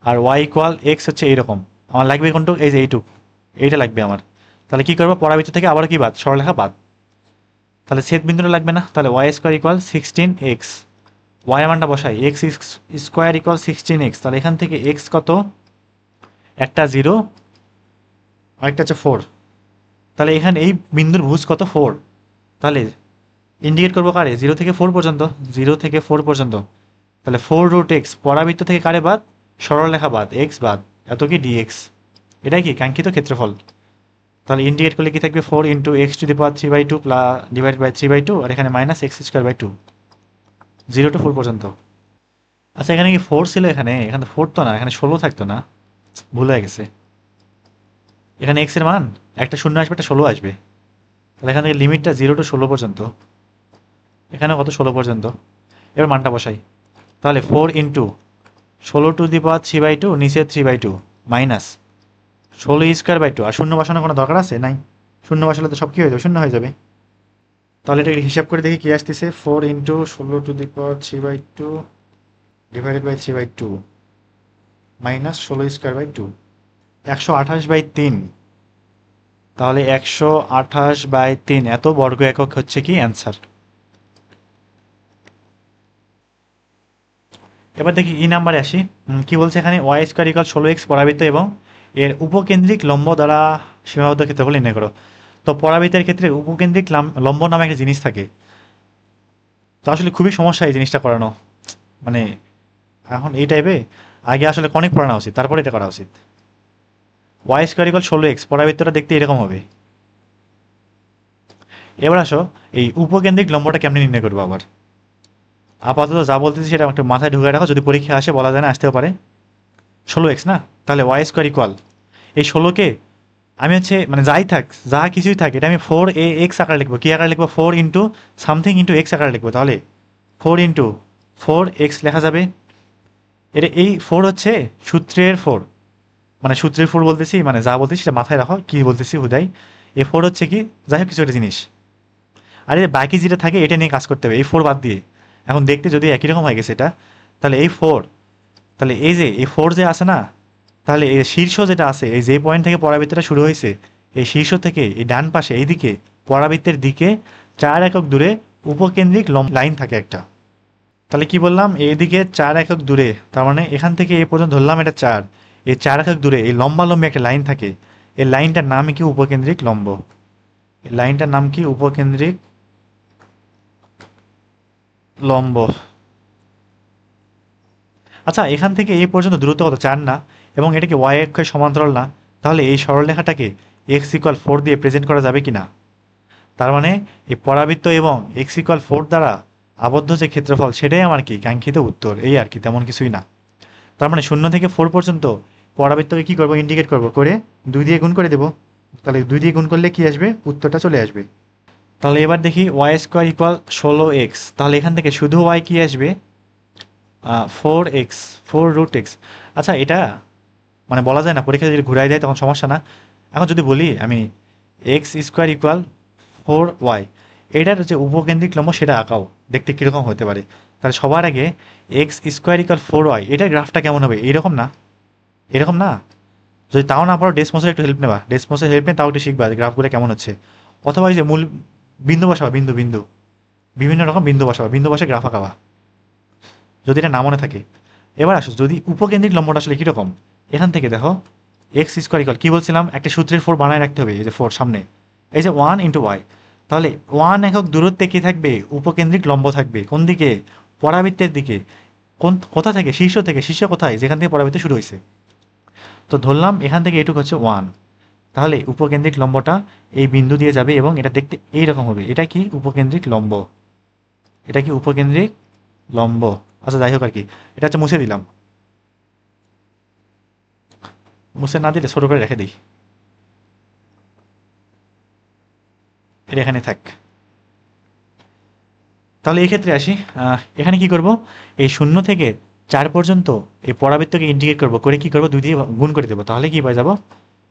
আর ওয়াই ইকুয়াল এক্স হচ্ছে এইরকম, আমার লাগবে কোনটু, এই যে এইটুক, এইটা লাগবে আমার। তাহলে কি করবো, পরাবৃত্ত থেকে আবার কি বাদ, সরলরেখা বাদ, তাহলে ছেদ বিন্দুটা লাগবে না, তাহলে y square equal 16x, Y এর মানটা বসাই, এক্স স্কোয়ার ইকুয়াল 16x, তাহলে এখান থেকে এক্স কত, একটা 0 আরেকটা হচ্ছে 4, তাহলে এখানে এই বিন্দুর ভুজ কত 4, তাহলে ইন্ডিকেট করবো কারে, 0 থেকে 4 পর্যন্ত, 0 থেকে 4 পর্যন্ত, তাহলে 4√x, পরাবৃত্ত থেকে কারে বাদ, সরলরেখা বাদ, x বাদ, এত কি dx, এটাই কি কাঙ্ক্ষিত ক্ষেত্রফল। তাহলে ইন্ডিকেট করলে কি থাকবে, 4 into x to the power 3/2 plus divide by 3/2, আর এখানে minus x square by 2, 0 to 4 পর্যন্ত। আচ্ছা এখানে কি 4 ছিল, এখানে এখানে 4 তো না, এখানে 16 থাকতো না, ভুল হয়ে গেছে। এখানে এক্স এর মান একটা 0 আসবে, একটা 16 আসবে, তাহলে এখান থেকে লিমিটটা 0 to 16 পর্যন্ত, এখানে কত 16 পর্যন্ত। এবার মানটা বসাই, তাহলে 4 ইন্টু 16 টু দি পাওয়ার 3/2, নিচে 3/2 মাইনাস 16 স্কোয়ার বাই 2, আর শূন্য বসানোর কোনো দরকার আছে নাই, শূন্য বসালে তো সব কি হয়ে যাবে, শূন্য হয়ে যাবে। তাহলে এটা হিসাব করে দেখি কি আসতেছে, 4 into 16 to the power 3/2 divided by 3/2 minus 16 square by 2, 128/3, তাহলে 128/3 এত বর্গ একক হচ্ছে কি অ্যান্সার। এবার দেখি ই নাম্বারে আসি, কি বলছে এখানে, ওয়াই স্কোয়ার ইকুয়াল 16x পরাবৃত্ত এবং এর উপকেন্দ্রিক লম্ব দ্বারা সীমাবদ্ধ ক্ষেত্রফল নির্ণয় করো। তো পরাবৃত্তের ক্ষেত্রে উপকেন্দ্রিক লম্ব নামে একটা জিনিস থাকে, তো আসলে খুবই সমস্যা এই জিনিসটা করানো, মানে এখন এই টাইপে আগে আসলে অনেক পড়ানো উচিত, তারপরে এটা করা উচিত। ওয়াই স্কোয়ার ইকুয়াল 16x, পরাবৃত্তটা দেখতে এরকম হবে। এবার আসো এই উপকেন্দ্রিক লম্বটা কেমনি নির্ণয় করবো, আবার আপাতত যা বলতেছি সেটা একটু মাথায় ঢুকে রাখো, যদি পরীক্ষা আসে বলা যায় না, আসতেও পারে। 16x না, তাহলে ওয়াই স্কোয়ার ইকুয়াল এই 16কে আমি হচ্ছে মানে যাই থাক, যা কিছুই থাক, এটা আমি 4ax আকারে লিখবো। কি আকারে লিখবো? 4 ইন্টু সামথিং ইন্টু এক্স আকারে লিখবো। তাহলে 4 ইন্টু 4x লেখা যাবে। এটা এই 4 হচ্ছে সূত্রের 4, মানে সূত্রের 4 বলতেছি, মানে যা বলতেছি সেটা মাথায় রাখো কি বলতেছি হুদাই। এই 4 হচ্ছে কি, যাই হোক কিছু একটা জিনিস। আর এই বাকি যেটা থাকে এটা নিয়ে কাজ করতে হবে, এই 4 বাদ দিয়ে। এখন দেখতে যদি একই রকম হয়ে গেছে এটা, তাহলে এই 4, তাহলে এই যে এই 4 যে আছে না, তাহলে এই শীর্ষ যেটা আছে, এই যে পয়েন্ট থেকে পরাবৃত্তটা শুরু হয়েছে, এই শীর্ষ থেকে এই ডান পাশে এইদিকে পরাবৃত্তের দিকে 4 একক দূরে উপকেন্দ্রিক লাইন থাকে একটা। তাহলে কি বললাম, এইদিকে 4 একক দূরে, তার মানে এখান থেকে এই পর্যন্ত ধরলাম এটা 4, এই 4 একক দূরে এই লম্বা লম্বি একটা লাইন থাকে। এই লাইনটার নাম কি? উপকেন্দ্রিক লম্ব। এই লাইনটার নাম কি? উপকেন্দ্রিক লম্ব। আচ্ছা, এখান থেকে এই পর্যন্ত দূরত্ব কত? 4 না? এবং এটা কি ওয়াই অক্ষের সমান্তরাল না? তাহলে এই সরলরেখাটাকে এক্স ইকুয়াল 4 দিয়ে প্রেজেন্ট করা যাবে কি না? তার মানে এই পরাবৃত্ত এবং এক্স ইকুয়াল 4 দ্বারা আবদ্ধ যে ক্ষেত্রফল, সেটাই আমার কি কাঙ্ক্ষিত উত্তর। এই আর কি, তেমন কিছুই না। তার মানে 0 থেকে 4 পর্যন্ত পরাবৃত্তকে কি করবো? ইন্ডিকেট করবো, করে 2 দিয়ে গুণ করে দেবো। তাহলে 2 দিয়ে গুণ করলে কি আসবে? উত্তরটা চলে আসবে। তাহলে এবার দেখি ওয়াই স্কোয়ার ইকুয়াল 16x। তাহলে এখান থেকে শুধু ওয়াই কি আসবে? 4x, 4√x। আচ্ছা, এটা মানে বলা যায় না, পরীক্ষা যদি ঘুরাই দেয় তখন সমস্যা না। এখন যদি বলি আমি এক্স স্কোয়ার ইকুয়াল 4y, এটার যে উপকেন্দ্রিক লম্ব সেটা আঁকাও, দেখতে কীরকম হতে পারে। তাহলে সবার আগে এক্স স্কোয়ার ইকুয়াল 4y, এটার গ্রাফটা কেমন হবে? এইরকম না? এরকম না? যদি তাও না পারো ডেসমোসের একটু হেল্প নেবা, ডেসমোসের হেল্প নিয়ে তাও একটু শিখবা গ্রাফগুলো কেমন হচ্ছে। অথবা এই যে মূল বিন্দু বসাবা, বিন্দু বিন্দু বিভিন্ন রকম বিন্দু বসাবা, বিন্দু বসে গ্রাফ আঁকাবা, যদি এটা না মনে থাকে। এবার আসো, যদি উপকেন্দ্রিক লম্বটা আসলে কীরকম, এখান থেকে দেখো এক্স স্কোয়ার ইকুয়াল কী বলছিলাম, একটা সূত্রের 4 বানায় রাখতে হবে। এই যে 4 সামনে, এই যে 1 ইন্টু ওয়াই। তাহলে 1 একক দূরত্বে কী থাকবে? উপকেন্দ্রিক লম্ব থাকবে। কোন দিকে? পরাবৃত্তের দিকে। কোথা থেকে? শীর্ষ থেকে। শীর্ষ কোথায়? যেখান থেকে পরাবৃত্ত শুরু হয়েছে। তো ধরলাম এখান থেকে এটুকু হচ্ছে 1। তাহলে উপকেন্দ্রিক লম্বটা এই বিন্দু দিয়ে যাবে এবং এটা দেখতে এইরকম হবে। এটা কি? উপকেন্দ্রিক লম্ব। এটা কি? উপকেন্দ্রিক লম্ব। আচ্ছা যাই হোক আর কি, এটা হচ্ছে মুছে দিলাম। মুছে না দিলে ছোট করে রেখে দিই, এটা এখানে থাক। তাহলে এই ক্ষেত্রে আসি, এখানে কি করব? এই 0 থেকে 4 পর্যন্ত এই পরাবৃত্তকে ইন্টিগ্রেট করব, করে কি করব? 2 দিয়ে গুণ করে দেবো। তাহলে কি পাই যাব?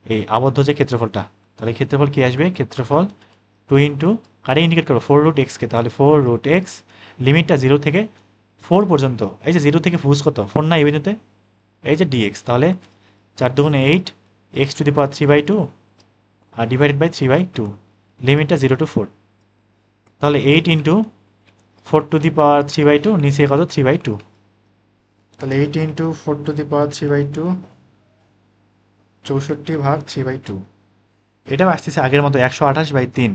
এই আবদ্ধ যে ক্ষেত্রফলটা। তাহলে ক্ষেত্রফল কি আসবে? ক্ষেত্রফল 2 ইন্টু কারে ইন্ডিকেট করবো? 4√x-কে। তাহলে 4√x, লিমিটটা 0 থেকে 4 পর্যন্ত। এই যে 0 থেকে ফুজ কত? 4 না এই বিন্দুতে? এই যে dx। তাহলে 4 দুগুণে 8, x⁴ 3/2 আর ডিভাইডেড বাই 3/2, লিমিটটা 0 to 4। তাহলে 8 ইন্টু 4⁵, নিচে কত? 3/2। তাহলে 8 ইন্টু 4⁵, 64/3/2। এটাও আসতেছে আগের মতো 128/3,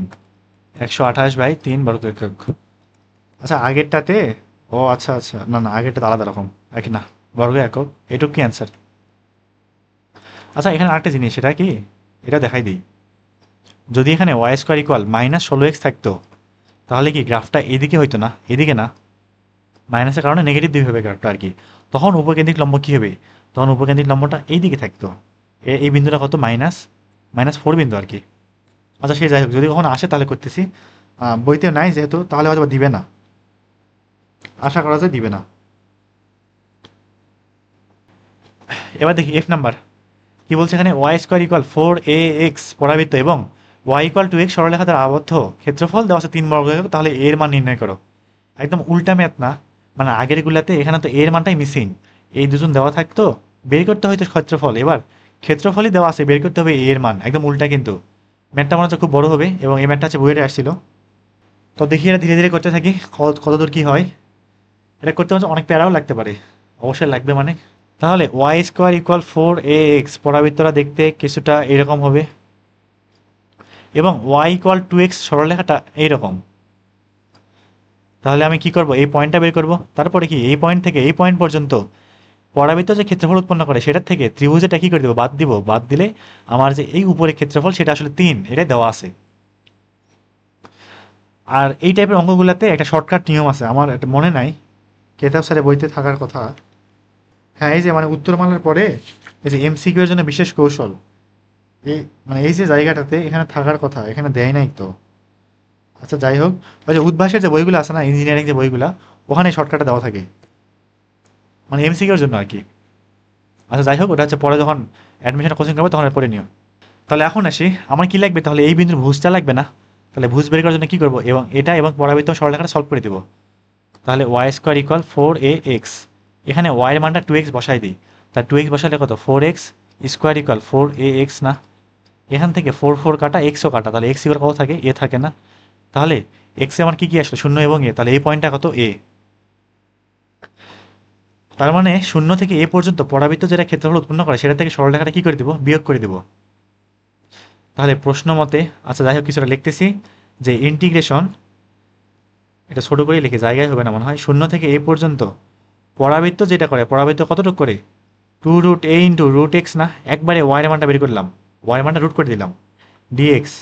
128/3 বর্গ একক। আচ্ছা আগেরটাতে, ও আচ্ছা আচ্ছা, না না আগেরটা আলাদা রকম, একই না, বর্গ একক। এটুকু কি অ্যান্সার? আচ্ছা এখানে আরেকটা জিনিস, সেটা কি? এটা দেখাই দিই। যদি এখানে ওয়াই স্কোয়ার ইকুয়াল -16x থাকতো, তাহলে কি গ্রাফটা এদিকে হইতো না? এদিকে না, মাইনাসের কারণে নেগেটিভ দিকে হবে গ্রাফটা আর কি। তখন উপকেন্দ্রিক লম্ব কি হবে? তখন উপকেন্দ্রিক লম্বটা এইদিকে থাকতো। এই বিন্দুটা কত? -4 বিন্দু আর কি। আচ্ছা সে যাই হোক, যদি কখনো আসে তাহলে করতেছি। বইতে নাই যেহেতু, তাহলে হয়তো দিবে না, আশা করা যায় দিবে না। এবার দেখি এফ নাম্বার কি বলছে এখানে। ওয়াই স্কোয়ার ইকুয়াল 4ax পরাবৃত্ত এবং ওয়াই ইকুয়াল টু এক্স সরলরেখা দ্বারা আবদ্ধ ক্ষেত্রফল দেওয়া আছে 3 বর্গ একক। তাহলে এর মান নির্ণয় করো। একদম উল্টা ম্যাথ না, মানে আগের গুলাতে এখানে তো এর মানটাই মিসিং, এই দুজন দেওয়া থাকতো, বের করতে হয়তো ক্ষেত্রফল। এবার ক্ষেত্রফলই দেওয়া আছে, বের করতে হবে এর মান। একদম উল্টা কিন্তু ম্যাথটা মনে হচ্ছে খুব বড় হবে, এবং এই ম্যাথটা হচ্ছে বইয়ে আসছিল। তো দেখি এটা ধীরে ধীরে করতে থাকি, কতদূর কি হয়। এটা করতে হচ্ছে অনেক প্যারাও লাগতে পারে, অবশ্যই লাগবে মানে। তাহলে ওয়াই স্কোয়ার ইকুয়াল 4ax পরাবৃত্তরা দেখতে কিছুটা এরকম হবে, এবং ওয়াই ইকুয়াল 2x সরলরেখাটা এইরকম। তাহলে আমি কি করব? এই পয়েন্টটা বের করব, তারপরে কি এই পয়েন্ট থেকে এই পয়েন্ট পর্যন্ত পরাবৃত্ত যে ক্ষেত্রফল উৎপন্ন করে সেটার থেকে ত্রিভুজেটা কি করে দেবো? বাদ দিব। বাদ দিলে আমার যে এই উপরে ক্ষেত্রফল সেটা আসলে 3, এটাই দেওয়া আছে। আর এই টাইপের অঙ্কগুলোতে একটা শর্টকাট নিয়ম আছে, আমার এটা মনে নাই, কেতাব স্যারের বইতে থাকার কথা। হ্যাঁ এই যে মানে উত্তরমালার পরে এই যে এমসিকিউ এর জন্য বিশেষ কৌশল, এই মানে এই যে জায়গাটাতে এখানে থাকার কথা এখানে দেয় নাই তো। আচ্ছা যাই হোক, ওই যে উদ্ভাসের যে বইগুলো আছে না, ইঞ্জিনিয়ারিং যে বইগুলা, ওখানে শর্টকাটে দেওয়া থাকে, মানে এমসিকিউর জন্য আর কি। আচ্ছা যাই হোক, ওটা হচ্ছে পরে যখন অ্যাডমিশন কোচিং করবে তখন পড়ে নিও। তাহলে এখন আসি, আমার কি লাগবে তাহলে, এই বিন্দুর ভুজটা লাগবে না? তাহলে ভুজ বের করার জন্য কি করবো, এবং এটা এবং পরাবৃত্ত সরলরেখাটা সলভ করে দিব। তাহলে ওয়াই স্কোয়ার ইকুয়াল 4ax, এখানে ওয়াই এর মানটা 2x বসাই দিই। তা 2x বসালে কত, 4x স্কোয়ার ইকুয়াল 4ax না? এখান থেকে 4 কাটা এক্সও কাটা, তাহলে এক্স ইকুয়াল কত থাকে, এ থাকে না? তাহলে এক্স এ আমার কি কি আসলো, শূন্য এবং এ, তাহলে এই পয়েন্টটা কত, এ। তার মানে শূন্য থেকে এ পর্যন্ত পরাবৃত্ত যেটা ক্ষেত্রফল উৎপন্ন করে সেটা থেকে সরলরেখাটা কি করে দিব, বিয়োগ করে দিব। তাহলে প্রশ্ন মতে, আচ্ছা যাই হোক কিছুটা লিখতেছি, যে ইন্টিগ্রেশন, এটা ছোট করে লিখে জায়গায় হবে না মনে হয়, শূন্য থেকে এ পর্যন্ত পরাবৃত্ত যেটা করে, পরাবৃত্ত কতটুকু করে, 2√a ইন্টু রুট এক্স না, একবারে ওয়াই এর মানটা বের করলাম, ওয়াই এর মানটা রুট করে দিলাম, ডিএক্স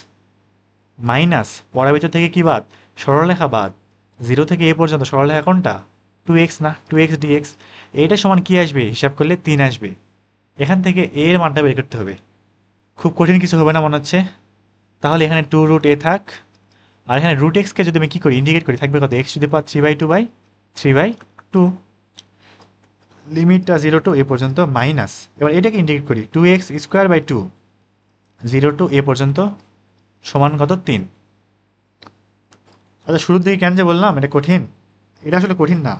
মাইনাস পরাবৃত্ত থেকে কি বাদ, সরলরেখা বাদ, 0 থেকে এ পর্যন্ত সরলরেখা কোনটা, 2x না, 2x ডিএক্স, এইটা সমান কি আসবে, হিসাব করলে 3 আসবে। এখান থেকে a এর মানটা বের করতে হবে, খুব কঠিন কিছু হবে না মনে হচ্ছে। তাহলে এখানে 2√a থাক, আর এখানে রুট এক্সকে যদি আমি কি করি, ইন্ডিকেট করি, থাকবে কত, এক্স যদি পাওয়ার 3/2/3/2, লিমিটটা 0 টু এ পর্যন্ত মাইনাস, এবার এটাকে ইন্ডিকেট করি, 2x² 0 টু এ পর্যন্ত সমান কত, 3। আচ্ছা শুরুর দিকে কেন যে বললাম এটা কঠিন, এটা আসলে কঠিন না।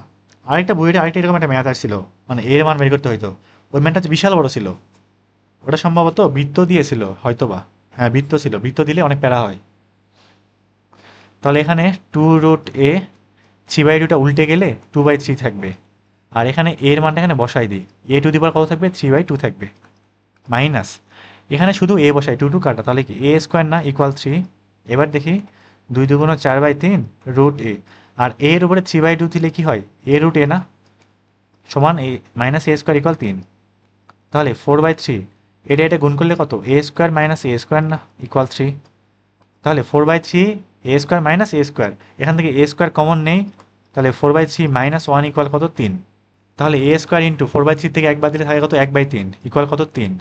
আরেকটা বইয়ে আরেকটা এরকম একটা ম্যাথ আসছিল, মানে এর মান বের করতে হইতো, ওই ম্যাথটা হচ্ছে বিশাল বড় ছিল, ওটা সম্ভবত বৃত্ত দিয়েছিল হয়তোবা, হ্যাঁ বৃত্ত ছিল, বৃত্ত দিলে অনেক প্যারা হয়। তাহলে এখানে 2√a 3/2টা উল্টে গেলে 2/3 থাকবে, আর এখানে এর মানটা এখানে বসাই দিই, a টু দি পাওয়ার কত থাকবে, 3/2 থাকবে, মাইনাস এখানে শুধু a বসাই, 2 কাটা, তাহলে কি a স্কোয়ার না ইকুয়াল 3। এবার দেখি 2 × 2 = 4/3 রুট এ, আর a এর উপরে 3/2 দিলে কি হয়, a রুট এ না, সমান a minus a square equal 3। তাহলে 4/3, এটা গুণ করলে কত, a square minus a square না ইকুয়াল 3। তাহলে 4/3 a square minus a square, এখান থেকে a স্কোয়ার কমন নেই, তাহলে 4/3 মাইনাস 1 ইকুয়াল কত, 3। তাহলে a স্কোয়ার ইন্টু 4/3 থেকে 1 বাদ দিলে থাকে কত, 1/3 ইকুয়াল কত, 3।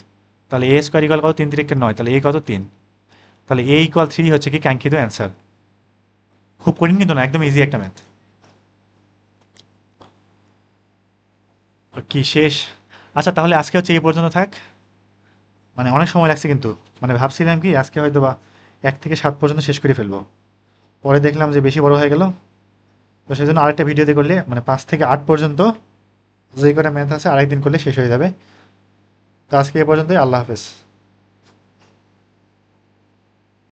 তাহলে a স্কোয়ার ইকুয়াল কত, 3×3=9, তাহলে a কত, 3। তাহলে a ইকুয়াল 3 হচ্ছে কি কাঙ্ক্ষিত অ্যান্সার। খুব কঠিন কিন্তু না, একদম ইজি একটা ম্যাথ। কি শেষ? আচ্ছা তাহলে আজকে হচ্ছে এই পর্যন্ত থাক, মানে অনেক সময় লাগছে কিন্তু, মানে ভাবছিলাম কি আজকে হয়তো বা 1 থেকে 7 পর্যন্ত শেষ করে ফেলবো, পরে দেখলাম যে বেশি বড় হয়ে গেল, তো সেই জন্য আরেকটা ভিডিওতে করলে মানে 5 থেকে 8 পর্যন্ত যে কটা ম্যাথ আছে আরেকদিন করলে শেষ হয়ে যাবে। তো আজকে এ পর্যন্তই, আল্লাহ হাফেজ।